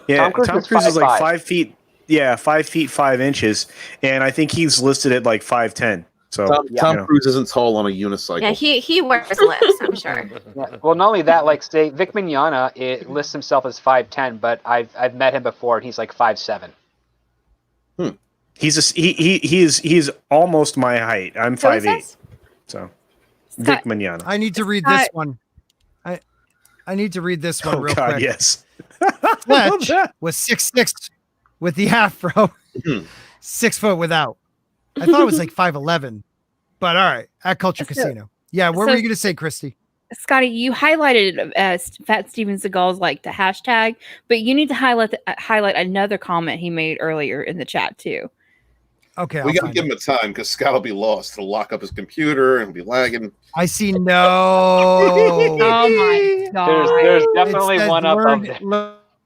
[SPEAKER 4] Yeah,
[SPEAKER 5] Tom
[SPEAKER 4] Tom
[SPEAKER 5] Cruise
[SPEAKER 4] Cruise
[SPEAKER 5] is
[SPEAKER 4] is like
[SPEAKER 5] 5'5".
[SPEAKER 4] 5 feet. Yeah, 5 feet 5 inches, and I think he's listed at like 5'10". So
[SPEAKER 1] Tom
[SPEAKER 4] you know.
[SPEAKER 1] Cruise isn't tall on a unicycle.
[SPEAKER 6] Yeah, he wears lips, I'm sure.
[SPEAKER 5] Yeah. Well, not only that, like say Vic Mignogna, it lists himself as 5'10", but I've met him before, and he's like 5'7".
[SPEAKER 4] He's almost my height. I'm
[SPEAKER 6] Who is
[SPEAKER 4] 5'8".
[SPEAKER 6] this?
[SPEAKER 4] So
[SPEAKER 10] Scott-
[SPEAKER 4] Vic Mignogna.
[SPEAKER 2] I need to read this one. I need to read this one
[SPEAKER 4] Oh
[SPEAKER 2] real
[SPEAKER 4] God,
[SPEAKER 2] quick.
[SPEAKER 4] yes.
[SPEAKER 2] Fletch was 6'6" with the afro, 6 foot without. I thought it was like 5'11", but all right. At Culture Casino. Yeah, what were you gonna say, Christy?
[SPEAKER 10] Scotty, you highlighted Fat Steven Seagal's like the hashtag, but you need to highlight another comment he made earlier in the chat too.
[SPEAKER 2] Okay,
[SPEAKER 1] we
[SPEAKER 2] I'll
[SPEAKER 1] got to
[SPEAKER 2] find
[SPEAKER 1] give
[SPEAKER 2] it.
[SPEAKER 1] him a time because Scott will be lost. He'll lock up his computer and be lagging.
[SPEAKER 2] I see no.
[SPEAKER 10] Oh my god!
[SPEAKER 5] There's
[SPEAKER 2] It
[SPEAKER 5] definitely
[SPEAKER 2] says
[SPEAKER 5] one up
[SPEAKER 2] learn,
[SPEAKER 5] of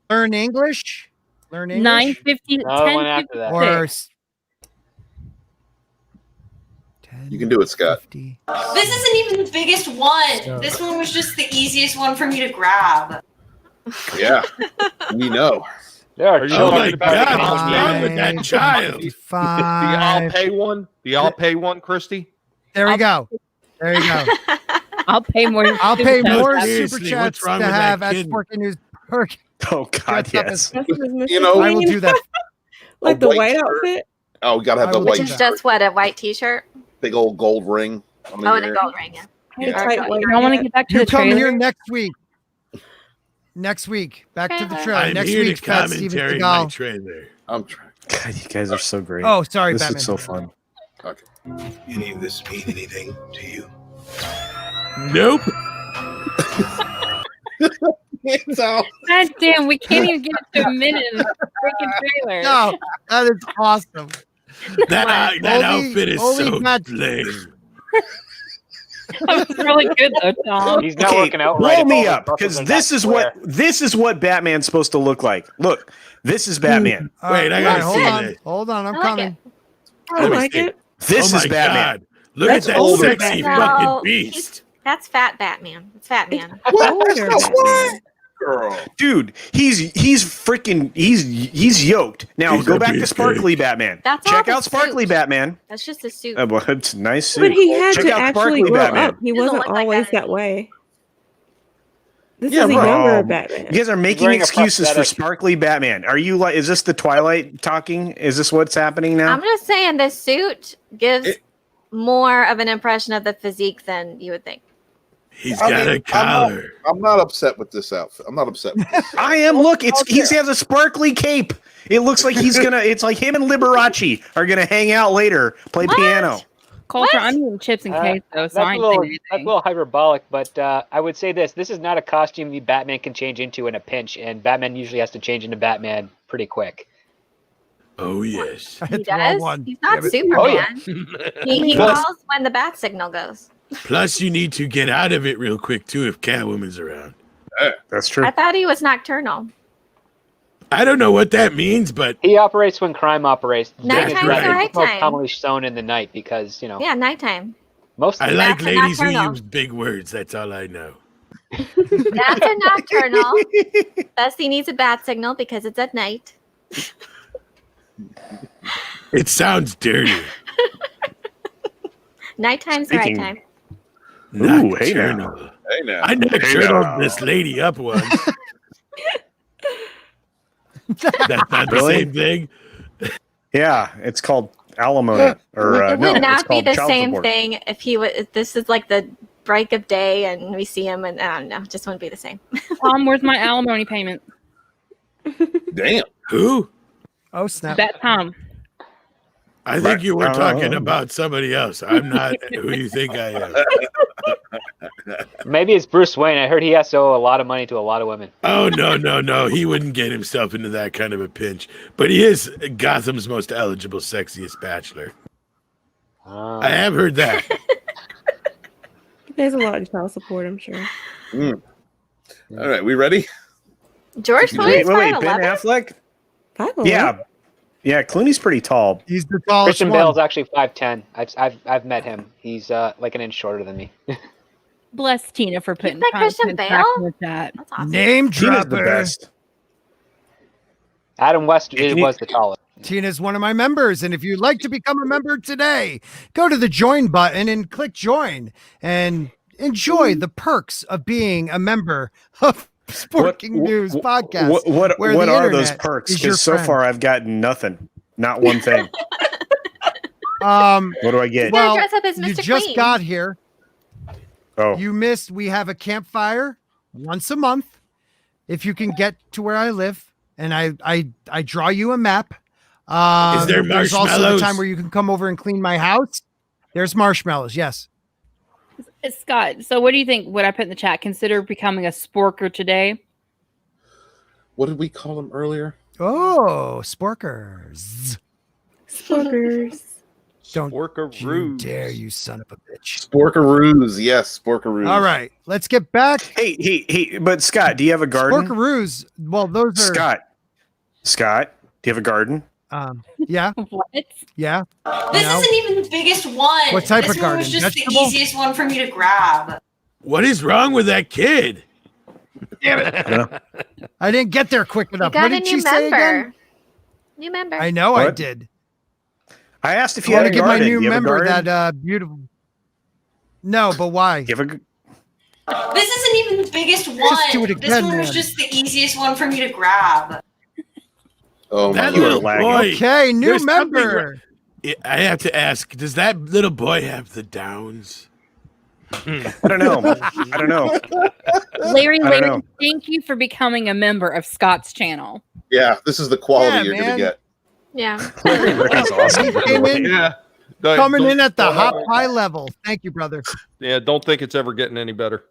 [SPEAKER 2] learn English. Learn English.
[SPEAKER 10] 950.
[SPEAKER 5] Another one after that.
[SPEAKER 2] Or 10,
[SPEAKER 1] You can do it, Scott.
[SPEAKER 2] 50.
[SPEAKER 9] This isn't even the biggest one.
[SPEAKER 2] So-
[SPEAKER 9] This one was just the easiest one for me to grab.
[SPEAKER 1] Yeah, we know.
[SPEAKER 5] There are
[SPEAKER 3] Are you
[SPEAKER 7] Oh
[SPEAKER 5] children
[SPEAKER 7] my
[SPEAKER 3] talking about
[SPEAKER 7] God,
[SPEAKER 3] the
[SPEAKER 7] what's wrong with that child?
[SPEAKER 3] The
[SPEAKER 2] 55.
[SPEAKER 3] I'll pay one. The I'll pay one, Christy.
[SPEAKER 2] There we go. There you go.
[SPEAKER 10] I'll pay more.
[SPEAKER 2] I'll pay
[SPEAKER 7] No,
[SPEAKER 2] more super
[SPEAKER 7] seriously,
[SPEAKER 2] chats
[SPEAKER 7] what's wrong
[SPEAKER 2] to
[SPEAKER 7] with that
[SPEAKER 2] have at
[SPEAKER 7] kid?
[SPEAKER 2] Sporking News Perk.
[SPEAKER 4] Oh God,
[SPEAKER 2] Dressed up
[SPEAKER 4] yes.
[SPEAKER 2] as-
[SPEAKER 8] That's his Mr.
[SPEAKER 1] You know-
[SPEAKER 2] I will do that.
[SPEAKER 8] Like the
[SPEAKER 1] white
[SPEAKER 8] white
[SPEAKER 1] shirt.
[SPEAKER 8] outfit.
[SPEAKER 1] Oh, we gotta have
[SPEAKER 2] I
[SPEAKER 1] the
[SPEAKER 2] will
[SPEAKER 1] white
[SPEAKER 6] Which
[SPEAKER 2] do
[SPEAKER 6] is
[SPEAKER 2] that.
[SPEAKER 6] just what, a white t-shirt?
[SPEAKER 1] big old gold ring. On the
[SPEAKER 6] Oh, and a
[SPEAKER 1] ear.
[SPEAKER 6] gold ring, yeah.
[SPEAKER 8] Hey,
[SPEAKER 1] Yeah.
[SPEAKER 8] tight white.
[SPEAKER 10] I want to get back to
[SPEAKER 2] You
[SPEAKER 10] the
[SPEAKER 2] come
[SPEAKER 10] trailer.
[SPEAKER 2] here next week. Next week. Back to the
[SPEAKER 6] Trailer.
[SPEAKER 2] trailer.
[SPEAKER 7] I'm
[SPEAKER 2] Next
[SPEAKER 7] here
[SPEAKER 2] week,
[SPEAKER 7] to
[SPEAKER 2] Fat Steven
[SPEAKER 7] commentary my
[SPEAKER 2] Seagal.
[SPEAKER 7] trailer.
[SPEAKER 1] I'm trying.
[SPEAKER 4] God, you guys are so great.
[SPEAKER 2] Oh, sorry,
[SPEAKER 4] this
[SPEAKER 2] Batman.
[SPEAKER 4] is so fun.
[SPEAKER 11] Any of this mean anything to you?
[SPEAKER 7] Nope.
[SPEAKER 1] It's out.
[SPEAKER 10] God damn, we can't even get to a minute in the freaking trailer.
[SPEAKER 2] No, that is awesome.
[SPEAKER 7] That
[SPEAKER 2] Only-
[SPEAKER 7] outfit is
[SPEAKER 2] only
[SPEAKER 7] so
[SPEAKER 2] Matt-
[SPEAKER 7] lame.
[SPEAKER 10] That was really good though, Tom.
[SPEAKER 5] He's not
[SPEAKER 4] Okay,
[SPEAKER 5] working out
[SPEAKER 4] blow
[SPEAKER 5] right.
[SPEAKER 4] me
[SPEAKER 5] if all
[SPEAKER 4] up
[SPEAKER 5] the
[SPEAKER 4] because
[SPEAKER 5] muscles are
[SPEAKER 4] this
[SPEAKER 5] that
[SPEAKER 4] is
[SPEAKER 5] square.
[SPEAKER 4] what Batman's supposed to look like. Look, this is Batman.
[SPEAKER 2] All
[SPEAKER 7] Wait, I gotta
[SPEAKER 2] hold
[SPEAKER 7] see
[SPEAKER 2] on.
[SPEAKER 7] this.
[SPEAKER 2] Hold on, I'm
[SPEAKER 6] I like
[SPEAKER 2] coming.
[SPEAKER 8] I
[SPEAKER 7] Let me
[SPEAKER 8] like
[SPEAKER 7] see.
[SPEAKER 8] it.
[SPEAKER 4] This
[SPEAKER 7] Oh
[SPEAKER 4] is
[SPEAKER 7] my
[SPEAKER 4] Batman.
[SPEAKER 7] God. Look
[SPEAKER 2] That's
[SPEAKER 7] at that
[SPEAKER 2] older
[SPEAKER 7] sexy
[SPEAKER 6] Batman.
[SPEAKER 7] fucking
[SPEAKER 6] No,
[SPEAKER 7] beast.
[SPEAKER 6] That's Fat Batman. It's Fat Man.
[SPEAKER 8] Older Batman.
[SPEAKER 1] Girl.
[SPEAKER 4] Dude, he's freaking he's yoked. Now
[SPEAKER 7] He's
[SPEAKER 4] go
[SPEAKER 7] a
[SPEAKER 4] back to
[SPEAKER 7] beefcake.
[SPEAKER 4] Sparkly Batman.
[SPEAKER 6] That's all
[SPEAKER 4] Check
[SPEAKER 6] the
[SPEAKER 4] out Sparkly
[SPEAKER 6] suit.
[SPEAKER 4] Batman.
[SPEAKER 6] That's just a suit.
[SPEAKER 4] Well, it's a nice suit.
[SPEAKER 8] But he had
[SPEAKER 4] Check
[SPEAKER 8] to
[SPEAKER 4] out
[SPEAKER 8] actually
[SPEAKER 4] Sparkly
[SPEAKER 8] grow
[SPEAKER 4] Batman.
[SPEAKER 8] up. He
[SPEAKER 6] Doesn't
[SPEAKER 8] wasn't
[SPEAKER 6] look like
[SPEAKER 8] always
[SPEAKER 6] that
[SPEAKER 8] that way. This
[SPEAKER 7] Yeah,
[SPEAKER 8] is a
[SPEAKER 7] right.
[SPEAKER 8] younger Batman.
[SPEAKER 4] You guys are making
[SPEAKER 5] wearing a
[SPEAKER 4] excuses for
[SPEAKER 5] prosthetic.
[SPEAKER 4] sparkly Batman. Are you like? Is this the Twilight talking? Is this what's happening now?
[SPEAKER 6] I'm just saying this suit gives more of an impression of the physique than you would think.
[SPEAKER 7] He's got a collar.
[SPEAKER 1] I'm not upset with this outfit. I'm not upset with this.
[SPEAKER 4] I am. Look, he has a sparkly cape. It looks like he's gonna. It's like him and Liberace are gonna hang out later, play piano.
[SPEAKER 10] Culture,
[SPEAKER 6] What?
[SPEAKER 10] I'm eating chips and queso, so
[SPEAKER 5] That's
[SPEAKER 10] I
[SPEAKER 5] a
[SPEAKER 10] ain't
[SPEAKER 5] little,
[SPEAKER 10] saying
[SPEAKER 5] that's a
[SPEAKER 10] anything.
[SPEAKER 5] little hyperbolic, but I would say this: this is not a costume that Batman can change into in a pinch, and Batman usually has to change into Batman pretty quick.
[SPEAKER 7] Oh yes.
[SPEAKER 2] I
[SPEAKER 6] He
[SPEAKER 2] hit the wrong
[SPEAKER 6] does.
[SPEAKER 2] one.
[SPEAKER 6] He's not
[SPEAKER 2] Damn it.
[SPEAKER 6] Superman. He
[SPEAKER 7] Plus-
[SPEAKER 6] calls when the bat signal goes.
[SPEAKER 7] Plus, you need to get out of it real quick too if Catwoman's around.
[SPEAKER 4] That's true.
[SPEAKER 6] I thought he was nocturnal.
[SPEAKER 7] I don't know what that means, but
[SPEAKER 5] He operates when crime operates. The thing is,
[SPEAKER 6] Nighttime's
[SPEAKER 5] right,
[SPEAKER 6] the right
[SPEAKER 5] it's most
[SPEAKER 6] time.
[SPEAKER 5] commonly shown in the night because
[SPEAKER 6] Yeah, nighttime.
[SPEAKER 5] most.
[SPEAKER 7] I
[SPEAKER 5] of
[SPEAKER 7] like
[SPEAKER 6] That's a
[SPEAKER 7] ladies who
[SPEAKER 6] nocturnal.
[SPEAKER 7] use big words. That's all I know.
[SPEAKER 6] That's a nocturnal. Thus, he needs a bat signal because it's at night.
[SPEAKER 7] It sounds dirty.
[SPEAKER 6] Nighttime's the right
[SPEAKER 4] Speaking-
[SPEAKER 6] time.
[SPEAKER 4] Ooh, hey now.
[SPEAKER 7] Nocturnal.
[SPEAKER 1] Hey now.
[SPEAKER 7] I nocturnal this lady up once. That's not the
[SPEAKER 4] Really?
[SPEAKER 7] same thing.
[SPEAKER 4] Yeah, it's called alimony, or
[SPEAKER 6] It
[SPEAKER 4] no,
[SPEAKER 6] would
[SPEAKER 4] it's
[SPEAKER 6] not be
[SPEAKER 4] called
[SPEAKER 6] the
[SPEAKER 4] child
[SPEAKER 6] same
[SPEAKER 4] support.
[SPEAKER 6] thing if he would. If this is like the break of day and we see him, and I don't know, it just wouldn't be the same.
[SPEAKER 10] Tom, where's my alimony payment?
[SPEAKER 1] Damn.
[SPEAKER 7] Who?
[SPEAKER 2] Oh snap!
[SPEAKER 10] That Tom.
[SPEAKER 7] I think you were
[SPEAKER 4] Right.
[SPEAKER 7] talking about somebody else. I'm not who you think I am.
[SPEAKER 5] Maybe it's Bruce Wayne. I heard he has to owe a lot of money to a lot of women.
[SPEAKER 7] Oh no. He wouldn't get himself into that kind of a pinch. But he is Gotham's most eligible, sexiest bachelor. I have heard that.
[SPEAKER 8] There's a lot of child support, I'm sure.
[SPEAKER 1] All right, we ready?
[SPEAKER 6] George
[SPEAKER 4] Wait,
[SPEAKER 6] Clooney's
[SPEAKER 4] Ben
[SPEAKER 6] 5'11".
[SPEAKER 4] Affleck?
[SPEAKER 8] 5'11"?
[SPEAKER 4] Yeah, Clooney's pretty tall.
[SPEAKER 2] He's the tallest
[SPEAKER 5] Christian
[SPEAKER 2] one.
[SPEAKER 5] Bale's actually 5'10". I've met him. He's like an inch shorter than me.
[SPEAKER 10] Bless Tina for putting
[SPEAKER 6] met Christian
[SPEAKER 10] content
[SPEAKER 6] Bale?
[SPEAKER 10] with that.
[SPEAKER 6] That's awesome.
[SPEAKER 2] Name
[SPEAKER 4] Tina's the
[SPEAKER 2] dropper.
[SPEAKER 4] best.
[SPEAKER 5] Adam West
[SPEAKER 4] Can you-
[SPEAKER 5] was the tallest.
[SPEAKER 2] Tina's one of my members, and if you'd like to become a member today, go to the join button and click join and enjoy the perks of being a member of Sporking News Podcast.
[SPEAKER 4] What
[SPEAKER 2] where
[SPEAKER 4] are
[SPEAKER 2] the
[SPEAKER 4] those
[SPEAKER 2] internet
[SPEAKER 4] perks?
[SPEAKER 2] is your
[SPEAKER 4] Because so
[SPEAKER 2] friend.
[SPEAKER 4] far I've gotten nothing. Not one thing.
[SPEAKER 2] What
[SPEAKER 4] do I get?
[SPEAKER 6] gotta dress up as
[SPEAKER 2] you
[SPEAKER 6] Mr.
[SPEAKER 2] just
[SPEAKER 6] Clean.
[SPEAKER 2] got here.
[SPEAKER 4] Oh,
[SPEAKER 2] You missed. We have a campfire once a month. If you can get to where I live, and I draw you a map.
[SPEAKER 7] Is there
[SPEAKER 2] There's also the
[SPEAKER 7] marshmallows?
[SPEAKER 2] time where you can come over and clean my house. There's marshmallows. Yes.
[SPEAKER 10] Scott, so what do you think? What I put in the chat? Consider becoming a sporker today.
[SPEAKER 1] What did we call him earlier?
[SPEAKER 2] Oh, sporkers.
[SPEAKER 8] Sporkers.
[SPEAKER 2] Don't you
[SPEAKER 3] Sporkaroos.
[SPEAKER 2] dare, you son of a bitch.
[SPEAKER 1] Sporkaroos. Yes, Sporkaroos.
[SPEAKER 2] All right, let's get back.
[SPEAKER 4] Hey, but Scott, do you have a garden?
[SPEAKER 2] Sporkaroos. Well, those are
[SPEAKER 4] Scott, do you have a garden?
[SPEAKER 2] Yeah,
[SPEAKER 10] What?
[SPEAKER 2] yeah.
[SPEAKER 9] This
[SPEAKER 2] No.
[SPEAKER 9] isn't even the biggest one.
[SPEAKER 2] What type
[SPEAKER 9] this
[SPEAKER 2] of
[SPEAKER 9] one was
[SPEAKER 2] garden?
[SPEAKER 9] just
[SPEAKER 2] Vegetable?
[SPEAKER 9] the easiest one for me to grab.
[SPEAKER 7] What is wrong with that kid?
[SPEAKER 2] I didn't get there quick
[SPEAKER 6] You
[SPEAKER 2] enough.
[SPEAKER 6] got
[SPEAKER 2] What
[SPEAKER 6] a
[SPEAKER 2] did she
[SPEAKER 6] new
[SPEAKER 2] say again?
[SPEAKER 6] member. New member.
[SPEAKER 2] I know I
[SPEAKER 4] What?
[SPEAKER 2] did.
[SPEAKER 4] I asked if
[SPEAKER 2] I
[SPEAKER 4] you
[SPEAKER 2] want
[SPEAKER 4] had
[SPEAKER 2] to
[SPEAKER 4] a
[SPEAKER 2] give my
[SPEAKER 4] garden.
[SPEAKER 2] new
[SPEAKER 4] Do you have a
[SPEAKER 2] member
[SPEAKER 4] garden?
[SPEAKER 2] that beautiful. No, but why?
[SPEAKER 4] Do you have a
[SPEAKER 9] This isn't even the biggest one.
[SPEAKER 2] do it
[SPEAKER 9] This
[SPEAKER 2] again,
[SPEAKER 9] one was
[SPEAKER 2] man.
[SPEAKER 9] just the easiest one for me to grab.
[SPEAKER 1] Oh my
[SPEAKER 7] That
[SPEAKER 4] You are
[SPEAKER 7] little
[SPEAKER 1] lord.
[SPEAKER 4] lagging.
[SPEAKER 7] boy.
[SPEAKER 2] Okay, new
[SPEAKER 7] There's something
[SPEAKER 2] member.
[SPEAKER 7] I have to ask, does that little boy have the downs?
[SPEAKER 4] I don't know.
[SPEAKER 10] Larry,
[SPEAKER 4] I don't know.
[SPEAKER 10] thank you for becoming a member of Scott's channel.
[SPEAKER 1] Yeah, this is the quality
[SPEAKER 2] Yeah,
[SPEAKER 1] you're
[SPEAKER 2] man.
[SPEAKER 1] gonna get.
[SPEAKER 6] Yeah.
[SPEAKER 4] That's awesome.
[SPEAKER 2] He came in,
[SPEAKER 3] Yeah.
[SPEAKER 2] coming
[SPEAKER 3] Don't-
[SPEAKER 2] in at the hot pie level. Thank you, brother.
[SPEAKER 3] Yeah, don't think it's ever getting any better.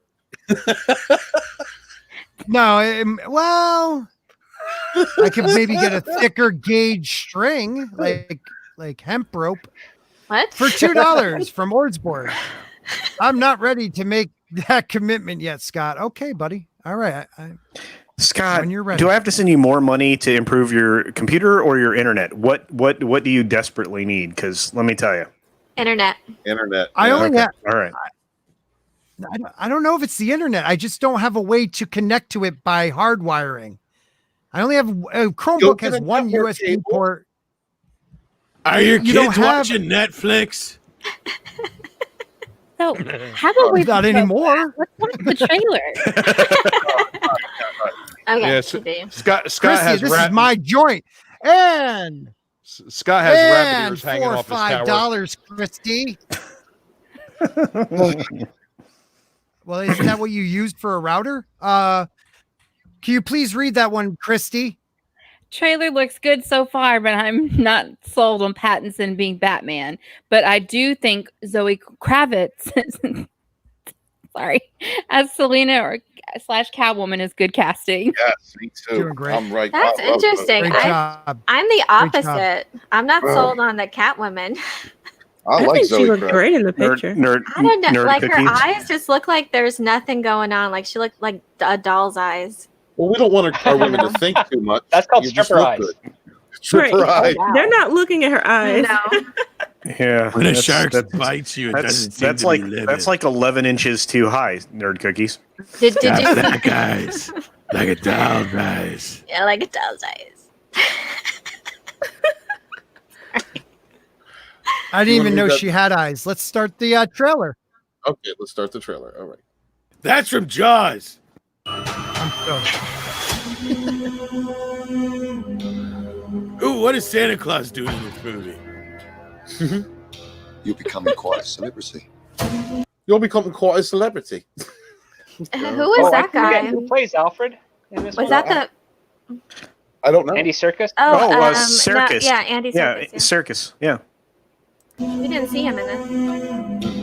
[SPEAKER 2] No, well, I could maybe get a thicker gauge string, like hemp rope,
[SPEAKER 6] What?
[SPEAKER 2] for $2 from Ordsboard. I'm not ready to make that commitment yet, Scott. Okay, buddy. All right.
[SPEAKER 4] Scott,
[SPEAKER 2] When you're ready.
[SPEAKER 4] do I have to send you more money to improve your computer or your internet? What do you desperately need? Because let me tell you.
[SPEAKER 6] Internet.
[SPEAKER 1] Internet.
[SPEAKER 2] I only
[SPEAKER 4] Okay.
[SPEAKER 2] have.
[SPEAKER 4] All right.
[SPEAKER 2] I don't know if it's the internet. I just don't have a way to connect to it by hardwiring. I only have
[SPEAKER 1] Go
[SPEAKER 2] Chromebook
[SPEAKER 1] get
[SPEAKER 2] has
[SPEAKER 1] a
[SPEAKER 2] one
[SPEAKER 1] network
[SPEAKER 2] USB
[SPEAKER 1] cable.
[SPEAKER 2] port.
[SPEAKER 7] Are your
[SPEAKER 2] You don't
[SPEAKER 7] kids
[SPEAKER 2] have-
[SPEAKER 7] watching Netflix?
[SPEAKER 10] So how about we
[SPEAKER 2] Not anymore.
[SPEAKER 10] Let's watch the trailer.
[SPEAKER 6] Okay.
[SPEAKER 3] Yeah, Scott
[SPEAKER 2] Chrissy,
[SPEAKER 3] has
[SPEAKER 2] this
[SPEAKER 3] rat,
[SPEAKER 2] is my joint. And
[SPEAKER 3] Scott has rabbit ears hanging
[SPEAKER 2] $4 or
[SPEAKER 3] off his tower.
[SPEAKER 2] $5, Christy. Well, isn't that what you used for a router? Can you please read that one, Christy?
[SPEAKER 10] Trailer looks good so far, but I'm not sold on Pattinson being Batman. But I do think Zoe Kravitz, sorry, as Selena or / Catwoman is good casting.
[SPEAKER 1] Yes, me too.
[SPEAKER 2] Doing great.
[SPEAKER 1] I'm right.
[SPEAKER 6] That's
[SPEAKER 1] I love
[SPEAKER 6] interesting.
[SPEAKER 2] Great job.
[SPEAKER 6] I'm the
[SPEAKER 2] Great job.
[SPEAKER 6] opposite. I'm not sold on the Catwoman.
[SPEAKER 1] I
[SPEAKER 8] I
[SPEAKER 1] like
[SPEAKER 8] think she
[SPEAKER 1] Zoe
[SPEAKER 8] looked
[SPEAKER 1] Kravitz.
[SPEAKER 8] great in the picture.
[SPEAKER 6] I don't know.
[SPEAKER 4] nerd
[SPEAKER 6] Like
[SPEAKER 4] cookies.
[SPEAKER 6] her eyes just look like there's nothing going on. Like she looked like a doll's eyes.
[SPEAKER 1] Well, we don't want our women to think too much.
[SPEAKER 5] That's called
[SPEAKER 1] You just
[SPEAKER 5] stripper
[SPEAKER 1] look
[SPEAKER 5] eyes.
[SPEAKER 1] good. Stripper
[SPEAKER 8] Right.
[SPEAKER 1] eyes.
[SPEAKER 8] They're not looking at her eyes.
[SPEAKER 6] No.
[SPEAKER 4] Yeah,
[SPEAKER 7] When a
[SPEAKER 4] that's-
[SPEAKER 7] shark
[SPEAKER 4] that's-
[SPEAKER 7] bites you, it doesn't seem
[SPEAKER 4] that's
[SPEAKER 7] to
[SPEAKER 4] like
[SPEAKER 7] be living.
[SPEAKER 4] that's like 11 inches too high. Nerd cookies.
[SPEAKER 6] Did you?
[SPEAKER 7] black eyes, like a doll's eyes.
[SPEAKER 6] Yeah, like a doll's eyes.
[SPEAKER 2] I didn't
[SPEAKER 1] You
[SPEAKER 2] even
[SPEAKER 1] wanna
[SPEAKER 2] know
[SPEAKER 1] read that?
[SPEAKER 2] she had eyes. Let's start the trailer.
[SPEAKER 1] Okay, let's start the trailer. All right.
[SPEAKER 7] That's from Jaws. Ooh, what is Santa Claus doing in this movie?
[SPEAKER 11] You're becoming quite a celebrity.
[SPEAKER 1] You're becoming quite a celebrity.
[SPEAKER 6] Who is
[SPEAKER 5] I
[SPEAKER 6] that
[SPEAKER 5] forget
[SPEAKER 6] guy?
[SPEAKER 5] who plays Alfred in this
[SPEAKER 6] Was
[SPEAKER 5] one?
[SPEAKER 6] that the?
[SPEAKER 1] I don't know.
[SPEAKER 5] Andy Serkis?
[SPEAKER 6] Oh,
[SPEAKER 4] Circus.
[SPEAKER 6] No, yeah, Andy
[SPEAKER 4] Yeah,
[SPEAKER 6] Serkis. Yeah.
[SPEAKER 4] circus. Yeah.
[SPEAKER 6] We didn't see him in this.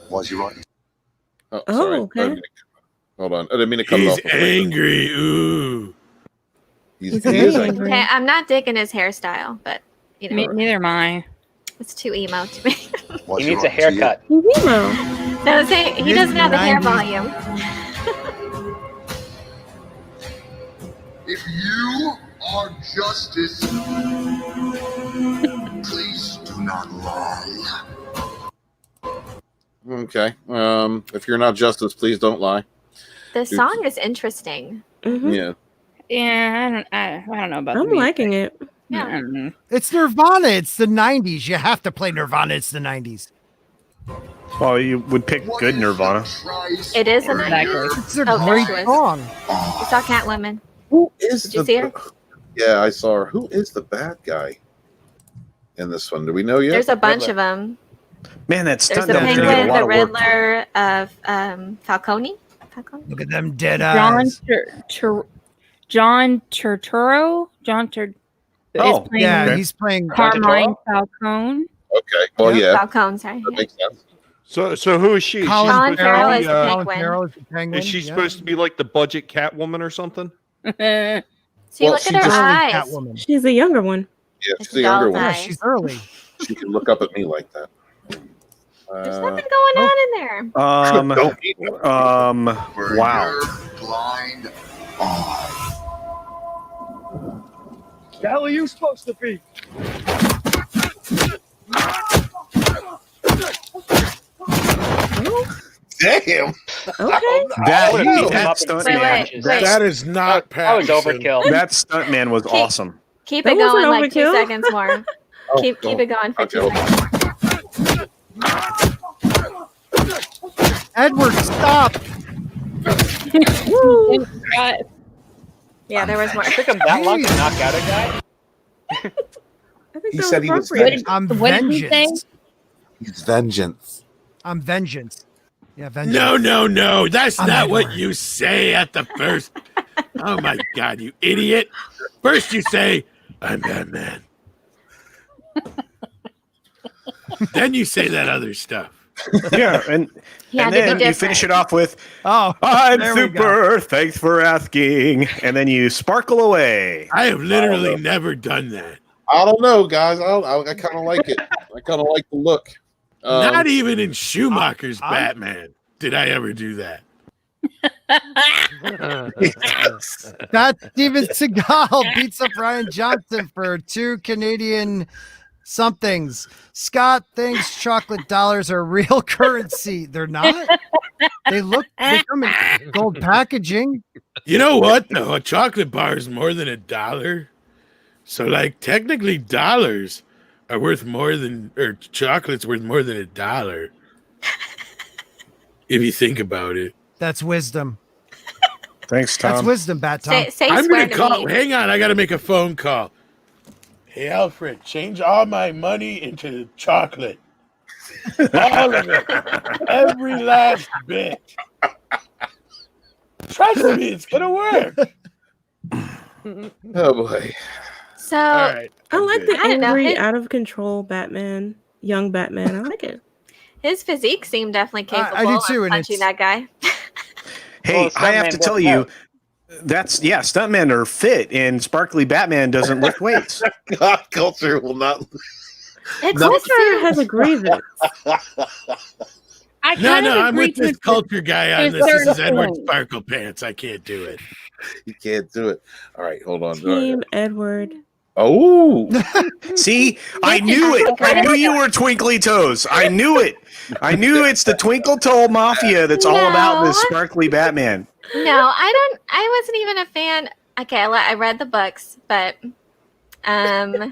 [SPEAKER 11] Why's he writing?
[SPEAKER 1] Oh,
[SPEAKER 8] Oh,
[SPEAKER 1] sorry.
[SPEAKER 8] okay.
[SPEAKER 1] I didn't mean to- Hold on. I didn't mean to cut it
[SPEAKER 7] He's
[SPEAKER 1] off.
[SPEAKER 7] angry. Ooh.
[SPEAKER 1] He's,
[SPEAKER 8] He's
[SPEAKER 1] he
[SPEAKER 8] very
[SPEAKER 1] is
[SPEAKER 8] angry.
[SPEAKER 1] angry.
[SPEAKER 6] Okay, I'm not digging his hairstyle, but you know,
[SPEAKER 10] Neither am I.
[SPEAKER 6] it's too emo to me.
[SPEAKER 11] Why's
[SPEAKER 5] He needs a
[SPEAKER 11] writing to you?
[SPEAKER 5] haircut.
[SPEAKER 8] He's emo.
[SPEAKER 6] No, say he
[SPEAKER 2] He's
[SPEAKER 6] doesn't have the hair
[SPEAKER 2] 90s.
[SPEAKER 6] volume.
[SPEAKER 11] If you are justice, please do not lie.
[SPEAKER 1] Okay. If you're not justice, please don't lie.
[SPEAKER 6] The song is interesting.
[SPEAKER 8] Mhm.
[SPEAKER 1] Yeah.
[SPEAKER 10] Yeah, I don't know about.
[SPEAKER 8] I'm
[SPEAKER 10] the
[SPEAKER 8] liking it.
[SPEAKER 6] Yeah.
[SPEAKER 10] I don't know.
[SPEAKER 2] It's Nirvana. It's the 90s. You have to play Nirvana. It's the 90s.
[SPEAKER 4] Well, you would pick
[SPEAKER 11] What
[SPEAKER 4] good
[SPEAKER 11] is
[SPEAKER 4] Nirvana.
[SPEAKER 11] the price
[SPEAKER 6] It is a
[SPEAKER 11] for
[SPEAKER 6] nice.
[SPEAKER 11] your
[SPEAKER 2] It's a
[SPEAKER 6] Oh,
[SPEAKER 2] great
[SPEAKER 6] there she is.
[SPEAKER 2] song.
[SPEAKER 6] You saw Catwoman.
[SPEAKER 1] Who is
[SPEAKER 6] Did you see her?
[SPEAKER 1] Yeah, I saw her. Who is the bad guy in this one? Do we know yet?
[SPEAKER 6] There's a bunch of them.
[SPEAKER 4] Man, that
[SPEAKER 6] There's
[SPEAKER 4] stunt
[SPEAKER 6] the
[SPEAKER 4] double did a
[SPEAKER 6] Penguin,
[SPEAKER 4] lot
[SPEAKER 6] the
[SPEAKER 4] of work.
[SPEAKER 6] Riddler of Falcone.
[SPEAKER 2] Look at them dead
[SPEAKER 10] John
[SPEAKER 2] eyes.
[SPEAKER 10] John Turturro. John Tur.
[SPEAKER 4] Oh,
[SPEAKER 10] is playing
[SPEAKER 2] Yeah,
[SPEAKER 4] Okay.
[SPEAKER 2] he's playing.
[SPEAKER 10] Carmine Falcone.
[SPEAKER 1] Okay. Well, yeah.
[SPEAKER 6] Falcone, sorry.
[SPEAKER 1] That makes sense.
[SPEAKER 3] So who is she?
[SPEAKER 2] Colin
[SPEAKER 6] Colin Farrell is the
[SPEAKER 2] Colin
[SPEAKER 6] Penguin.
[SPEAKER 2] Farrell is the Penguin.
[SPEAKER 3] Is she
[SPEAKER 2] yeah.
[SPEAKER 3] supposed to be like the budget Catwoman or something?
[SPEAKER 6] See,
[SPEAKER 1] Well,
[SPEAKER 6] look
[SPEAKER 1] she
[SPEAKER 6] at her
[SPEAKER 1] just-
[SPEAKER 6] eyes.
[SPEAKER 2] Catwoman.
[SPEAKER 8] She's a younger one.
[SPEAKER 1] Yeah,
[SPEAKER 6] It's
[SPEAKER 1] she's a younger
[SPEAKER 6] doll's
[SPEAKER 1] one.
[SPEAKER 2] Yeah,
[SPEAKER 6] eyes.
[SPEAKER 2] she's early.
[SPEAKER 1] She can look up at me like that.
[SPEAKER 6] There's nothing going on in there.
[SPEAKER 1] Don't eat me.
[SPEAKER 11] For
[SPEAKER 4] Wow.
[SPEAKER 11] your blind eye.
[SPEAKER 12] The hell are you supposed to be?
[SPEAKER 1] Damn.
[SPEAKER 8] Okay.
[SPEAKER 4] That,
[SPEAKER 5] would've
[SPEAKER 1] Wait,
[SPEAKER 5] beat him up in
[SPEAKER 4] stunt
[SPEAKER 5] three
[SPEAKER 6] wait,
[SPEAKER 4] man,
[SPEAKER 5] matches.
[SPEAKER 6] wait.
[SPEAKER 7] That is not
[SPEAKER 5] That was
[SPEAKER 7] Pattinson.
[SPEAKER 5] overkill.
[SPEAKER 4] that stunt man was awesome.
[SPEAKER 6] Keep
[SPEAKER 8] That
[SPEAKER 6] it going
[SPEAKER 8] wasn't
[SPEAKER 6] like 2
[SPEAKER 8] overkill.
[SPEAKER 6] seconds more.
[SPEAKER 1] Oh,
[SPEAKER 6] keep it going for
[SPEAKER 1] Okay,
[SPEAKER 6] 2
[SPEAKER 1] hold
[SPEAKER 6] seconds.
[SPEAKER 2] Edward, stop.
[SPEAKER 6] Yeah, there was more.
[SPEAKER 5] It took him that long to knock out a guy?
[SPEAKER 8] I think
[SPEAKER 1] He
[SPEAKER 8] that
[SPEAKER 1] said he was
[SPEAKER 8] appropriate.
[SPEAKER 2] I'm
[SPEAKER 10] What did he say?
[SPEAKER 2] vengeance.
[SPEAKER 1] He's vengeance.
[SPEAKER 2] I'm vengeance. Yeah, vengeance.
[SPEAKER 7] No. That's
[SPEAKER 2] I'm
[SPEAKER 7] not what
[SPEAKER 2] Edward.
[SPEAKER 7] you say at the first. Oh my God, you idiot. First you say, I'm Batman. Then you say that other stuff.
[SPEAKER 4] Yeah, and
[SPEAKER 6] He had
[SPEAKER 4] and
[SPEAKER 6] to be
[SPEAKER 4] then you
[SPEAKER 6] different.
[SPEAKER 4] finish it off with,
[SPEAKER 2] Oh,
[SPEAKER 4] I'm
[SPEAKER 2] there we go.
[SPEAKER 4] super, thanks for asking. And then you sparkle away.
[SPEAKER 7] I have literally never done that.
[SPEAKER 1] I don't know, guys. I kind of like it. I kind of like the look.
[SPEAKER 7] Not even in Schumacher's
[SPEAKER 2] I'm-
[SPEAKER 7] Batman did I ever do that.
[SPEAKER 2] That Steven Seagal beats up Ryan Johnson for 2 Canadian somethings. Scott thinks chocolate dollars are real currency. They're not. They come in gold packaging.
[SPEAKER 7] You know what, though? A chocolate bar is more than $1. So, like, technically dollars are worth more than, or chocolate's worth more than $1. If you think about it.
[SPEAKER 2] That's wisdom.
[SPEAKER 4] Thanks, Tom.
[SPEAKER 2] That's wisdom, Bat Tom.
[SPEAKER 6] Say
[SPEAKER 7] I'm
[SPEAKER 6] swear
[SPEAKER 7] going to
[SPEAKER 6] to
[SPEAKER 7] call.
[SPEAKER 6] me.
[SPEAKER 7] Hang on. I got to make a phone call. Hey, Alfred, change all my money into chocolate. All of it. Every last bit. Trust me, it's going to work.
[SPEAKER 1] Oh, boy.
[SPEAKER 6] So
[SPEAKER 7] All right.
[SPEAKER 8] I like the
[SPEAKER 6] I don't know,
[SPEAKER 8] angry,
[SPEAKER 6] his-
[SPEAKER 8] out of control Batman, young Batman. I like it.
[SPEAKER 6] his physique seemed definitely capable
[SPEAKER 2] I do too,
[SPEAKER 6] of
[SPEAKER 2] and
[SPEAKER 6] punching
[SPEAKER 2] it's-
[SPEAKER 6] that guy.
[SPEAKER 4] Hey,
[SPEAKER 5] Well,
[SPEAKER 4] I have
[SPEAKER 5] stuntman
[SPEAKER 4] to tell
[SPEAKER 5] works
[SPEAKER 4] you,
[SPEAKER 5] out.
[SPEAKER 4] stuntmen are fit, and sparkly Batman doesn't lift weights.
[SPEAKER 1] God, culture will not.
[SPEAKER 6] It's
[SPEAKER 1] No.
[SPEAKER 6] the
[SPEAKER 8] Culture
[SPEAKER 6] suit.
[SPEAKER 8] has a grievance.
[SPEAKER 10] I
[SPEAKER 7] No,
[SPEAKER 10] kind of
[SPEAKER 7] I'm
[SPEAKER 10] agree
[SPEAKER 7] with this
[SPEAKER 10] to
[SPEAKER 7] culture guy on
[SPEAKER 10] to a
[SPEAKER 7] this. This is
[SPEAKER 10] certain
[SPEAKER 7] Edward
[SPEAKER 10] point.
[SPEAKER 7] Sparkle Pants. I can't do it.
[SPEAKER 1] You can't do it. All right, hold on.
[SPEAKER 8] Team Edward.
[SPEAKER 1] Oh,
[SPEAKER 4] See, I knew it. I knew you were Twinkly Toes. I knew it. I knew it's the Twinkle Toe Mafia that's all about this
[SPEAKER 6] No.
[SPEAKER 4] sparkly Batman.
[SPEAKER 6] No, I wasn't even a fan. Okay, I read the books, but
[SPEAKER 2] I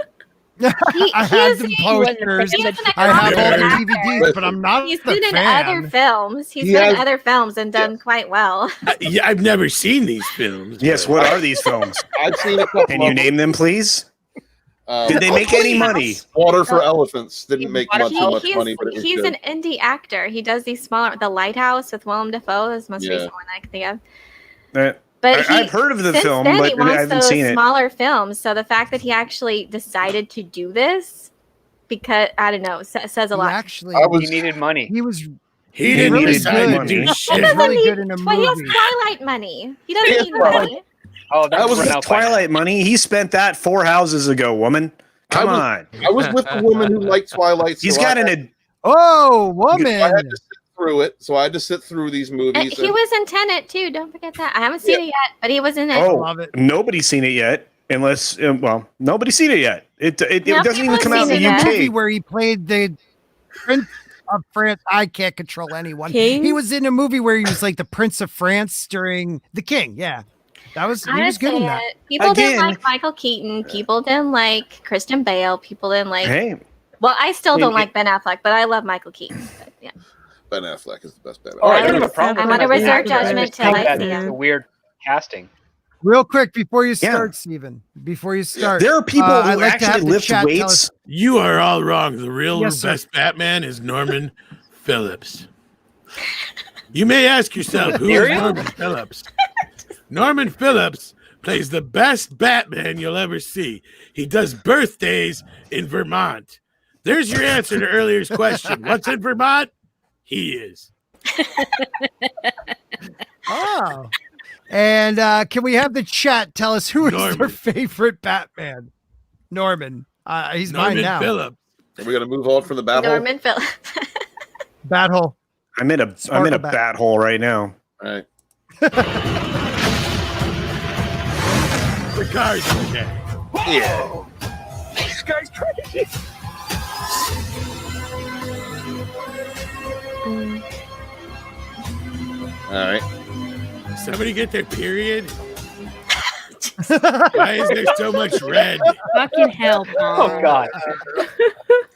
[SPEAKER 6] he
[SPEAKER 2] had
[SPEAKER 6] is
[SPEAKER 2] the
[SPEAKER 6] a-
[SPEAKER 2] posters.
[SPEAKER 6] he is an
[SPEAKER 2] I have all the
[SPEAKER 6] actor.
[SPEAKER 2] DVDs, but I'm not
[SPEAKER 6] He's
[SPEAKER 2] a
[SPEAKER 6] been in
[SPEAKER 2] fan.
[SPEAKER 6] other films. He's
[SPEAKER 1] He
[SPEAKER 6] been in
[SPEAKER 1] has-
[SPEAKER 6] other films and done quite well.
[SPEAKER 7] Yeah, I've never seen these films.
[SPEAKER 4] Yes,
[SPEAKER 7] but-
[SPEAKER 4] what are these films?
[SPEAKER 1] I've seen a couple.
[SPEAKER 4] Can you
[SPEAKER 1] of
[SPEAKER 4] name them, please? Did they make any money?
[SPEAKER 1] Water for Elephants didn't make
[SPEAKER 6] He-
[SPEAKER 1] much money, but it was
[SPEAKER 6] he's
[SPEAKER 1] good.
[SPEAKER 6] an indie actor. He does these smaller. The Lighthouse with Willem Dafoe is the most
[SPEAKER 1] Yeah.
[SPEAKER 6] recent one I can think of.
[SPEAKER 4] Uh,
[SPEAKER 6] But
[SPEAKER 4] I've heard of the
[SPEAKER 6] since
[SPEAKER 4] film,
[SPEAKER 6] then,
[SPEAKER 4] but
[SPEAKER 6] he wants
[SPEAKER 4] I haven't
[SPEAKER 6] those
[SPEAKER 4] seen it.
[SPEAKER 6] smaller films. So the fact that he actually decided to do this, because I don't know, says a
[SPEAKER 2] He
[SPEAKER 6] lot.
[SPEAKER 2] actually,
[SPEAKER 5] He needed money.
[SPEAKER 2] he was
[SPEAKER 7] He didn't
[SPEAKER 2] really
[SPEAKER 7] decide
[SPEAKER 2] good.
[SPEAKER 7] to do
[SPEAKER 6] He
[SPEAKER 7] shit.
[SPEAKER 6] doesn't
[SPEAKER 2] really
[SPEAKER 6] need.
[SPEAKER 2] good in a
[SPEAKER 6] He has
[SPEAKER 2] movie.
[SPEAKER 6] Twilight money. He doesn't
[SPEAKER 1] He has
[SPEAKER 6] need
[SPEAKER 1] Twilight.
[SPEAKER 6] money.
[SPEAKER 5] Oh,
[SPEAKER 4] That
[SPEAKER 5] that's
[SPEAKER 4] was
[SPEAKER 5] run
[SPEAKER 4] the
[SPEAKER 5] out by now.
[SPEAKER 4] Twilight money. He spent that 4 houses ago, woman. Come
[SPEAKER 1] I was-
[SPEAKER 4] on.
[SPEAKER 1] I was with the woman who liked Twilight.
[SPEAKER 4] He's
[SPEAKER 1] so
[SPEAKER 4] got
[SPEAKER 1] I
[SPEAKER 4] an.
[SPEAKER 1] had-
[SPEAKER 4] ad-
[SPEAKER 2] Oh,
[SPEAKER 1] I
[SPEAKER 2] woman.
[SPEAKER 1] had to sit through it, so I had to sit through these
[SPEAKER 6] And
[SPEAKER 1] movies.
[SPEAKER 6] he was in Tenet too. Don't forget that. I haven't seen it yet, but he was in it.
[SPEAKER 4] Oh,
[SPEAKER 2] love it.
[SPEAKER 4] nobody's seen it yet. Unless, well, nobody's seen it yet. It
[SPEAKER 6] No,
[SPEAKER 4] doesn't even
[SPEAKER 6] people
[SPEAKER 4] come
[SPEAKER 6] have
[SPEAKER 4] out in the
[SPEAKER 6] seen it
[SPEAKER 2] a movie
[SPEAKER 4] UK.
[SPEAKER 2] where he played the Prince of France. I can't control anyone.
[SPEAKER 8] King?
[SPEAKER 2] He was in a movie where he was like the Prince of France during the King. Yeah, that was he
[SPEAKER 6] I
[SPEAKER 2] was good in that.
[SPEAKER 6] People didn't
[SPEAKER 4] Again-
[SPEAKER 6] like Michael Keaton. People didn't like Christian Bale. People didn't like.
[SPEAKER 4] Hey,
[SPEAKER 6] Well, I still don't
[SPEAKER 4] Hey,
[SPEAKER 6] like Ben Affleck, but I love Michael Keaton. But, yeah.
[SPEAKER 1] Ben Affleck is the best Batman.
[SPEAKER 5] Oh, I
[SPEAKER 6] I
[SPEAKER 5] don't have a
[SPEAKER 6] just-
[SPEAKER 5] problem.
[SPEAKER 6] I'm
[SPEAKER 5] with
[SPEAKER 6] gonna
[SPEAKER 5] that.
[SPEAKER 6] reserve
[SPEAKER 5] I
[SPEAKER 6] judgment
[SPEAKER 5] just
[SPEAKER 6] till
[SPEAKER 5] think
[SPEAKER 6] I
[SPEAKER 5] that
[SPEAKER 6] see
[SPEAKER 5] it's
[SPEAKER 6] him.
[SPEAKER 5] a weird casting.
[SPEAKER 2] Real quick before you
[SPEAKER 4] Yeah.
[SPEAKER 2] start, Steven, before you start,
[SPEAKER 4] there are people
[SPEAKER 2] I'd
[SPEAKER 4] who
[SPEAKER 2] like to have
[SPEAKER 4] actually
[SPEAKER 2] the
[SPEAKER 4] lift
[SPEAKER 2] chat tell
[SPEAKER 4] weights.
[SPEAKER 2] us-
[SPEAKER 7] You are all wrong. The real
[SPEAKER 2] Yes, sir.
[SPEAKER 7] best Batman is Norman Phillips. You may ask yourself, who is
[SPEAKER 5] Serious?
[SPEAKER 7] Norman Phillips? Norman Phillips plays the best Batman you'll ever see. He does birthdays in Vermont. There's your answer to earlier's question. What's in Vermont? He is.
[SPEAKER 2] Oh, and can we have the chat tell us who is their
[SPEAKER 7] Norman.
[SPEAKER 2] favorite Batman? Norman. He's
[SPEAKER 7] Norman
[SPEAKER 2] mine now.
[SPEAKER 7] Phillips.
[SPEAKER 1] Are we gonna move on from the battle?
[SPEAKER 6] Norman Phillips.
[SPEAKER 2] Bat hole.
[SPEAKER 4] I'm in a
[SPEAKER 2] Sparkle bat.
[SPEAKER 4] bat hole right now.
[SPEAKER 1] All right.
[SPEAKER 7] The car's okay.
[SPEAKER 1] Yeah.
[SPEAKER 12] This guy's crazy.
[SPEAKER 1] All right.
[SPEAKER 7] Somebody get their period? Why is there so much red?
[SPEAKER 10] Fucking hell, Paul.
[SPEAKER 5] Oh God.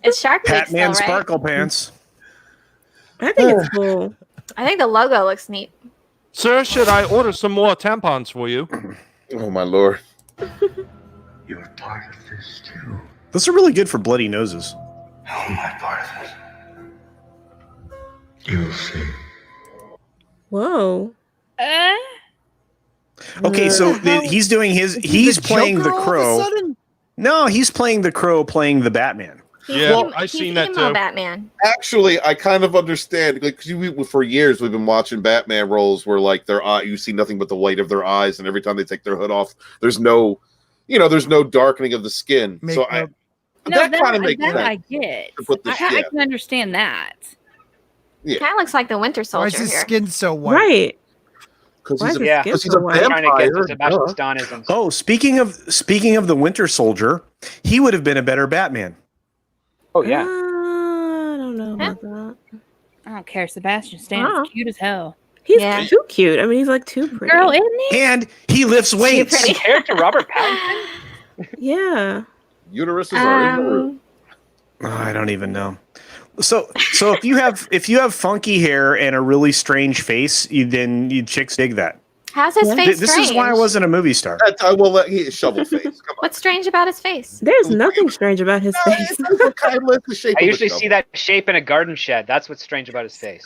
[SPEAKER 6] It's Shark Week still,
[SPEAKER 4] Batman
[SPEAKER 6] right?
[SPEAKER 4] Sparkle Pants.
[SPEAKER 8] I think it's cool.
[SPEAKER 6] I think the logo looks neat.
[SPEAKER 3] Sir, should I order some more tampons for you?
[SPEAKER 1] Oh my lord.
[SPEAKER 11] You're part of this too.
[SPEAKER 4] Those are really good for bloody noses.
[SPEAKER 11] How am I part of it? You'll see.
[SPEAKER 8] Whoa.
[SPEAKER 4] Okay, so he's doing his. He's playing the
[SPEAKER 2] Joker all of a
[SPEAKER 4] crow.
[SPEAKER 2] sudden?
[SPEAKER 4] No, he's playing the crow, playing the Batman.
[SPEAKER 3] Yeah, I seen that
[SPEAKER 6] emo
[SPEAKER 3] too.
[SPEAKER 6] Batman.
[SPEAKER 1] Actually, I kind of understand. Like, 'cause for years we've been watching Batman roles where like their eye, you see nothing but the white of their eyes, and every time they take their hood off, there's no, there's no darkening of the skin. So
[SPEAKER 2] Makeup.
[SPEAKER 1] that kind of makes
[SPEAKER 10] that
[SPEAKER 1] sense.
[SPEAKER 10] I get.
[SPEAKER 1] to put this-
[SPEAKER 10] I
[SPEAKER 1] yeah.
[SPEAKER 10] can understand that.
[SPEAKER 1] Yeah.
[SPEAKER 6] Kind of looks like the Winter
[SPEAKER 2] Why is
[SPEAKER 6] Soldier
[SPEAKER 2] his
[SPEAKER 6] here.
[SPEAKER 2] skin so white?
[SPEAKER 8] Right.
[SPEAKER 1] Because
[SPEAKER 8] Why
[SPEAKER 1] he's,
[SPEAKER 8] is
[SPEAKER 1] a-
[SPEAKER 8] his
[SPEAKER 5] Yeah,
[SPEAKER 8] skin
[SPEAKER 1] 'cause he's
[SPEAKER 8] so
[SPEAKER 1] a
[SPEAKER 8] white?
[SPEAKER 5] Trying to get
[SPEAKER 1] vampire.
[SPEAKER 5] to Sebastian
[SPEAKER 1] duh.
[SPEAKER 5] Stanism.
[SPEAKER 4] Oh, speaking of the Winter Soldier, he would have been a better Batman.
[SPEAKER 5] Oh yeah.
[SPEAKER 8] I don't know about that.
[SPEAKER 10] I don't care. Sebastian Stan
[SPEAKER 8] Oh.
[SPEAKER 10] is cute as hell.
[SPEAKER 8] He's
[SPEAKER 6] Yeah.
[SPEAKER 8] too cute. I mean, he's like too pretty.
[SPEAKER 10] Girl, isn't he?
[SPEAKER 4] And he lifts weights.
[SPEAKER 6] pretty.
[SPEAKER 5] Character Robert Pattinson.
[SPEAKER 8] Yeah.
[SPEAKER 1] Uteruses are in the room.
[SPEAKER 4] I don't even know. So if you have funky hair and a really strange face, then you chicks dig that.
[SPEAKER 6] How's his face
[SPEAKER 4] This
[SPEAKER 6] strange?
[SPEAKER 4] is why I wasn't a movie star.
[SPEAKER 1] I will let he shovel face. Come on.
[SPEAKER 6] What's strange about his face?
[SPEAKER 8] There's nothing strange about his face.
[SPEAKER 5] I usually see that shape in a garden shed. That's what's strange about his face.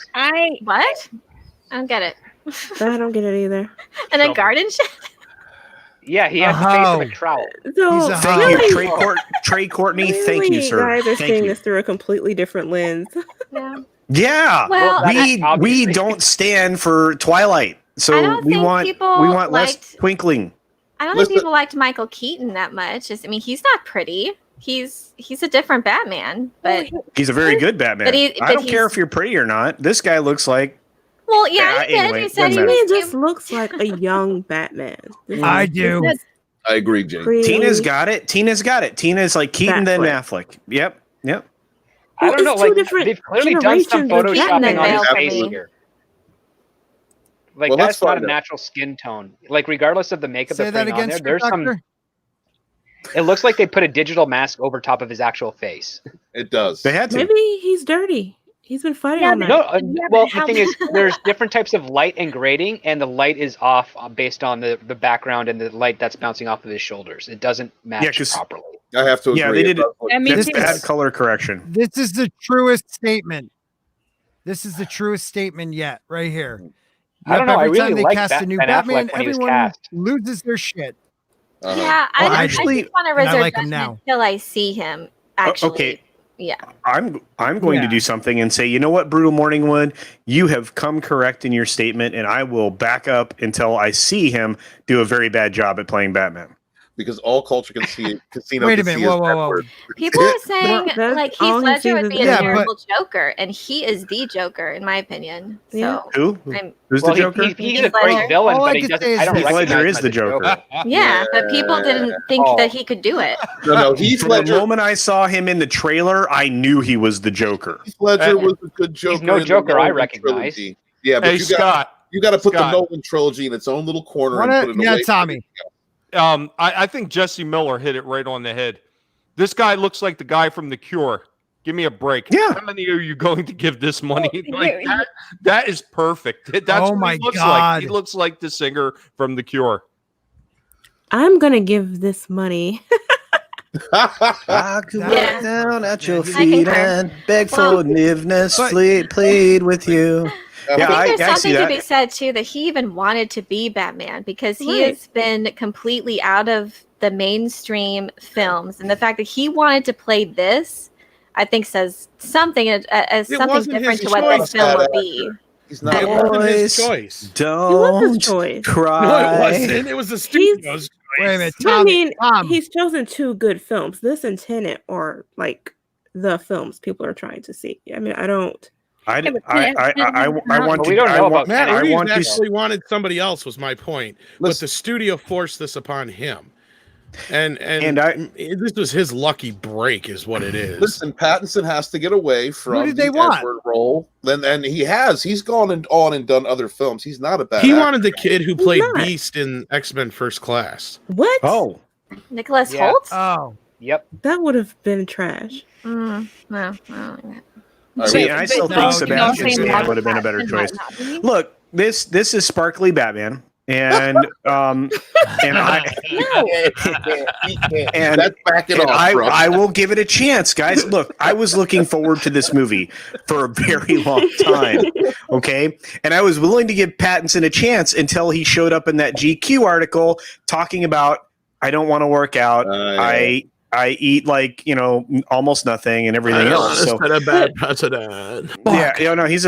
[SPEAKER 6] What? I don't get it.
[SPEAKER 8] I don't get it either.
[SPEAKER 6] In a garden shed?
[SPEAKER 5] Yeah, he has the face of a trout.
[SPEAKER 8] So
[SPEAKER 4] Thank you, Trey Courtney. Thank you, sir.
[SPEAKER 8] Guys are
[SPEAKER 4] Thank
[SPEAKER 8] seeing
[SPEAKER 4] you.
[SPEAKER 8] this through a completely different lens.
[SPEAKER 4] Yeah,
[SPEAKER 6] Well,
[SPEAKER 4] we don't stand for Twilight, so we want less twinkling.
[SPEAKER 6] I don't think people liked Michael Keaton that much. I mean, he's not pretty. He's a different Batman, but
[SPEAKER 4] He's a very good Batman. I don't care if you're pretty or not. This guy looks like.
[SPEAKER 6] Well, yeah, he did.
[SPEAKER 4] Anyway,
[SPEAKER 6] He said he
[SPEAKER 8] He just looks like a young Batman.
[SPEAKER 2] I do.
[SPEAKER 1] I agree, Jane.
[SPEAKER 4] Tina's got it. Tina's like Keaton then Affleck. Yep.
[SPEAKER 5] I don't know.
[SPEAKER 8] it's
[SPEAKER 5] Like
[SPEAKER 8] two different
[SPEAKER 5] they've clearly done some
[SPEAKER 8] generations of
[SPEAKER 5] photoshopping on his
[SPEAKER 6] Batman.
[SPEAKER 5] face here. Like
[SPEAKER 1] Well, let's
[SPEAKER 5] that's not a
[SPEAKER 1] find out.
[SPEAKER 5] natural skin tone. Like regardless of the makeup
[SPEAKER 2] Say
[SPEAKER 5] they're
[SPEAKER 2] that
[SPEAKER 5] putting on
[SPEAKER 2] again,
[SPEAKER 5] there, there's some.
[SPEAKER 2] Doctor.
[SPEAKER 5] It looks like they put a digital mask over top of his actual face.
[SPEAKER 1] It does.
[SPEAKER 4] They had to.
[SPEAKER 8] Maybe he's dirty. He's been fighting on that.
[SPEAKER 5] No, well, the thing is, there's different types of light and grading, and the light is off based on the background and the light that's bouncing off of his shoulders. It doesn't match properly.
[SPEAKER 1] I have to agree.
[SPEAKER 4] Yeah, they did it.
[SPEAKER 10] I mean,
[SPEAKER 4] This
[SPEAKER 10] too.
[SPEAKER 4] bad color correction.
[SPEAKER 2] This is the truest statement. This is the truest statement yet, right here.
[SPEAKER 5] I don't know. I
[SPEAKER 2] Every time
[SPEAKER 5] really
[SPEAKER 2] they
[SPEAKER 5] like
[SPEAKER 2] cast a new
[SPEAKER 5] Ben
[SPEAKER 2] Batman,
[SPEAKER 5] Affleck when he was
[SPEAKER 2] everyone
[SPEAKER 5] cast.
[SPEAKER 2] loses their shit.
[SPEAKER 6] Yeah,
[SPEAKER 4] Well,
[SPEAKER 6] I
[SPEAKER 4] actually-
[SPEAKER 6] just want to
[SPEAKER 2] and I
[SPEAKER 6] reserve
[SPEAKER 2] like him
[SPEAKER 6] judgment
[SPEAKER 2] now.
[SPEAKER 6] until I see him. Actually,
[SPEAKER 4] Okay.
[SPEAKER 6] yeah.
[SPEAKER 4] I'm going to do something and say, you know what, Brutal Morningwood, you have come correct in your statement, and I will back up until I see him do a very bad job at playing Batman.
[SPEAKER 1] Because all culture can see casino.
[SPEAKER 2] Wait a
[SPEAKER 1] can
[SPEAKER 2] minute,
[SPEAKER 1] see
[SPEAKER 2] whoa,
[SPEAKER 1] is
[SPEAKER 2] whoa,
[SPEAKER 1] that
[SPEAKER 2] whoa.
[SPEAKER 1] word.
[SPEAKER 6] People are saying
[SPEAKER 8] That's
[SPEAKER 6] like
[SPEAKER 8] all
[SPEAKER 6] Heath
[SPEAKER 8] he
[SPEAKER 6] Ledger
[SPEAKER 8] sees
[SPEAKER 6] would
[SPEAKER 8] is
[SPEAKER 6] be
[SPEAKER 8] the
[SPEAKER 6] a
[SPEAKER 2] Yeah,
[SPEAKER 6] terrible Joker, and he is the Joker in my opinion. So
[SPEAKER 8] Yeah.
[SPEAKER 4] Who?
[SPEAKER 6] I'm,
[SPEAKER 4] Who's
[SPEAKER 5] Well,
[SPEAKER 4] the Joker?
[SPEAKER 5] he's a
[SPEAKER 6] Heath
[SPEAKER 5] great
[SPEAKER 6] Ledger.
[SPEAKER 5] villain,
[SPEAKER 2] All I
[SPEAKER 5] but he
[SPEAKER 2] can
[SPEAKER 5] doesn't.
[SPEAKER 2] say is
[SPEAKER 5] I don't
[SPEAKER 2] this.
[SPEAKER 4] Heath
[SPEAKER 5] recognize
[SPEAKER 4] Ledger
[SPEAKER 5] him
[SPEAKER 4] is
[SPEAKER 5] as
[SPEAKER 4] the
[SPEAKER 5] a
[SPEAKER 4] Joker.
[SPEAKER 6] yeah, but people didn't think
[SPEAKER 5] Oh.
[SPEAKER 6] that he could do it.
[SPEAKER 1] No, Heath
[SPEAKER 4] From the
[SPEAKER 1] Ledger.
[SPEAKER 4] moment I saw him in the trailer, I knew he was the Joker.
[SPEAKER 1] Heath Ledger was a good Joker.
[SPEAKER 5] no
[SPEAKER 1] in the
[SPEAKER 5] Joker I
[SPEAKER 1] Nolan
[SPEAKER 5] recognize.
[SPEAKER 1] trilogy. Yeah, but
[SPEAKER 3] Hey,
[SPEAKER 1] you
[SPEAKER 3] Scott.
[SPEAKER 1] got to put
[SPEAKER 3] Scott.
[SPEAKER 1] the Nolan trilogy in its own little corner and put it
[SPEAKER 2] Yeah,
[SPEAKER 1] away.
[SPEAKER 2] Tommy.
[SPEAKER 3] I think Jesse Miller hit it right on the head. This guy looks like the guy from The Cure. Give me a break.
[SPEAKER 4] Yeah.
[SPEAKER 3] How many are you going to give this money?
[SPEAKER 10] Well,
[SPEAKER 3] Like, that is perfect. That's
[SPEAKER 2] Oh
[SPEAKER 3] what
[SPEAKER 2] my
[SPEAKER 3] he looks
[SPEAKER 2] God.
[SPEAKER 3] like. He looks like the singer from The Cure.
[SPEAKER 8] I'm gonna give this money.
[SPEAKER 4] I could
[SPEAKER 6] Yeah.
[SPEAKER 4] walk down at your
[SPEAKER 6] I
[SPEAKER 4] feet
[SPEAKER 6] concur.
[SPEAKER 4] and beg
[SPEAKER 6] Well-
[SPEAKER 4] forgiveness,
[SPEAKER 2] But-
[SPEAKER 4] plead with you.
[SPEAKER 6] I
[SPEAKER 4] Yeah,
[SPEAKER 6] think there's
[SPEAKER 4] I see
[SPEAKER 6] something to
[SPEAKER 4] that.
[SPEAKER 6] be said too that he even wanted to be Batman because he
[SPEAKER 8] Right.
[SPEAKER 6] has been completely out of the mainstream films, and the fact that he wanted to play this, I think, says something as
[SPEAKER 7] It
[SPEAKER 6] something
[SPEAKER 7] wasn't
[SPEAKER 6] different
[SPEAKER 7] his
[SPEAKER 6] to what this
[SPEAKER 7] choice,
[SPEAKER 6] film would
[SPEAKER 1] Pat.
[SPEAKER 6] be.
[SPEAKER 1] He's not.
[SPEAKER 7] It wasn't his choice.
[SPEAKER 8] It was his
[SPEAKER 4] Don't
[SPEAKER 8] choice.
[SPEAKER 4] cry.
[SPEAKER 7] No, it wasn't. It was the studio's
[SPEAKER 2] Wait a minute,
[SPEAKER 8] But I
[SPEAKER 2] Tom.
[SPEAKER 8] mean,
[SPEAKER 2] Tom.
[SPEAKER 8] he's chosen two good films. This and Tenet are like the films people are trying to see. I mean, I don't.
[SPEAKER 4] I
[SPEAKER 10] Yeah, but
[SPEAKER 4] want
[SPEAKER 5] But
[SPEAKER 4] to.
[SPEAKER 5] we don't know
[SPEAKER 4] I want,
[SPEAKER 5] about
[SPEAKER 7] Matt
[SPEAKER 4] I
[SPEAKER 7] Reeves
[SPEAKER 4] want to.
[SPEAKER 7] actually wanted somebody else. Was my point, but
[SPEAKER 1] Listen.
[SPEAKER 7] the studio forced this upon him, and
[SPEAKER 4] And
[SPEAKER 7] this was his lucky break, is what it is.
[SPEAKER 1] Listen, Pattinson has to get away from
[SPEAKER 2] did they
[SPEAKER 1] the
[SPEAKER 2] want?
[SPEAKER 1] Edward role. And he has. He's gone on and done other films. He's not a bad
[SPEAKER 7] He
[SPEAKER 1] actor.
[SPEAKER 7] wanted the kid who played
[SPEAKER 8] not.
[SPEAKER 7] Beast in X-Men First Class.
[SPEAKER 8] What?
[SPEAKER 4] Oh,
[SPEAKER 6] Nicholas
[SPEAKER 5] Yeah.
[SPEAKER 6] Holt?
[SPEAKER 2] Oh,
[SPEAKER 5] Yep.
[SPEAKER 8] That would have been trash.
[SPEAKER 6] No, I don't like that.
[SPEAKER 4] see, I still
[SPEAKER 2] no,
[SPEAKER 4] think
[SPEAKER 2] you
[SPEAKER 4] Sebastian
[SPEAKER 2] don't say
[SPEAKER 4] Stan
[SPEAKER 2] that.
[SPEAKER 4] would have been a better
[SPEAKER 10] Might
[SPEAKER 4] choice.
[SPEAKER 10] not be.
[SPEAKER 4] Look, this is sparkly Batman, and and I and
[SPEAKER 1] Let's back it
[SPEAKER 4] and
[SPEAKER 1] off, bro.
[SPEAKER 4] I will give it a chance, guys. Look, I was looking forward to this movie for a very long time. Okay. And I was willing to give Pattinson a chance until he showed up in that GQ article talking about, I don't want to work out.
[SPEAKER 1] Yeah.
[SPEAKER 4] I eat like, almost nothing and everything else. So
[SPEAKER 7] a bad president.
[SPEAKER 4] yeah, no, he's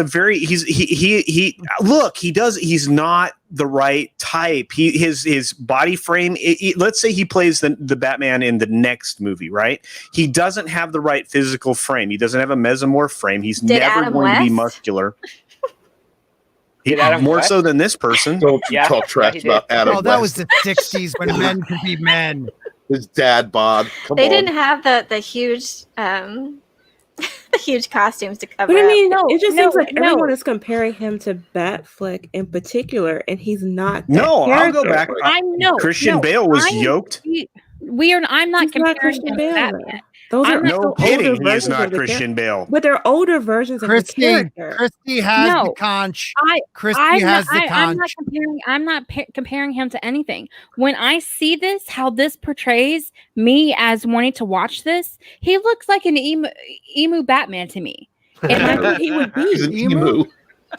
[SPEAKER 4] not the right type. His body frame. Let's say he plays the Batman in the next movie, right? He doesn't have the right physical frame. He doesn't have a mesomorph frame. He's
[SPEAKER 6] Did
[SPEAKER 4] never
[SPEAKER 6] Adam
[SPEAKER 4] going to be
[SPEAKER 6] West?
[SPEAKER 4] muscular.
[SPEAKER 5] Did Adam
[SPEAKER 4] More
[SPEAKER 5] West?
[SPEAKER 4] so than this person.
[SPEAKER 1] Don't you
[SPEAKER 5] Yeah,
[SPEAKER 1] talk trash
[SPEAKER 5] yeah, he did.
[SPEAKER 1] about Adam
[SPEAKER 2] oh, that
[SPEAKER 1] West.
[SPEAKER 2] was the '60s when men could be men.
[SPEAKER 1] His dad bod. Come
[SPEAKER 6] They
[SPEAKER 1] on.
[SPEAKER 6] didn't have the huge the huge costumes to cover
[SPEAKER 8] But I
[SPEAKER 6] up.
[SPEAKER 8] mean,
[SPEAKER 10] No,
[SPEAKER 8] it just
[SPEAKER 10] no,
[SPEAKER 8] seems like
[SPEAKER 10] no.
[SPEAKER 8] everyone is comparing him to Batfleck in particular, and he's not. That
[SPEAKER 4] No, I'll go
[SPEAKER 8] character.
[SPEAKER 4] back.
[SPEAKER 10] I'm no
[SPEAKER 4] Christian
[SPEAKER 10] no,
[SPEAKER 4] Bale was
[SPEAKER 10] I'm-
[SPEAKER 4] yoked.
[SPEAKER 10] I'm not
[SPEAKER 8] He's not
[SPEAKER 10] comparing
[SPEAKER 8] Christian
[SPEAKER 10] him
[SPEAKER 8] Bale,
[SPEAKER 10] to
[SPEAKER 8] though.
[SPEAKER 10] Batman.
[SPEAKER 8] Those are
[SPEAKER 10] not
[SPEAKER 4] No
[SPEAKER 8] older
[SPEAKER 4] kidding, he is
[SPEAKER 8] versions
[SPEAKER 4] not
[SPEAKER 8] of the
[SPEAKER 4] Christian Bale.
[SPEAKER 8] But they're older versions of the character.
[SPEAKER 2] Christy has
[SPEAKER 10] No,
[SPEAKER 2] the conch.
[SPEAKER 10] I
[SPEAKER 2] Christy has the
[SPEAKER 10] I'm not
[SPEAKER 2] conch.
[SPEAKER 10] comparing. Comparing him to anything. When I see this, how this portrays me as wanting to watch this, he looks like an emu Batman to me.
[SPEAKER 8] And that's what he would
[SPEAKER 1] He's an
[SPEAKER 8] be.
[SPEAKER 1] emu.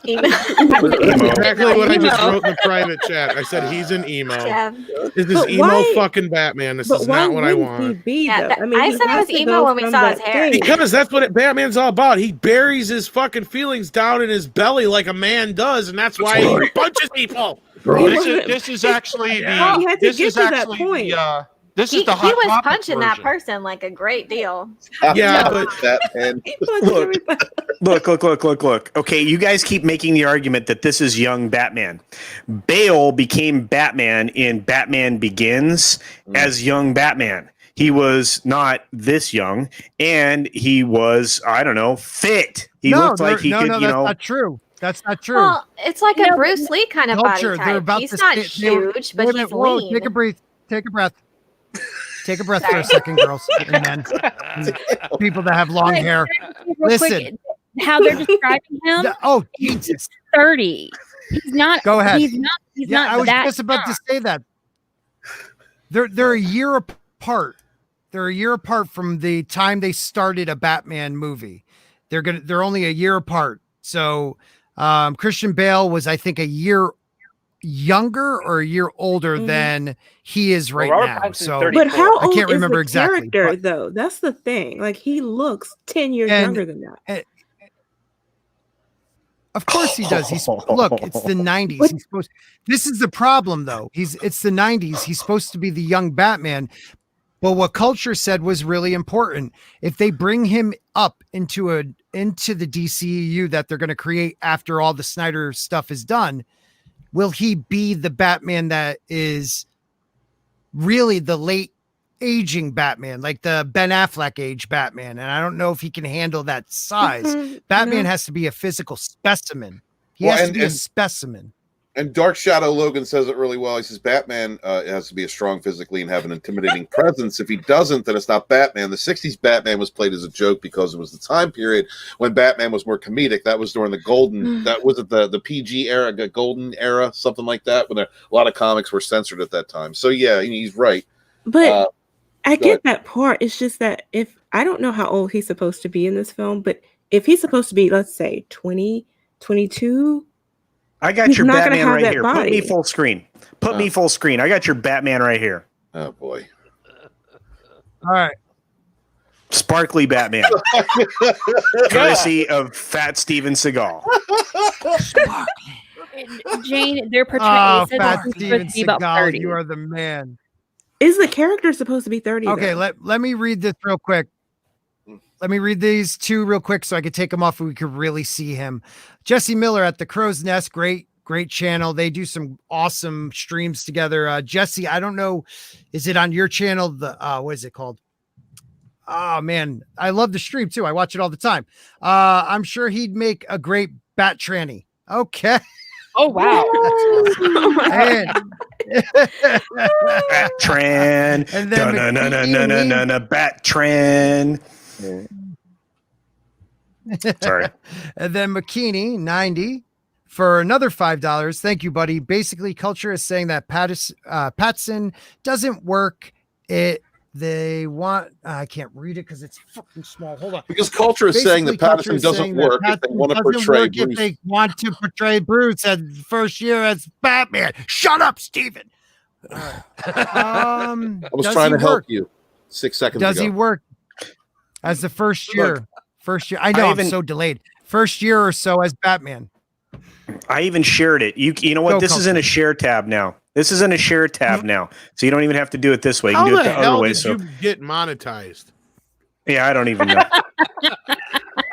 [SPEAKER 7] Exactly what I just
[SPEAKER 10] Emo.
[SPEAKER 7] wrote in the private chat. I said he's an emo.
[SPEAKER 6] Yeah.
[SPEAKER 7] This is
[SPEAKER 8] But
[SPEAKER 7] emo
[SPEAKER 8] why-
[SPEAKER 7] fucking Batman. This
[SPEAKER 8] But
[SPEAKER 7] is
[SPEAKER 8] why
[SPEAKER 7] not what I
[SPEAKER 8] wouldn't he
[SPEAKER 7] want.
[SPEAKER 8] be,
[SPEAKER 6] Yeah,
[SPEAKER 8] though?
[SPEAKER 6] that- I
[SPEAKER 8] he
[SPEAKER 6] said it
[SPEAKER 8] has
[SPEAKER 6] was
[SPEAKER 8] to
[SPEAKER 6] emo
[SPEAKER 8] go
[SPEAKER 6] when we
[SPEAKER 8] from
[SPEAKER 6] saw his
[SPEAKER 8] that
[SPEAKER 6] hair.
[SPEAKER 8] thing.
[SPEAKER 7] Because that's what Batman's all about. He buries his fucking feelings down in his belly like a man does, and that's why he punches people.
[SPEAKER 3] This is actually
[SPEAKER 8] Yeah. He
[SPEAKER 3] the
[SPEAKER 8] had to
[SPEAKER 3] this
[SPEAKER 8] get
[SPEAKER 3] is
[SPEAKER 8] to that
[SPEAKER 3] actually
[SPEAKER 8] point.
[SPEAKER 3] the this
[SPEAKER 6] He
[SPEAKER 3] is the hot
[SPEAKER 6] was
[SPEAKER 3] topic
[SPEAKER 6] punching that
[SPEAKER 3] version.
[SPEAKER 6] person like a great deal.
[SPEAKER 7] Yeah, but
[SPEAKER 1] Batman.
[SPEAKER 8] He punches
[SPEAKER 4] Look.
[SPEAKER 8] everybody.
[SPEAKER 4] Look. Okay, you guys keep making the argument that this is young Batman. Bale became Batman in Batman Begins as young Batman. He was not this young, and he was, I don't know, fit. He looked like he could,
[SPEAKER 2] that's
[SPEAKER 4] you know.
[SPEAKER 2] not true. That's not true.
[SPEAKER 6] Well, it's like a Bruce Lee kind of
[SPEAKER 2] Culture,
[SPEAKER 6] body
[SPEAKER 2] they're
[SPEAKER 6] type.
[SPEAKER 2] about
[SPEAKER 6] He's
[SPEAKER 2] to
[SPEAKER 6] not
[SPEAKER 2] say- they were-
[SPEAKER 6] huge,
[SPEAKER 2] wait
[SPEAKER 6] but
[SPEAKER 2] a
[SPEAKER 6] he's
[SPEAKER 2] minute, whoa,
[SPEAKER 6] lean.
[SPEAKER 2] take a breath. Take a breath. Take a breath for a second, girls and men. People that have long
[SPEAKER 10] Like,
[SPEAKER 2] hair.
[SPEAKER 10] real
[SPEAKER 2] Listen.
[SPEAKER 10] quick, how they're describing him.
[SPEAKER 2] Oh, Jesus.
[SPEAKER 10] 30. He's not.
[SPEAKER 2] Go ahead.
[SPEAKER 10] He's not. He's
[SPEAKER 2] Yeah,
[SPEAKER 10] not
[SPEAKER 2] I was
[SPEAKER 10] that
[SPEAKER 2] just about to
[SPEAKER 10] young.
[SPEAKER 2] say that. They're a year apart. They're a year apart from the time they started a Batman movie. They're only a year apart. So Christian Bale was, I think, a year younger or a year older than he is right
[SPEAKER 5] Robert
[SPEAKER 2] now.
[SPEAKER 5] Pattinson's
[SPEAKER 2] So
[SPEAKER 5] 34.
[SPEAKER 8] But how
[SPEAKER 2] I
[SPEAKER 8] old
[SPEAKER 2] can't
[SPEAKER 8] is
[SPEAKER 2] remember
[SPEAKER 8] the
[SPEAKER 2] exactly,
[SPEAKER 8] character,
[SPEAKER 2] but-
[SPEAKER 8] though? That's the thing. Like, he looks 10 years
[SPEAKER 2] And-
[SPEAKER 8] younger than that.
[SPEAKER 2] Of course he does. Look, it's the 90s. He's supposed. This is the problem, though. It's the 90s. He's supposed to be the young Batman. But what culture said was really important. If they bring him up into the DCEU that they're going to create after all the Snyder stuff is done, will he be the Batman that is really the late aging Batman, like the Ben Affleck age Batman? And I don't know if he can handle that size. Batman has to be a physical specimen. He has to be a specimen.
[SPEAKER 1] And Dark Shadow Logan says it really well. He says Batman has to be a strong physically and have an intimidating presence. If he doesn't, then it's not Batman. The 60s Batman was played as a joke because it was the time period when Batman was more comedic. That was during the golden, that was it the PG era, the golden era, something like that, when a lot of comics were censored at that time. So yeah, he's right.
[SPEAKER 8] But I
[SPEAKER 1] go
[SPEAKER 8] get
[SPEAKER 1] ahead.
[SPEAKER 8] that part. It's just that if I don't know how old he's supposed to be in this film, but if he's supposed to be, let's say 20, 22,
[SPEAKER 4] I got
[SPEAKER 8] he's
[SPEAKER 4] your
[SPEAKER 8] not gonna
[SPEAKER 4] Batman
[SPEAKER 8] have
[SPEAKER 4] right
[SPEAKER 8] that
[SPEAKER 4] here. Put me
[SPEAKER 8] body.
[SPEAKER 4] full screen. Put me full screen. I got your Batman right here.
[SPEAKER 1] Oh boy.
[SPEAKER 2] All right.
[SPEAKER 4] Sparkly Batman. Courtesy of Fat Steven Seagal.
[SPEAKER 10] Jane, they're portraying.
[SPEAKER 2] Oh,
[SPEAKER 10] it says
[SPEAKER 2] Fat
[SPEAKER 10] he's
[SPEAKER 2] Steven
[SPEAKER 10] supposed to be about
[SPEAKER 2] Seagal,
[SPEAKER 10] 30.
[SPEAKER 2] you are the man.
[SPEAKER 8] Is the character supposed to be 30?
[SPEAKER 2] Okay,
[SPEAKER 8] though?
[SPEAKER 2] let me read this real quick. Let me read these two real quick so I could take them off and we could really see him. Jesse Miller at the Crow's Nest, great channel. They do some awesome streams together. Jesse, I don't know, is it on your channel? The what is it called? Oh man, I love the stream too. I watch it all the time. I'm sure he'd make a great bat tranny. Okay.
[SPEAKER 10] Oh wow.
[SPEAKER 2] And,
[SPEAKER 4] Bat Tran.
[SPEAKER 2] And then
[SPEAKER 4] No, Bat Tran. Sorry.
[SPEAKER 2] And then McKinney 90 for another $5. Thank you, buddy. Basically, culture is saying that Patson doesn't work. They want. I can't read it because it's fucking small. Hold on.
[SPEAKER 1] Because culture is saying that
[SPEAKER 2] Basically, culture
[SPEAKER 1] Patterson
[SPEAKER 2] is
[SPEAKER 1] doesn't
[SPEAKER 2] saying that
[SPEAKER 1] work if they
[SPEAKER 2] Pattinson
[SPEAKER 1] want to
[SPEAKER 2] doesn't
[SPEAKER 1] portray
[SPEAKER 2] work
[SPEAKER 1] Bruce.
[SPEAKER 2] If they want to portray Bruce as first year as Batman. Shut up, Steven.
[SPEAKER 1] I was trying to help you 6 seconds
[SPEAKER 2] Does
[SPEAKER 1] ago.
[SPEAKER 2] he work as the first year? First year. I know I'm so delayed. First year or so as Batman.
[SPEAKER 4] I even shared it. You know what?
[SPEAKER 2] Go,
[SPEAKER 4] This is in a share tab now. This is in a share tab now. So you don't even have to do it this way. You
[SPEAKER 7] How
[SPEAKER 4] can do it
[SPEAKER 7] the
[SPEAKER 4] the other
[SPEAKER 7] hell
[SPEAKER 4] way.
[SPEAKER 7] did
[SPEAKER 4] So
[SPEAKER 7] you get monetized?
[SPEAKER 4] yeah, I don't even know.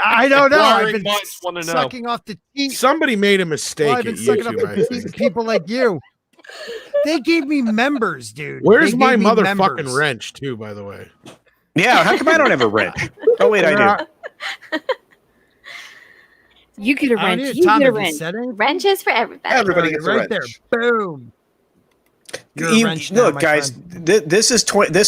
[SPEAKER 2] I don't know. I've
[SPEAKER 3] Wiring
[SPEAKER 2] been
[SPEAKER 3] minds wanna know.
[SPEAKER 2] sucking off the teeth.
[SPEAKER 7] Somebody made a mistake
[SPEAKER 2] Well, I've
[SPEAKER 7] at
[SPEAKER 2] been sucking up
[SPEAKER 7] YouTube, I
[SPEAKER 2] the teeth
[SPEAKER 7] think.
[SPEAKER 2] of people like you. They gave me members, dude.
[SPEAKER 7] Where's
[SPEAKER 2] They
[SPEAKER 7] my
[SPEAKER 2] gave me
[SPEAKER 7] motherfucking
[SPEAKER 2] members.
[SPEAKER 7] wrench, too, by the way?
[SPEAKER 4] Yeah, how come I don't have a wrench? Oh wait, I do.
[SPEAKER 10] You get a
[SPEAKER 2] I
[SPEAKER 10] wrench.
[SPEAKER 2] need
[SPEAKER 10] You
[SPEAKER 2] Tom
[SPEAKER 10] get a
[SPEAKER 2] if you
[SPEAKER 10] wrench.
[SPEAKER 2] said it.
[SPEAKER 6] Wrenches for everybody.
[SPEAKER 1] Everybody gets a
[SPEAKER 2] right
[SPEAKER 1] wrench.
[SPEAKER 2] there. Boom. You're a wrench now,
[SPEAKER 4] Look,
[SPEAKER 2] my
[SPEAKER 4] guys,
[SPEAKER 2] friend.
[SPEAKER 4] this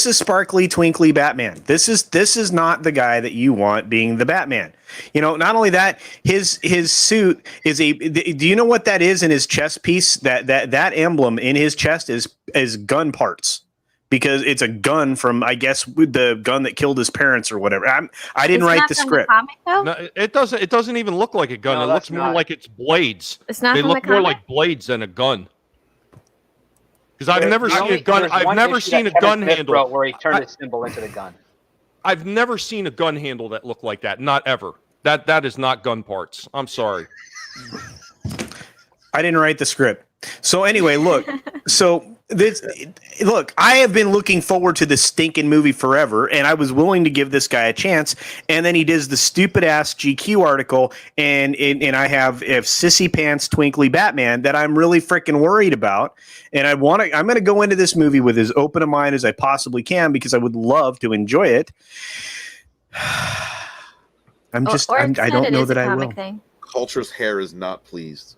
[SPEAKER 4] is sparkly, twinkly Batman. This is not the guy that you want being the Batman. You know, not only that, his suit is a. Do you know what that is in his chest piece? That emblem in his chest is gun parts. Because it's a gun from, I guess, the gun that killed his parents or whatever. I didn't write the script.
[SPEAKER 3] No, it doesn't even look like a gun.
[SPEAKER 5] No,
[SPEAKER 3] It looks
[SPEAKER 5] that's
[SPEAKER 3] more
[SPEAKER 5] not.
[SPEAKER 3] like it's blades.
[SPEAKER 6] It's not
[SPEAKER 3] They
[SPEAKER 6] from the
[SPEAKER 3] look more
[SPEAKER 6] comic?
[SPEAKER 3] like blades than a gun. Because I've never
[SPEAKER 5] The
[SPEAKER 3] seen
[SPEAKER 5] only-
[SPEAKER 3] a gun.
[SPEAKER 5] there's
[SPEAKER 3] I've
[SPEAKER 5] one
[SPEAKER 3] never
[SPEAKER 5] issue
[SPEAKER 3] seen a
[SPEAKER 5] that Kevin
[SPEAKER 3] gun
[SPEAKER 5] Smith
[SPEAKER 3] handle.
[SPEAKER 5] wrote where he turned his symbol into the gun.
[SPEAKER 3] I've never seen a gun handle that looked like that. Not ever. That is not gun parts. I'm sorry.
[SPEAKER 4] I didn't write the script. So anyway, look. Look, I have been looking forward to this stinking movie forever, and I was willing to give this guy a chance. And then he does the stupid ass GQ article, and I have sissy pants twinkly Batman that I'm really freaking worried about. And I'm going to go into this movie with as open a mind as I possibly can because I would love to enjoy it. I don't know that I will.
[SPEAKER 1] Culture's hair is not pleased.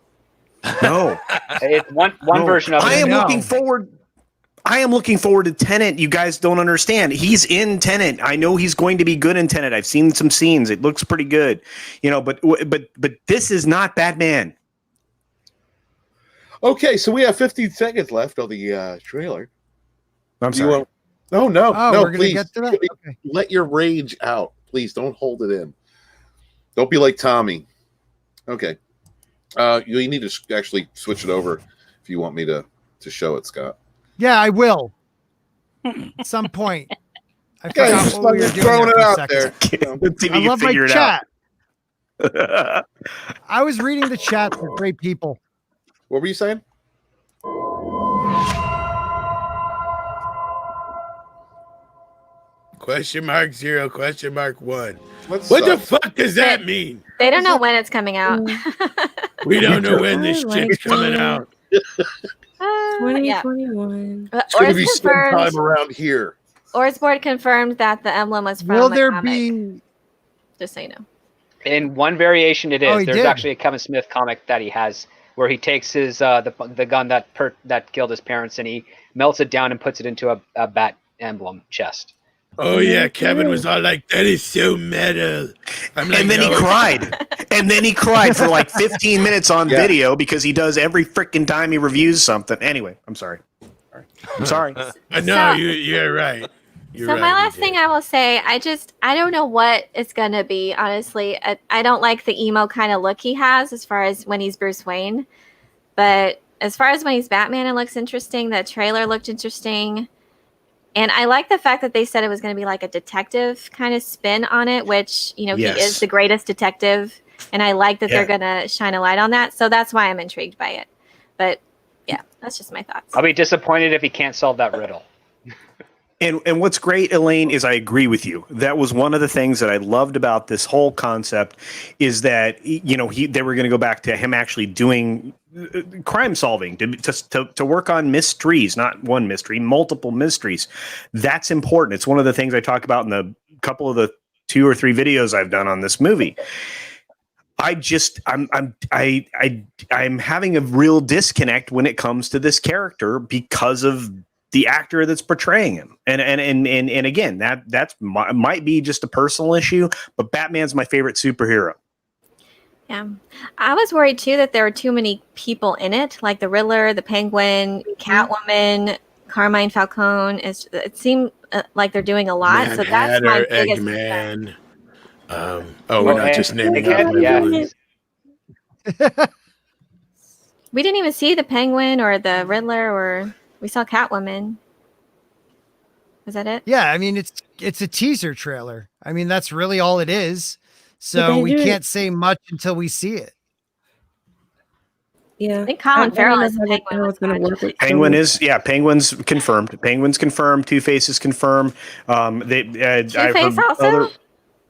[SPEAKER 4] No,
[SPEAKER 5] it's one version of it.
[SPEAKER 4] I am looking forward. I am looking forward to Tenet. You guys don't understand. He's in Tenet. I know he's going to be good in Tenet. I've seen some scenes. It looks pretty good, you know. But this is not Batman.
[SPEAKER 1] Okay, so we have 15 seconds left of the trailer.
[SPEAKER 4] I'm
[SPEAKER 1] Do you
[SPEAKER 4] sorry.
[SPEAKER 1] want- No, no,
[SPEAKER 2] Oh,
[SPEAKER 1] no.
[SPEAKER 2] we're gonna
[SPEAKER 1] Please
[SPEAKER 2] get to that? Okay.
[SPEAKER 1] let your rage out. Please don't hold it in. Don't be like Tommy. Okay. You need to actually switch it over if you want me to show it, Scott.
[SPEAKER 2] Yeah, I will. At some point. I
[SPEAKER 1] Okay,
[SPEAKER 2] forgot
[SPEAKER 1] just
[SPEAKER 2] what we were
[SPEAKER 1] like
[SPEAKER 2] doing
[SPEAKER 1] throwing
[SPEAKER 2] there
[SPEAKER 1] it
[SPEAKER 2] for a
[SPEAKER 1] out
[SPEAKER 2] second.
[SPEAKER 1] there.
[SPEAKER 2] I love my
[SPEAKER 4] figure it
[SPEAKER 2] chat.
[SPEAKER 4] out.
[SPEAKER 2] I was reading the chat. They're great people.
[SPEAKER 1] What were you saying?
[SPEAKER 7] Question mark 0, question mark 1.
[SPEAKER 1] What's
[SPEAKER 7] What the
[SPEAKER 1] up?
[SPEAKER 7] fuck does that mean?
[SPEAKER 6] They don't know when it's coming out.
[SPEAKER 7] We don't know when this shit's coming out.
[SPEAKER 6] Yeah.
[SPEAKER 8] 2021.
[SPEAKER 1] It's going to be sometime around here.
[SPEAKER 6] Orsboard confirmed that the emblem was from
[SPEAKER 2] Will
[SPEAKER 6] the
[SPEAKER 2] there
[SPEAKER 6] comic.
[SPEAKER 2] be?
[SPEAKER 6] Just so you know.
[SPEAKER 5] In one variation, it is.
[SPEAKER 2] Oh, he
[SPEAKER 5] There's
[SPEAKER 2] did.
[SPEAKER 5] actually a Kevin Smith comic that he has where he takes his the gun that killed his parents and he melts it down and puts it into a bat emblem chest.
[SPEAKER 7] Oh yeah, Kevin was all like, "That is so metal." I'm like,
[SPEAKER 4] And then he
[SPEAKER 7] "No."
[SPEAKER 4] cried. And then he cried for like 15 minutes on
[SPEAKER 1] Yeah.
[SPEAKER 4] video because he does every freaking time he reviews something. Anyway, I'm sorry. I'm sorry.
[SPEAKER 7] No,
[SPEAKER 6] So-
[SPEAKER 7] you're right. You're
[SPEAKER 6] So
[SPEAKER 7] right,
[SPEAKER 6] my
[SPEAKER 7] you
[SPEAKER 6] last
[SPEAKER 7] did.
[SPEAKER 6] thing I will say, I don't know what it's gonna be. Honestly, I don't like the emo kind of look he has as far as when he's Bruce Wayne, but as far as when he's Batman, it looks interesting. The trailer looked interesting, and I like the fact that they said it was going to be like a detective kind of spin on it, which he
[SPEAKER 4] Yes.
[SPEAKER 6] is the greatest detective, and I like that
[SPEAKER 4] Yeah.
[SPEAKER 6] they're gonna shine a light on that. So that's why I'm intrigued by it. But yeah, that's just my thoughts.
[SPEAKER 5] I'll be disappointed if he can't solve that riddle.
[SPEAKER 4] And what's great, Elaine, is I agree with you. That was one of the things that I loved about this whole concept is that, they were going to go back to him actually doing crime solving to work on mysteries, not one mystery, multiple mysteries. That's important. It's one of the things I talk about in the couple of the 2 or 3 videos I've done on this movie. I'm having a real disconnect when it comes to this character because of the actor that's portraying him. And again, that's might be just a personal issue, but Batman's my favorite superhero.
[SPEAKER 6] Yeah. I was worried too that there were too many people in it, like the Riddler, the Penguin, Catwoman, Carmine Falcone. It seemed like they're doing a lot. So that's my
[SPEAKER 7] Hatter,
[SPEAKER 6] biggest concern.
[SPEAKER 7] Eggman. We're not just naming
[SPEAKER 5] Egghead,
[SPEAKER 7] off
[SPEAKER 5] yeah.
[SPEAKER 7] villains.
[SPEAKER 6] We didn't even see the Penguin or the Riddler, or we saw Catwoman. Was that it?
[SPEAKER 2] Yeah, I mean it's a teaser trailer. I mean that's really all it is. So
[SPEAKER 8] they
[SPEAKER 2] we
[SPEAKER 8] do it-
[SPEAKER 2] can't say much until we see it.
[SPEAKER 8] Yeah.
[SPEAKER 6] I think Colin Farrell is the
[SPEAKER 8] how
[SPEAKER 6] Penguin.
[SPEAKER 8] it's going to work with
[SPEAKER 4] Penguin's confirmed. Penguin's confirmed. Two-Face is confirmed.
[SPEAKER 6] Two-Face also?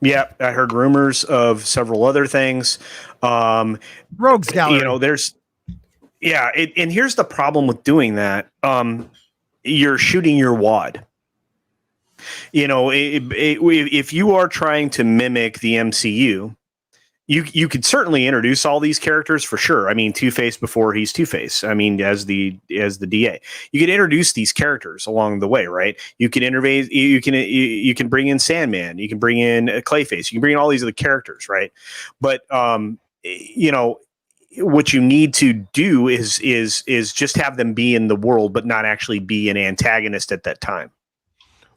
[SPEAKER 4] Yeah, I heard rumors of several other things.
[SPEAKER 2] Rogues Gallery.
[SPEAKER 4] And here's the problem with doing that. You're shooting your wad. If you are trying to mimic the MCU, you could certainly introduce all these characters for sure. I mean, Two-Face before he's Two-Face. I mean, as the DA, you could introduce these characters along the way, right? You can you can bring in Sandman, you can bring in Clayface, you can bring in all these other characters, right? But you know, what you need to do is just have them be in the world, but not actually be an antagonist at that time.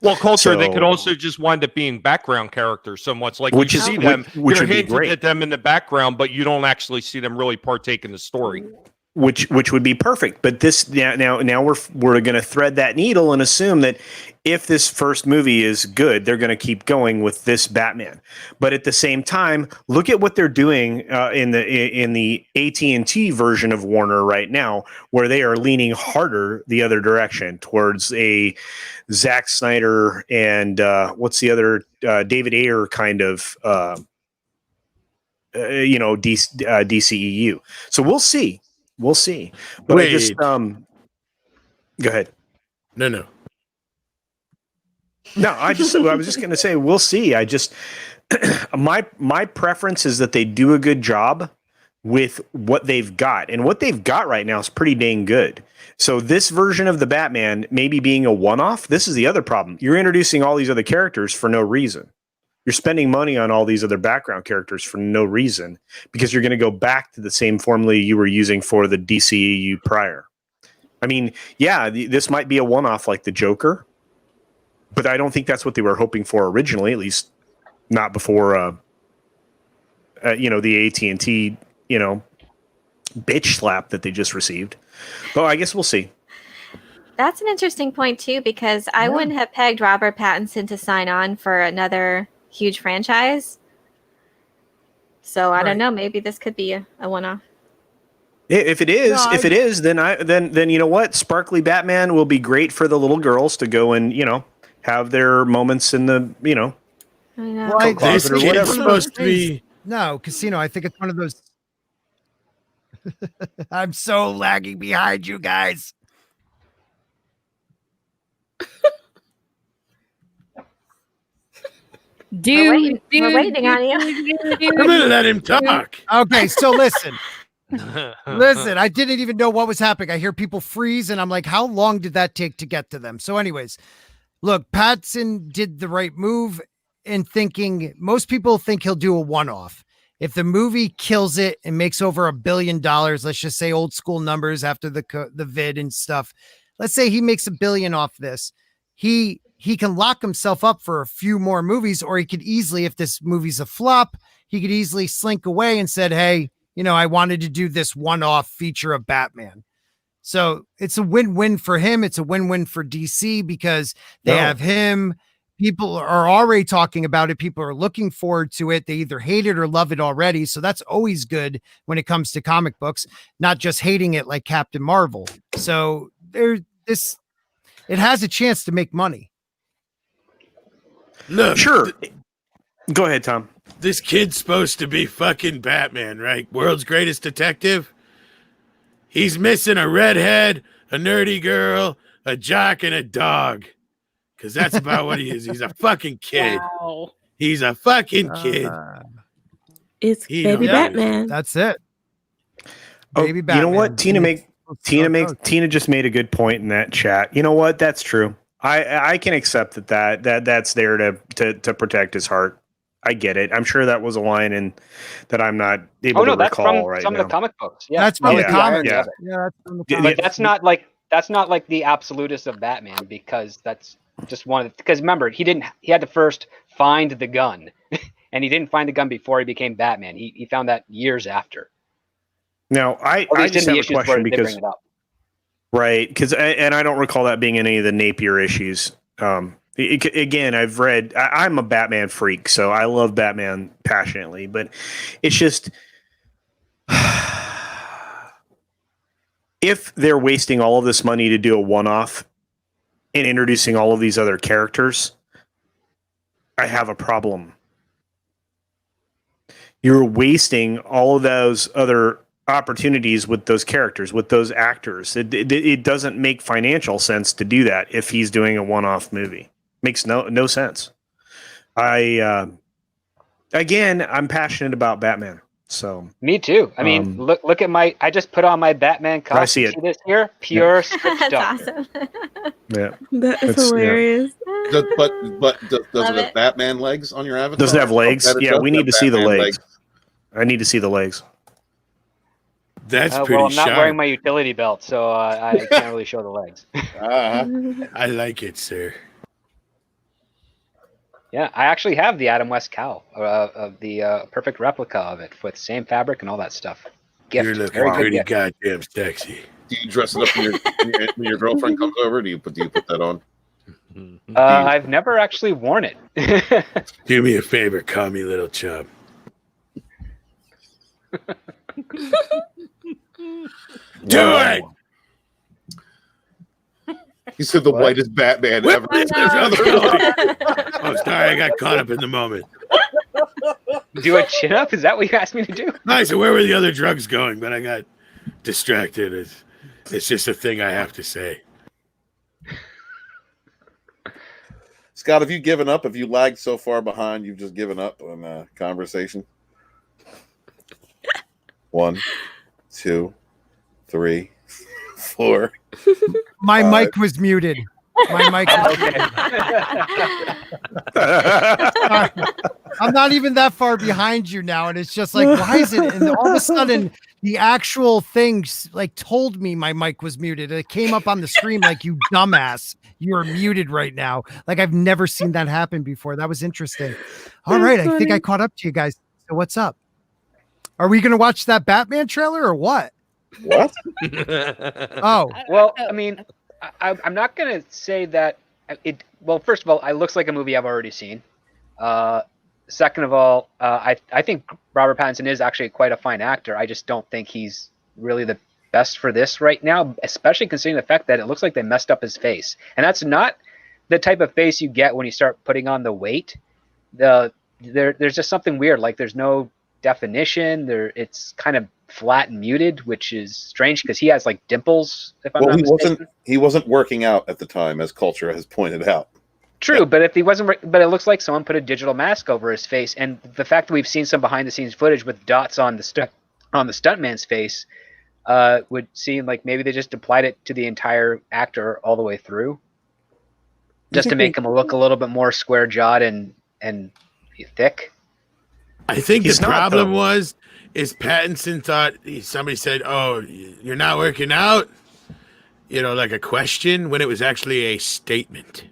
[SPEAKER 3] Well, culture, they
[SPEAKER 4] So-
[SPEAKER 3] could also just wind up being background characters so much. Like
[SPEAKER 4] Which
[SPEAKER 3] you
[SPEAKER 4] is-
[SPEAKER 3] see them,
[SPEAKER 4] which
[SPEAKER 3] you're
[SPEAKER 4] would be
[SPEAKER 3] hinted
[SPEAKER 4] great.
[SPEAKER 3] at them in the background, but you don't actually see them really partake in the story.
[SPEAKER 4] Which would be perfect. But this now we're going to thread that needle and assume that if this first movie is good, they're going to keep going with this Batman. But at the same time, look at what they're doing in the AT&T version of Warner right now, where they are leaning harder the other direction towards a Zack Snyder and what's the other David Ayer kind of DCEU. So we'll see. We'll see. But I just go ahead.
[SPEAKER 7] No.
[SPEAKER 4] No, I was just going to say we'll see. I just my preference is that they do a good job with what they've got, and what they've got right now is pretty dang good. So this version of the Batman maybe being a one-off. This is the other problem. You're introducing all these other characters for no reason. You're spending money on all these other background characters for no reason because you're going to go back to the same formula you were using for the DCEU prior. I mean, yeah, this might be a one-off like the Joker, but I don't think that's what they were hoping for originally, at least not before, the AT&T, bitch slap that they just received. But I guess we'll see.
[SPEAKER 6] That's an interesting point too, because I wouldn't have pegged Robert Pattinson to sign on for another huge franchise. So I don't know. Maybe this could be a one-off.
[SPEAKER 4] If it is, then you know what? Sparkly Batman will be great for the little girls to go and have their moments in the
[SPEAKER 6] I know.
[SPEAKER 2] Well,
[SPEAKER 4] closet or whatever.
[SPEAKER 7] Supposed to be.
[SPEAKER 2] No, Casino. I think it's one of those. I'm so lagging behind you guys.
[SPEAKER 6] We're waiting on you.
[SPEAKER 7] I'm gonna let him talk.
[SPEAKER 2] Okay, so listen. Listen, I didn't even know what was happening. I hear people freeze, and I'm like, how long did that take to get to them? So, anyways, look, Pattinson did the right move in thinking most people think he'll do a one-off. If the movie kills it and makes over $1 billion, let's just say old school numbers after the vid and stuff. Let's say he makes $1 billion off this. He can lock himself up for a few more movies, or he could easily, if this movie's a flop, he could easily slink away and said, hey, I wanted to do this one-off feature of Batman. So it's a win-win for him. It's a win-win for DC because they have him. People are already talking about it. People are looking forward to it. They either hate it or love it already. So that's always good when it comes to comic books, not just hating it like Captain Marvel. So it has a chance to make money.
[SPEAKER 7] Look,
[SPEAKER 4] Sure. Go ahead, Tom.
[SPEAKER 7] This kid's supposed to be fucking Batman, right? World's greatest detective. He's missing a redhead, a nerdy girl, a jock, and a dog. Because that's about what he is. He's a fucking kid.
[SPEAKER 10] Wow.
[SPEAKER 7] He's a fucking kid.
[SPEAKER 8] It's
[SPEAKER 7] He
[SPEAKER 8] baby
[SPEAKER 7] knows.
[SPEAKER 8] Batman.
[SPEAKER 2] That's it.
[SPEAKER 4] Oh,
[SPEAKER 2] Baby
[SPEAKER 4] you
[SPEAKER 2] Batman.
[SPEAKER 4] know what? Tina just made a good point in that chat. You know what? That's true. I can accept that's there to protect his heart. I get it. I'm sure that was a line that I'm not able to
[SPEAKER 5] that's
[SPEAKER 4] recall
[SPEAKER 5] from
[SPEAKER 4] right
[SPEAKER 5] some
[SPEAKER 4] now.
[SPEAKER 5] of the comic books. Yeah,
[SPEAKER 2] That's from the
[SPEAKER 4] Yeah,
[SPEAKER 2] comics.
[SPEAKER 4] yeah.
[SPEAKER 2] Yeah, that's from the
[SPEAKER 4] Yeah,
[SPEAKER 2] comics.
[SPEAKER 5] But that's not like the absolutist of Batman, because that's just one of the, because remember, he had to first find the gun and he didn't find the gun before he became Batman. He found that years after.
[SPEAKER 4] Now, I
[SPEAKER 5] At least
[SPEAKER 4] just
[SPEAKER 5] in the
[SPEAKER 4] have a
[SPEAKER 5] issues where
[SPEAKER 4] question
[SPEAKER 5] they
[SPEAKER 4] because
[SPEAKER 5] bring it up.
[SPEAKER 4] right, because I don't recall that being any of the Napier issues. Again, I'm a Batman freak, so I love Batman passionately, but it's just if they're wasting all of this money to do a one-off and introducing all of these other characters, I have a problem. You're wasting all of those other opportunities with those characters, with those actors. It doesn't make financial sense to do that if he's doing a one-off movie. Makes no sense. Again, I'm passionate about Batman. So
[SPEAKER 5] Me too. I mean, look at my. I just put on my Batman costume.
[SPEAKER 4] I see it.
[SPEAKER 5] See this here? Pure strip
[SPEAKER 6] That's
[SPEAKER 5] stuff.
[SPEAKER 6] awesome.
[SPEAKER 4] yeah,
[SPEAKER 8] That is
[SPEAKER 4] It's- yeah.
[SPEAKER 8] hilarious.
[SPEAKER 1] Does it
[SPEAKER 6] Love
[SPEAKER 1] have
[SPEAKER 6] it.
[SPEAKER 1] Batman legs on your avatar?
[SPEAKER 4] Does it have legs?
[SPEAKER 1] I bet it
[SPEAKER 4] Yeah,
[SPEAKER 1] does
[SPEAKER 4] we
[SPEAKER 1] have
[SPEAKER 4] need to see the
[SPEAKER 1] Batman
[SPEAKER 4] legs. I need to see the legs.
[SPEAKER 7] That's pretty
[SPEAKER 5] Well, I'm not
[SPEAKER 7] sharp.
[SPEAKER 5] wearing my utility belt, so I can't really show the legs.
[SPEAKER 7] I like it, sir.
[SPEAKER 5] Yeah, I actually have the Adam West cowl, of the perfect replica of it with same fabric and all that stuff. Gift.
[SPEAKER 7] You're looking
[SPEAKER 5] Very good
[SPEAKER 7] pretty
[SPEAKER 5] gift.
[SPEAKER 7] goddamn sexy.
[SPEAKER 1] Do you dress it up when your girlfriend comes over? Do you put that on?
[SPEAKER 5] I've never actually worn it.
[SPEAKER 7] Do me a favor, call me little chub. Do it!
[SPEAKER 1] He said the whitest Batman
[SPEAKER 7] Whip
[SPEAKER 1] ever.
[SPEAKER 7] this other- Oh, sorry, I got caught up in the moment.
[SPEAKER 5] Do a chin up? Is that what you asked me to do?
[SPEAKER 7] Nice. So where were the other drugs going? But I got distracted. It's just a thing I have to say.
[SPEAKER 1] Scott, have you given up? Have you lagged so far behind you've just given up on conversation? 1, 2, 3, 4.
[SPEAKER 2] My
[SPEAKER 1] 5.
[SPEAKER 2] mic was muted. My mic was muted. I'm not even that far behind you now, and it's just like, why is it? And all of a sudden, the actual things like told me my mic was muted. It came up on the screen like, you dumbass, you are muted right now. Like, I've never seen that happen before. That was interesting. All right, I think I caught up to you guys. So what's up? Are we going to watch that Batman trailer or what?
[SPEAKER 1] What?
[SPEAKER 2] Oh,
[SPEAKER 5] Well, I mean, I'm not going to say that it. Well, first of all, it looks like a movie I've already seen. Second of all, I think Robert Pattinson is actually quite a fine actor. I just don't think he's really the best for this right now, especially considering the fact that it looks like they messed up his face. And that's not the type of face you get when you start putting on the weight. There's just something weird. Like, there's no definition. It's kind of flat and muted, which is strange because he has like dimples. If I'm
[SPEAKER 1] Well,
[SPEAKER 5] not mistaken.
[SPEAKER 1] he wasn't working out at the time, as culture has pointed out.
[SPEAKER 5] True, but if he wasn't, but it looks like someone put a digital mask over his face, and the fact that we've seen some behind-the-scenes footage with dots on the stuntman's face would seem like maybe they just applied it to the entire actor all the way through, just to make him look a little bit more square-jawed and thick.
[SPEAKER 7] I think
[SPEAKER 4] He's
[SPEAKER 7] the
[SPEAKER 4] not,
[SPEAKER 7] problem
[SPEAKER 4] though.
[SPEAKER 7] is Pattinson thought somebody said, "Oh, you're not working out," like a question, when it was actually a statement.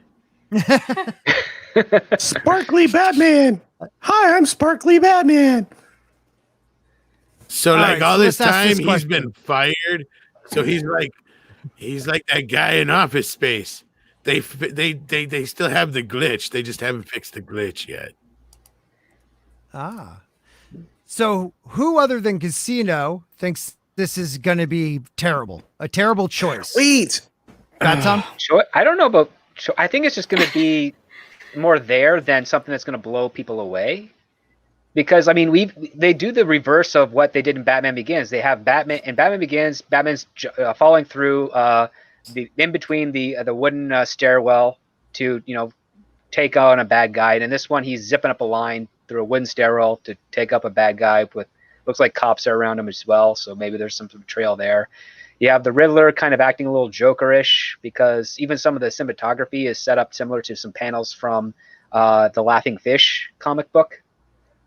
[SPEAKER 4] Sparkly Batman. Hi, I'm Sparkly Batman.
[SPEAKER 7] So
[SPEAKER 2] All
[SPEAKER 7] like
[SPEAKER 2] right,
[SPEAKER 7] all
[SPEAKER 2] so
[SPEAKER 7] this
[SPEAKER 2] let's ask
[SPEAKER 7] time
[SPEAKER 2] this
[SPEAKER 7] he's
[SPEAKER 2] question.
[SPEAKER 7] been fired. So he's like that guy in Office Space. They still have the glitch. They just haven't fixed the glitch yet.
[SPEAKER 2] So who other than Casino thinks this is going to be terrible? A terrible choice.
[SPEAKER 4] Wait.
[SPEAKER 2] Got Tom?
[SPEAKER 5] I don't know about. I think it's just going to be more there than something that's going to blow people away. Because I mean, they do the reverse of what they did in Batman Begins. They have Batman in Batman Begins. Batman's falling through in between the wooden stairwell to take on a bad guy. And in this one, he's zipping up a line through a wooden stairwell to take up a bad guy. With looks like cops are around him as well. So maybe there's some trail there. You have the Riddler kind of acting a little Joker-ish, because even some of the cinematography is set up similar to some panels from the Laughing Fish comic book.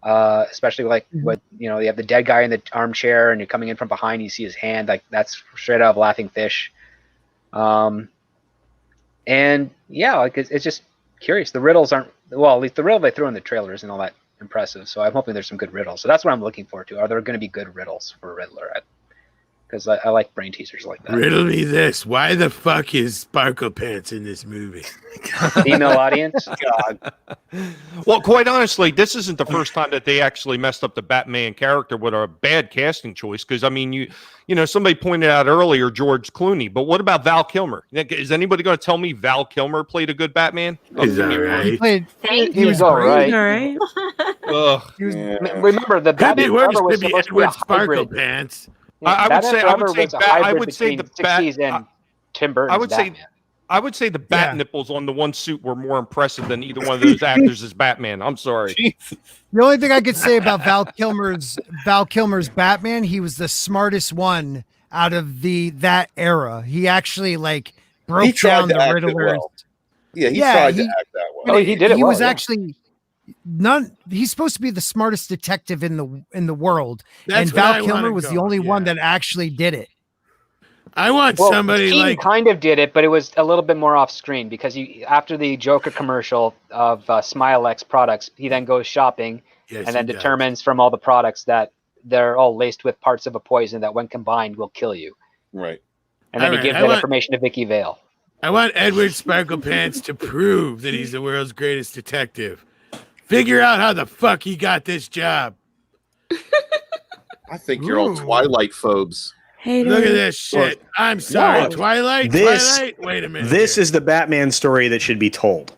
[SPEAKER 5] Especially like what you have the dead guy in the armchair and you're coming in from behind, you see his hand, like that's straight out of Laughing Fish. And yeah, like it's just curious. The riddles aren't, well, at least the riddle they threw in the trailer isn't all that impressive, so I'm hoping there's some good riddles. So that's what I'm looking forward to. Are there going to be good riddles for Riddler? Because I like brain teasers like that.
[SPEAKER 7] Riddle me this: why the fuck is Sparkle Pants in this movie?
[SPEAKER 5] Female audience.
[SPEAKER 1] God.
[SPEAKER 3] Well, quite honestly, this isn't the first time that they actually messed up the Batman character with a bad casting choice. Because I mean, you know, somebody pointed out earlier George Clooney, but what about Val Kilmer? Is anybody going to tell me Val Kilmer played a good Batman?
[SPEAKER 7] Is that
[SPEAKER 2] He
[SPEAKER 7] right?
[SPEAKER 2] played.
[SPEAKER 5] Thank
[SPEAKER 2] He
[SPEAKER 5] you.
[SPEAKER 2] was
[SPEAKER 5] All
[SPEAKER 2] great.
[SPEAKER 5] right.
[SPEAKER 8] All right.
[SPEAKER 3] Ugh.
[SPEAKER 2] He was,
[SPEAKER 5] Remember, the
[SPEAKER 7] Could be
[SPEAKER 5] Batman
[SPEAKER 7] worse
[SPEAKER 5] Forever was
[SPEAKER 7] to be
[SPEAKER 5] supposed to be a
[SPEAKER 7] Edward Sparkle
[SPEAKER 5] hybrid.
[SPEAKER 7] Pants.
[SPEAKER 5] Yeah,
[SPEAKER 3] I would
[SPEAKER 5] Batman
[SPEAKER 3] say
[SPEAKER 5] Forever
[SPEAKER 3] was a
[SPEAKER 5] hybrid
[SPEAKER 3] I would say
[SPEAKER 5] between
[SPEAKER 3] the Bat.
[SPEAKER 5] 60s and Tim Burton's
[SPEAKER 3] I would say
[SPEAKER 5] Batman.
[SPEAKER 3] I would say the bat nipples on the one suit were more impressive than either one of those actors as Batman. I'm sorry.
[SPEAKER 2] The only thing I could say about Val Kilmer's Batman, he was the smartest one out of that era. He actually broke down the Riddlers.
[SPEAKER 1] Well. Yeah, he tried to act that way.
[SPEAKER 5] Oh, he did it.
[SPEAKER 2] He
[SPEAKER 5] well,
[SPEAKER 2] was actually he's supposed to be the smartest detective in the world.
[SPEAKER 7] That's
[SPEAKER 2] and
[SPEAKER 7] what I
[SPEAKER 2] Val Kilmer
[SPEAKER 7] wanna
[SPEAKER 2] was
[SPEAKER 7] go,
[SPEAKER 2] the only one
[SPEAKER 7] yeah.
[SPEAKER 2] that actually did it.
[SPEAKER 7] I want somebody
[SPEAKER 5] Keaton
[SPEAKER 7] like
[SPEAKER 5] kind of did it, but it was a little bit more off screen because after the Joker commercial of Smilex products, he then goes shopping and then determines from all the products that they're all laced with parts of a poison that when combined will kill you.
[SPEAKER 1] Right.
[SPEAKER 5] And then he gives that information to Vicky Vale.
[SPEAKER 7] I want Edward Sparklepants to prove that he's the world's greatest detective. Figure out how the fuck he got this job.
[SPEAKER 1] I think you're all Twilight phobes.
[SPEAKER 7] Look at this shit. I'm sorry, Twilight. Twilight. Wait a minute.
[SPEAKER 4] This is the Batman story that should be told.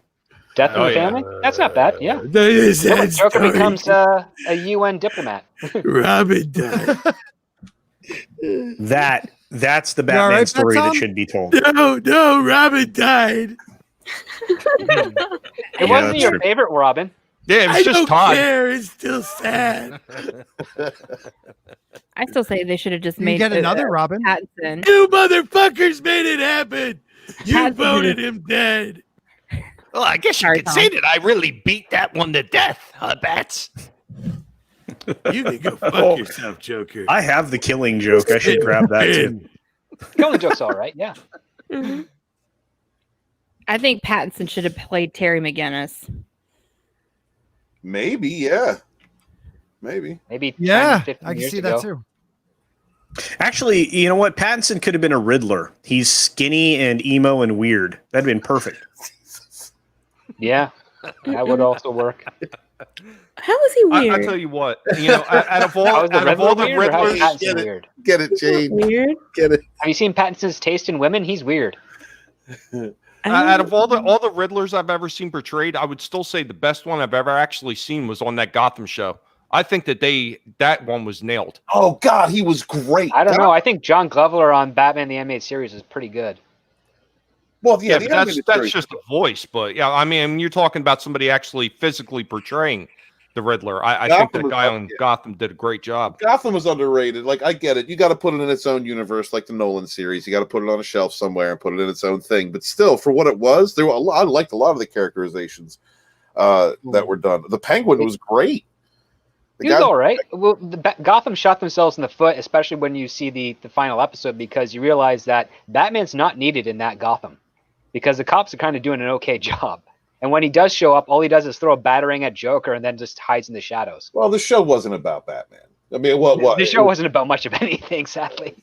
[SPEAKER 5] Death in the Family? That's not bad. Yeah. Joker becomes a UN diplomat.
[SPEAKER 7] Robin died.
[SPEAKER 4] That's the Batman story that should be told.
[SPEAKER 7] No, Robin died.
[SPEAKER 5] It wasn't your favorite, Robin.
[SPEAKER 3] Yeah, it was just Todd.
[SPEAKER 7] I don't care. It's still sad.
[SPEAKER 10] I still say they should have just made
[SPEAKER 2] get another Robin.
[SPEAKER 10] Pattinson.
[SPEAKER 7] You motherfuckers made it happen. You voted him dead.
[SPEAKER 3] Well, I guess you could say that I really beat that one to death, Bats.
[SPEAKER 7] You can go fuck yourself, Joker.
[SPEAKER 4] I have the killing joke. I should grab that too.
[SPEAKER 5] Killing joke's all right, yeah.
[SPEAKER 10] Mm-hmm. I think Pattinson should have played Terry McGinnis.
[SPEAKER 1] Maybe, yeah. Maybe.
[SPEAKER 5] Maybe 10,
[SPEAKER 2] Yeah,
[SPEAKER 5] 15
[SPEAKER 2] I can
[SPEAKER 5] years
[SPEAKER 2] see
[SPEAKER 5] ago.
[SPEAKER 2] that too.
[SPEAKER 4] Actually, you know what? Pattinson could have been a Riddler. He's skinny and emo and weird. That'd been perfect.
[SPEAKER 5] Yeah, that would also work.
[SPEAKER 8] How is he weird?
[SPEAKER 3] I tell you what, out of all the Riddlers,
[SPEAKER 1] get it, Jane.
[SPEAKER 8] Weird.
[SPEAKER 1] Get it.
[SPEAKER 5] Have you seen Pattinson's taste in women? He's weird.
[SPEAKER 3] Out of all the Riddlers I've ever seen portrayed, I would still say the best one I've ever actually seen was on that Gotham show. I think that one was nailed.
[SPEAKER 1] Oh God, he was great.
[SPEAKER 5] I don't know. I think John Glover on Batman the Animated Series is pretty good.
[SPEAKER 1] Well, yeah,
[SPEAKER 3] but that's just a voice. But yeah, I mean, you're talking about somebody actually physically portraying the Riddler. I think that guy on Gotham did a great job.
[SPEAKER 1] Gotham was underrated. Like, I get it. You got to put it in its own universe, like the Nolan series. You got to put it on a shelf somewhere and put it in its own thing. But still, for what it was, there were I liked a lot of the characterizations that were done. The Penguin was great.
[SPEAKER 5] He was all right. Well, Gotham shot themselves in the foot, especially when you see the final episode, because you realize that Batman's not needed in that Gotham because the cops are kind of doing an okay job. And when he does show up, all he does is throw a batarang at Joker and then just hides in the shadows.
[SPEAKER 1] Well, the show wasn't about Batman. I mean, what?
[SPEAKER 5] The show wasn't about much of anything, sadly.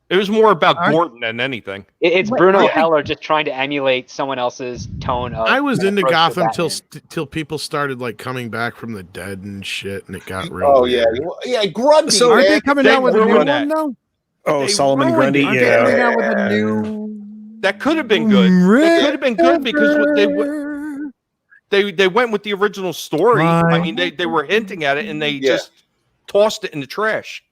[SPEAKER 3] It was more about Gordon than anything.
[SPEAKER 5] It's Bruno Heller just trying to emulate someone else's tone of.
[SPEAKER 7] I was into Gotham till people started coming back from the dead and shit, and it got real.
[SPEAKER 1] Oh yeah, Grundy.
[SPEAKER 2] So aren't they coming out with a new one though?
[SPEAKER 4] Oh, Solomon Grundy.
[SPEAKER 2] Aren't they coming out with a new?
[SPEAKER 3] That could have been good. That could have been good because they went with the original story. I mean, they were hinting at it and they just tossed it in the trash.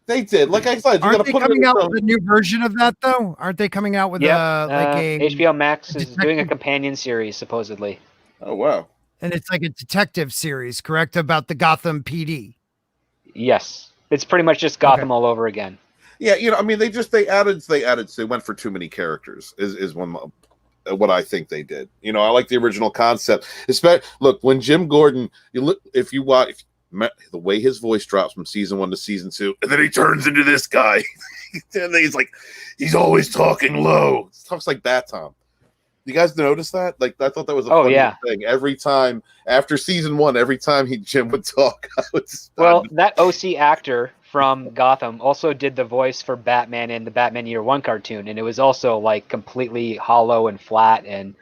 [SPEAKER 1] They did. Like I said,
[SPEAKER 2] aren't they coming out with a new version of that though? Aren't they coming out with a
[SPEAKER 5] HBO Max is doing a companion series supposedly.
[SPEAKER 1] Oh wow!
[SPEAKER 2] And it's like a detective series, correct? About the Gotham PD.
[SPEAKER 5] Yes, it's pretty much just Gotham all over again.
[SPEAKER 1] Yeah, I mean, they went for too many characters. Is one what I think they did. I like the original concept. Look, when Jim Gordon, if you watch the way his voice drops from season 1 to season 2, and then he turns into this guy, and then he's always talking low. It talks like that, Tom. You guys notice that? I thought that was a funny thing. Every time after season 1, every time Jim would talk,
[SPEAKER 5] that OC actor from Gotham also did the voice for Batman in the Batman Year One cartoon, and it was also completely hollow and flat, and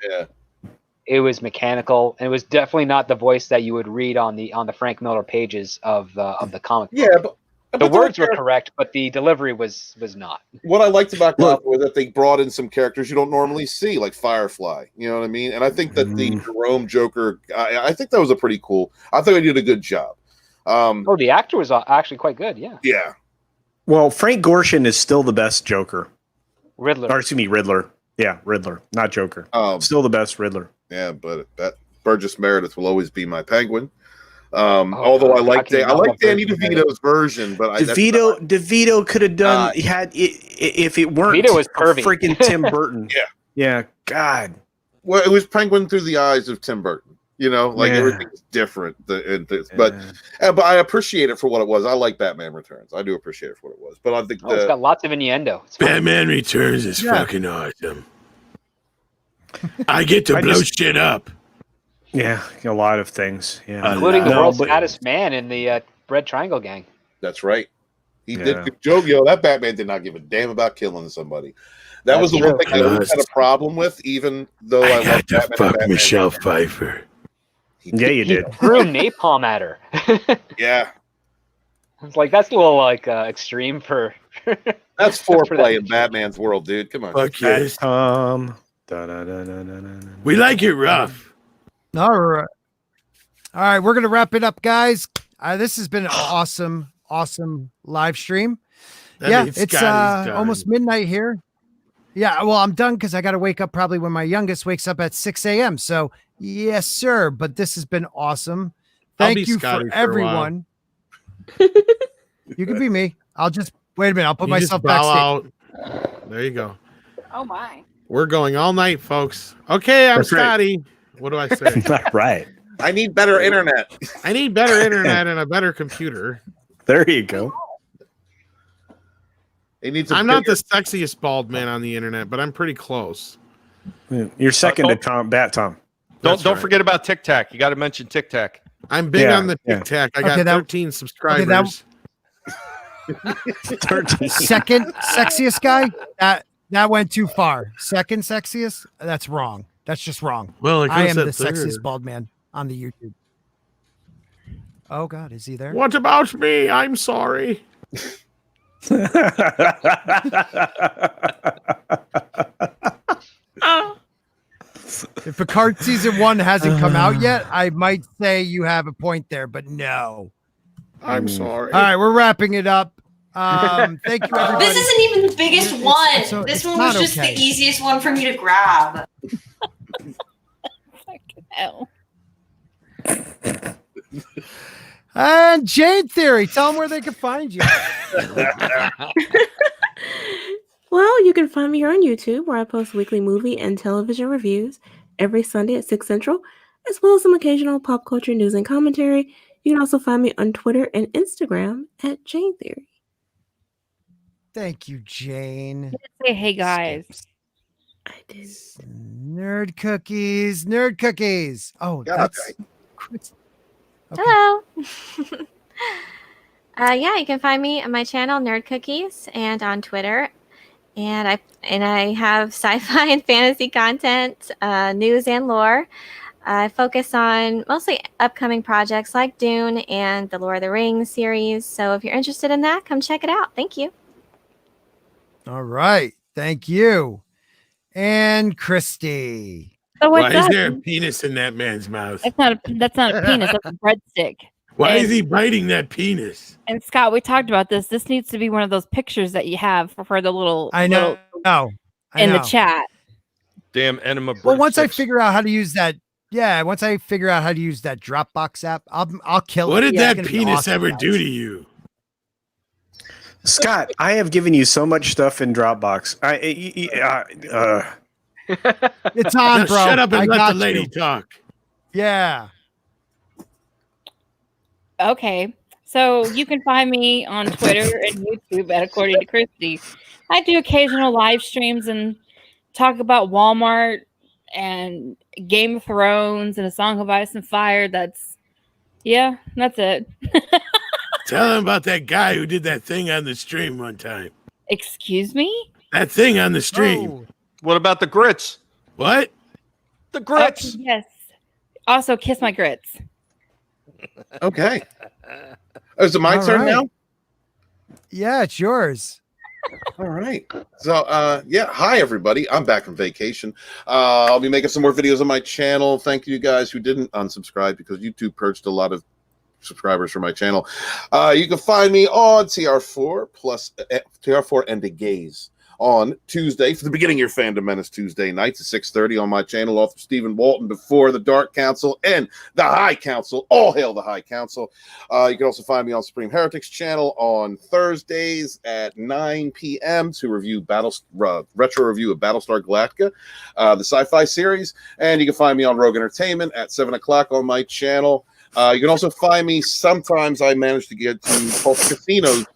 [SPEAKER 5] it was mechanical, and it was definitely not the voice that you would read on the Frank Miller pages of the comic book.
[SPEAKER 1] Yeah, but
[SPEAKER 5] the words were correct, but the delivery was not.
[SPEAKER 1] What I liked about Gotham was that they brought in some characters you don't normally see, like Firefly. You know what I mean? And I think that the Jerome Joker, I think that was a pretty cool. I think they did a good job.
[SPEAKER 5] The actor was actually quite good. Yeah.
[SPEAKER 4] Well, Frank Gorshin is still the best Joker.
[SPEAKER 5] Riddler.
[SPEAKER 4] Or excuse me, Riddler. Yeah, Riddler, not Joker.
[SPEAKER 1] Um,
[SPEAKER 4] Still the best Riddler.
[SPEAKER 1] Yeah, but that Burgess Meredith will always be my Penguin.
[SPEAKER 5] Oh,
[SPEAKER 1] Although I
[SPEAKER 5] God,
[SPEAKER 1] like
[SPEAKER 5] how can you
[SPEAKER 1] I
[SPEAKER 5] not
[SPEAKER 1] like
[SPEAKER 5] love
[SPEAKER 1] Danny
[SPEAKER 5] Burgess Meredith?
[SPEAKER 1] DeVito's version, but
[SPEAKER 4] DeVito could have done if it weren't
[SPEAKER 5] DeVito was
[SPEAKER 4] for
[SPEAKER 5] pervy.
[SPEAKER 4] freaking Tim Burton. Yeah, God.
[SPEAKER 1] Well, it was Penguin through the eyes of Tim Burton. You know, like
[SPEAKER 4] Yeah.
[SPEAKER 1] everything's different. But I appreciate it for what it was. I like Batman Returns. I do appreciate it for what it was. But I think
[SPEAKER 5] It's got lots of innuendo. It's fun.
[SPEAKER 7] Batman Returns is fucking awesome. I get to blow shit up.
[SPEAKER 4] Yeah, a lot of things. Yeah,
[SPEAKER 5] Including the world's fattest man in the Red Triangle Gang.
[SPEAKER 1] That's right. He did. Joe, that Batman did not give a damn about killing somebody. That was the one thing I always had a problem with, even though I love Batman.
[SPEAKER 7] Michelle Pfeiffer.
[SPEAKER 4] Yeah, you did.
[SPEAKER 5] Threw napalm at her.
[SPEAKER 1] Yeah.
[SPEAKER 5] It's like, that's a little extreme for.
[SPEAKER 1] That's foreplay in Batman's world, dude. Come on.
[SPEAKER 7] Fuck yes. We like it rough.
[SPEAKER 2] All right. All right. We're going to wrap it up, guys. This has been an awesome live stream. It's almost midnight here. Yeah. Well, I'm done because I got to wake up probably when my youngest wakes up at 6 a.m. So, yes, sir. But this has been awesome. Thank you for everyone. You can be me. I'll just wait a minute. I'll put myself backstage.
[SPEAKER 7] There you go.
[SPEAKER 10] Oh, my.
[SPEAKER 7] We're going all night, folks. Okay, I'm Scotty. What do I say?
[SPEAKER 4] Right.
[SPEAKER 1] I need better internet.
[SPEAKER 7] I need better internet and a better computer.
[SPEAKER 4] There you go.
[SPEAKER 7] I'm not the sexiest bald man on the internet, but I'm pretty close.
[SPEAKER 4] You're second to Tom.
[SPEAKER 3] Don't forget about Tic Tac. You got to mention Tic Tac.
[SPEAKER 7] I'm big on the Tic Tac. I got 13 subscribers.
[SPEAKER 2] 13. Second sexiest guy? That went too far. Second sexiest? That's wrong. That's just wrong.
[SPEAKER 7] Well,
[SPEAKER 2] I am the sexiest bald man on the YouTube. Oh God, is he there?
[SPEAKER 7] What about me? I'm sorry.
[SPEAKER 2] If Picard season 1 hasn't come out yet, I might say you have a point there, but no.
[SPEAKER 7] I'm sorry.
[SPEAKER 2] All right, we're wrapping it up. Thank you, everybody.
[SPEAKER 9] This isn't even the biggest one.
[SPEAKER 2] so
[SPEAKER 9] This
[SPEAKER 2] it's
[SPEAKER 9] one was
[SPEAKER 2] not
[SPEAKER 9] just
[SPEAKER 2] okay.
[SPEAKER 9] the easiest one for me to grab.
[SPEAKER 10] Fucking hell.
[SPEAKER 2] And Jayne Theory, tell them where they can find you.
[SPEAKER 8] Well, you can find me here on YouTube, where I post weekly movie and television reviews every Sunday at 6 Central, as well as some occasional pop culture news and commentary. You can also find me on Twitter and Instagram at Jayne Theory.
[SPEAKER 2] Thank you, Jane.
[SPEAKER 10] Say hey, guys.
[SPEAKER 8] I did.
[SPEAKER 2] Nerd cookies. Oh, that's
[SPEAKER 6] Okay. Hello. Yeah, you can find me on my channel, Nerd Cookies, and on Twitter. And I have sci-fi and fantasy content, news and lore. I focus on mostly upcoming projects like Dune and the Lord of the Rings series. So if you're interested in that, come check it out. Thank you.
[SPEAKER 2] All right. Thank you. And Christy.
[SPEAKER 10] So
[SPEAKER 7] why is there a penis in that man's mouth?
[SPEAKER 10] That's not a penis. That's a breadstick.
[SPEAKER 7] Why is he biting that penis?
[SPEAKER 10] And Scott, we talked about this. This needs to be one of those pictures that you have for the little.
[SPEAKER 2] I know.
[SPEAKER 10] In the chat.
[SPEAKER 3] Damn enema.
[SPEAKER 2] Well, once I figure out how to use that, Dropbox app, I'll kill it.
[SPEAKER 7] What did
[SPEAKER 2] Yeah,
[SPEAKER 7] that
[SPEAKER 2] it's gonna be
[SPEAKER 7] penis
[SPEAKER 2] awesome,
[SPEAKER 7] ever
[SPEAKER 2] guys.
[SPEAKER 7] do to you?
[SPEAKER 4] Scott, I have given you so much stuff in Dropbox.
[SPEAKER 2] It's on,
[SPEAKER 7] Now
[SPEAKER 2] bro.
[SPEAKER 7] shut up and
[SPEAKER 2] I
[SPEAKER 7] let
[SPEAKER 2] got
[SPEAKER 7] the lady
[SPEAKER 2] you.
[SPEAKER 7] talk.
[SPEAKER 2] Yeah.
[SPEAKER 10] Okay. So you can find me on Twitter and YouTube at According to Christy. I do occasional live streams and talk about Walmart and Game of Thrones and A Song of Ice and Fire. That's it.
[SPEAKER 7] Tell him about that guy who did that thing on the stream one time.
[SPEAKER 10] Excuse me?
[SPEAKER 7] That thing on the stream.
[SPEAKER 2] Oh.
[SPEAKER 3] What about the grits?
[SPEAKER 7] What?
[SPEAKER 3] The grits.
[SPEAKER 10] Yes. Also, kiss my grits.
[SPEAKER 1] Okay. Oh, is it my
[SPEAKER 2] All
[SPEAKER 1] turn
[SPEAKER 2] right.
[SPEAKER 1] now?
[SPEAKER 2] Yeah, it's yours.
[SPEAKER 1] All right. So, hi, everybody. I'm back from vacation. I'll be making some more videos on my channel. Thank you guys who didn't unsubscribe because YouTube purged a lot of subscribers from my channel. You can find me on TR4 and the Gaze on Tuesday for the beginning of your Fandom Menace Tuesday nights at 6:30 on my channel. Author Stephen Walton before the Dark Council and the High Council. All hail the High Council. You can also find me on Supreme Heretics channel on Thursdays at 9 p.m. to review retro review of Battlestar Galactica, the sci-fi series. And you can find me on Rogue Entertainment at 7 o'clock on my channel. You can also find me sometimes. I manage to get to Culture Casinos.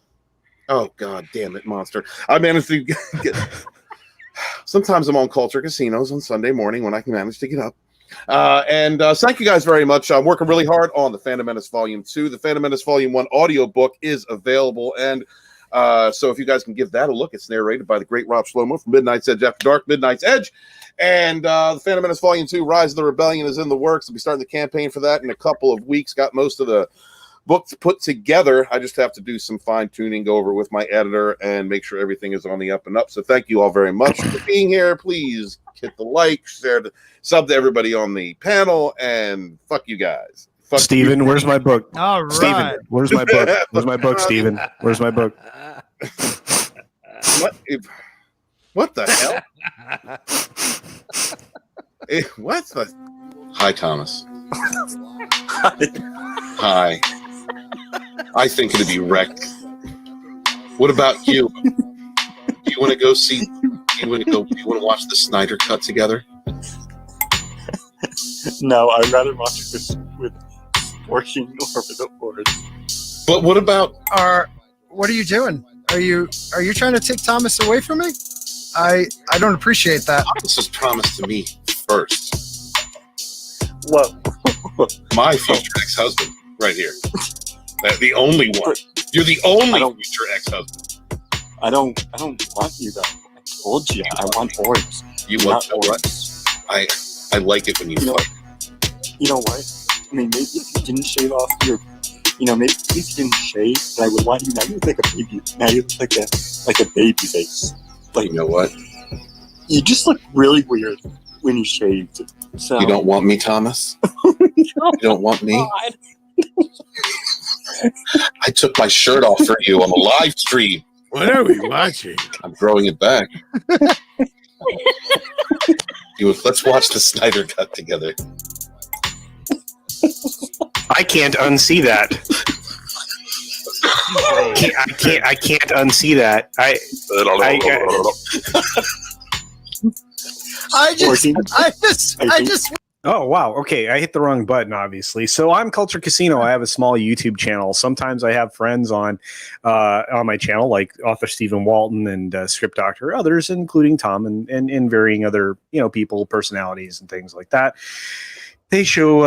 [SPEAKER 1] Oh, God damn it, monster. I managed to get... Sometimes I'm on Culture Casinos on Sunday morning when I can manage to get up. And thank you guys very much. I'm working really hard on the Phantom Menace Volume 2. The Phantom Menace Volume 1 audiobook is available. And so if you guys can give that a look, it's narrated by the great Rob Shlomo from Midnight's Edge After Dark, Midnight's Edge. And the Phantom Menace Volume 2, Rise of the Rebellion, is in the works. I'll be starting the campaign for that in a couple of weeks. Got most of the books put together. I just have to do some fine-tuning, go over with my editor, and make sure everything is on the up and up. So thank you all very much for being here. Please hit the like, share, sub to everybody on the panel, and fuck you guys. Fuck
[SPEAKER 4] Steven,
[SPEAKER 1] you.
[SPEAKER 4] where''s my book?
[SPEAKER 2] All right.
[SPEAKER 4] Steven, where's my book? Where's my book, Steven? Where's my book?
[SPEAKER 1] What the hell? What's the... Hi, Thomas. Hi. I think it'd be wrecked. What about you? Do you want to go see? Do you want to watch the Snyder Cut together?
[SPEAKER 13] No, I'd rather watch it with working over the board.
[SPEAKER 1] But what about?
[SPEAKER 2] What are you doing? Are you trying to take Thomas away from me? I don't appreciate that.
[SPEAKER 1] This was promised to me first.
[SPEAKER 13] Whoa.
[SPEAKER 1] My future ex-husband, right here. The only one. You're the only future ex-husband.
[SPEAKER 13] I don't want you though. I told you, I want orbs.
[SPEAKER 1] You want orbs? I like it when you fight.
[SPEAKER 13] You know what? I mean, maybe if you didn't shave off your, maybe if you didn't shave, then I would want you. Now you look like a baby. Now you look like a baby face. Like,
[SPEAKER 1] you know what?
[SPEAKER 13] You just look really weird when you shaved. So
[SPEAKER 1] you don't want me, Thomas? You don't want me? I took my shirt off for you on the live stream.
[SPEAKER 7] What are we watching?
[SPEAKER 1] I'm growing it back. Let's watch the Snyder Cut together.
[SPEAKER 4] I can't unsee that. I can't unsee that. I just. Oh, wow. Okay. I hit the wrong button, obviously. So I'm Culture Casino. I have a small YouTube channel. Sometimes I have friends on my channel, like author Stephen Walton and Script Doctor, others, including Tom and varying other, people, personalities and things like that. They show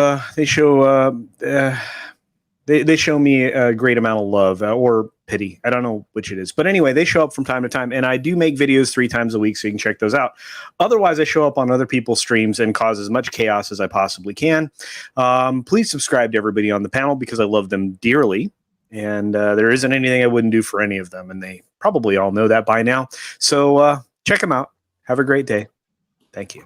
[SPEAKER 4] me a great amount of love or pity. I don't know which it is. But anyway, they show up from time to time, and I do make videos 3 times a week, so you can check those out. Otherwise, I show up on other people's streams and cause as much chaos as I possibly can. Please subscribe to everybody on the panel because I love them dearly, and there isn't anything I wouldn't do for any of them, and they probably all know that by now. So check them out. Have a great day. Thank you.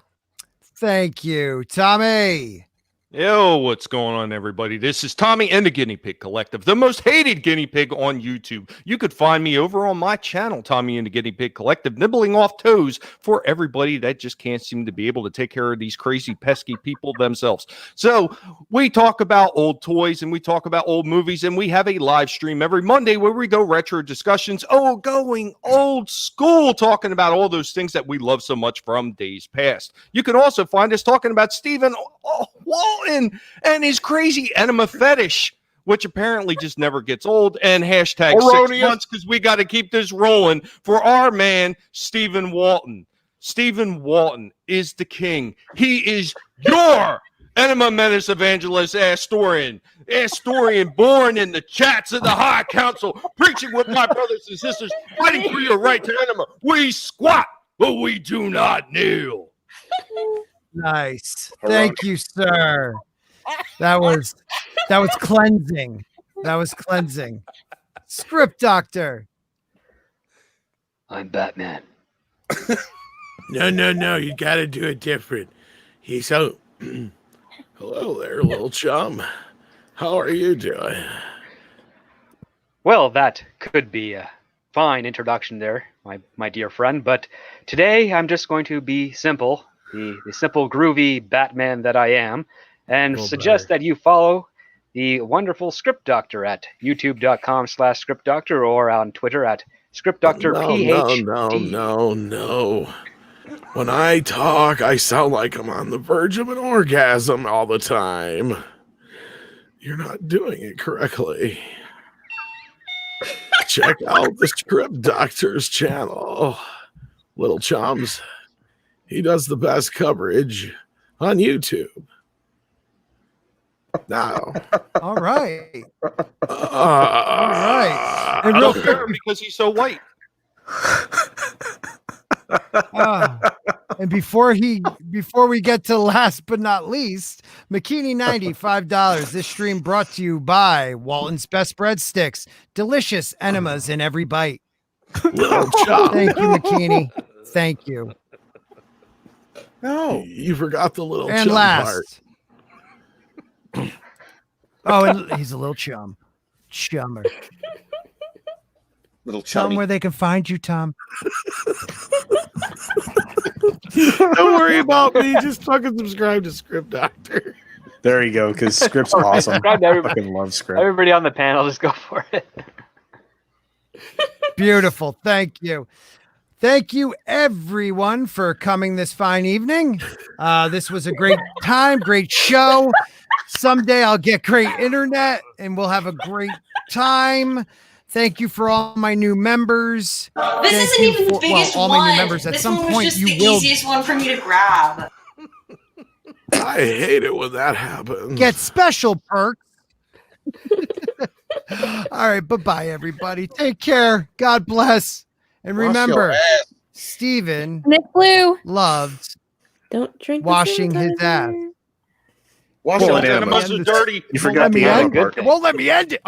[SPEAKER 2] Thank you, Tommy.
[SPEAKER 3] Yo, what's going on, everybody? This is Tommy and the Guinea Pig Collective, the most hated guinea pig on YouTube. You could find me over on my channel, Tommy and the Guinea Pig Collective, nibbling off toes for everybody that just can't seem to be able to take care of these crazy, pesky people themselves. So we talk about old toys and we talk about old movies, and we have a live stream every Monday where we go retro discussions, going old school, talking about all those things that we love so much from days past. You can also find us talking about Stephen Walton and his crazy enema fetish, which apparently just never gets old, and hashtag
[SPEAKER 1] Erroneous.
[SPEAKER 3] 6 months because we got to keep this rolling for our man, Stephen Walton. Stephen Walton is the king. He is your Enema Menace Evangelist Astorian born in the chats of the High Council, preaching with my brothers and sisters, fighting for your right to enema. We squat, but we do not kneel.
[SPEAKER 2] Nice. Thank you, sir. That was cleansing. That was cleansing. Script Doctor.
[SPEAKER 5] I'm Batman.
[SPEAKER 7] No. You got to do it different. He's so. Hello there, little chum. How are you doing?
[SPEAKER 5] Well, that could be a fine introduction there, my dear friend. But today I'm just going to be simple, the simple, groovy Batman that I am, and suggest that you follow the wonderful Script Doctor at youtube.com/scriptdoctor or on Twitter at scriptdoctorphd.
[SPEAKER 7] No. When I talk, I sound like I'm on the verge of an orgasm all the time. You're not doing it correctly. Check out the Script Doctor's channel. Little chums. He does the best coverage on YouTube. Now.
[SPEAKER 2] All right.
[SPEAKER 3] All
[SPEAKER 2] right. And
[SPEAKER 3] I
[SPEAKER 2] real
[SPEAKER 3] don't
[SPEAKER 2] quick,
[SPEAKER 3] care because he's so white.
[SPEAKER 2] and before we get to last but not least, McKinney 90, $5. This stream brought to you by Walton's Best Breadsticks. Delicious enemas in every bite.
[SPEAKER 7] Little chum.
[SPEAKER 2] Thank you, McKinney. Thank you.
[SPEAKER 7] No, you forgot the little
[SPEAKER 2] And
[SPEAKER 7] chum
[SPEAKER 2] last.
[SPEAKER 7] part.
[SPEAKER 2] Oh, and he's a little chummer.
[SPEAKER 1] Little
[SPEAKER 2] Tell them
[SPEAKER 1] chummy.
[SPEAKER 2] where they can find you, Tom.
[SPEAKER 7] Don't worry about me. Just fucking subscribe to Script Doctor.
[SPEAKER 4] There you go, because Script's awesome.
[SPEAKER 5] Subscribe to
[SPEAKER 4] I
[SPEAKER 5] everybody.
[SPEAKER 4] fucking love Script.
[SPEAKER 5] Everybody on the panel, just go for it.
[SPEAKER 2] Beautiful. Thank you. Thank you, everyone, for coming this fine evening. This was a great time, great show. Someday I'll get great internet and we'll have a great time. Thank you for all my new members.
[SPEAKER 9] This
[SPEAKER 2] Thank
[SPEAKER 9] isn't
[SPEAKER 2] you
[SPEAKER 9] even the
[SPEAKER 2] for-
[SPEAKER 9] biggest
[SPEAKER 2] all
[SPEAKER 9] one.
[SPEAKER 2] my new members. At
[SPEAKER 9] This
[SPEAKER 2] some
[SPEAKER 9] one was
[SPEAKER 2] point,
[SPEAKER 9] just
[SPEAKER 2] you
[SPEAKER 9] the
[SPEAKER 2] will
[SPEAKER 9] easiest one for me to grab.
[SPEAKER 7] I hate it when that happens.
[SPEAKER 2] get special perks. All right, bye-bye, everybody. Take care. God bless. And
[SPEAKER 1] Wash your
[SPEAKER 2] remember,
[SPEAKER 1] ass.
[SPEAKER 2] Steven
[SPEAKER 10] Nick Blue.
[SPEAKER 2] loved
[SPEAKER 8] Don't drink the
[SPEAKER 2] washing his
[SPEAKER 8] sanitizer.
[SPEAKER 2] ass.
[SPEAKER 1] Wash
[SPEAKER 4] Well,
[SPEAKER 1] your
[SPEAKER 4] it
[SPEAKER 1] ass.
[SPEAKER 3] Enemas are dirty.
[SPEAKER 4] You forgot
[SPEAKER 2] let
[SPEAKER 4] the
[SPEAKER 2] me
[SPEAKER 4] other
[SPEAKER 2] end
[SPEAKER 4] part.
[SPEAKER 2] it. It won't let me end it.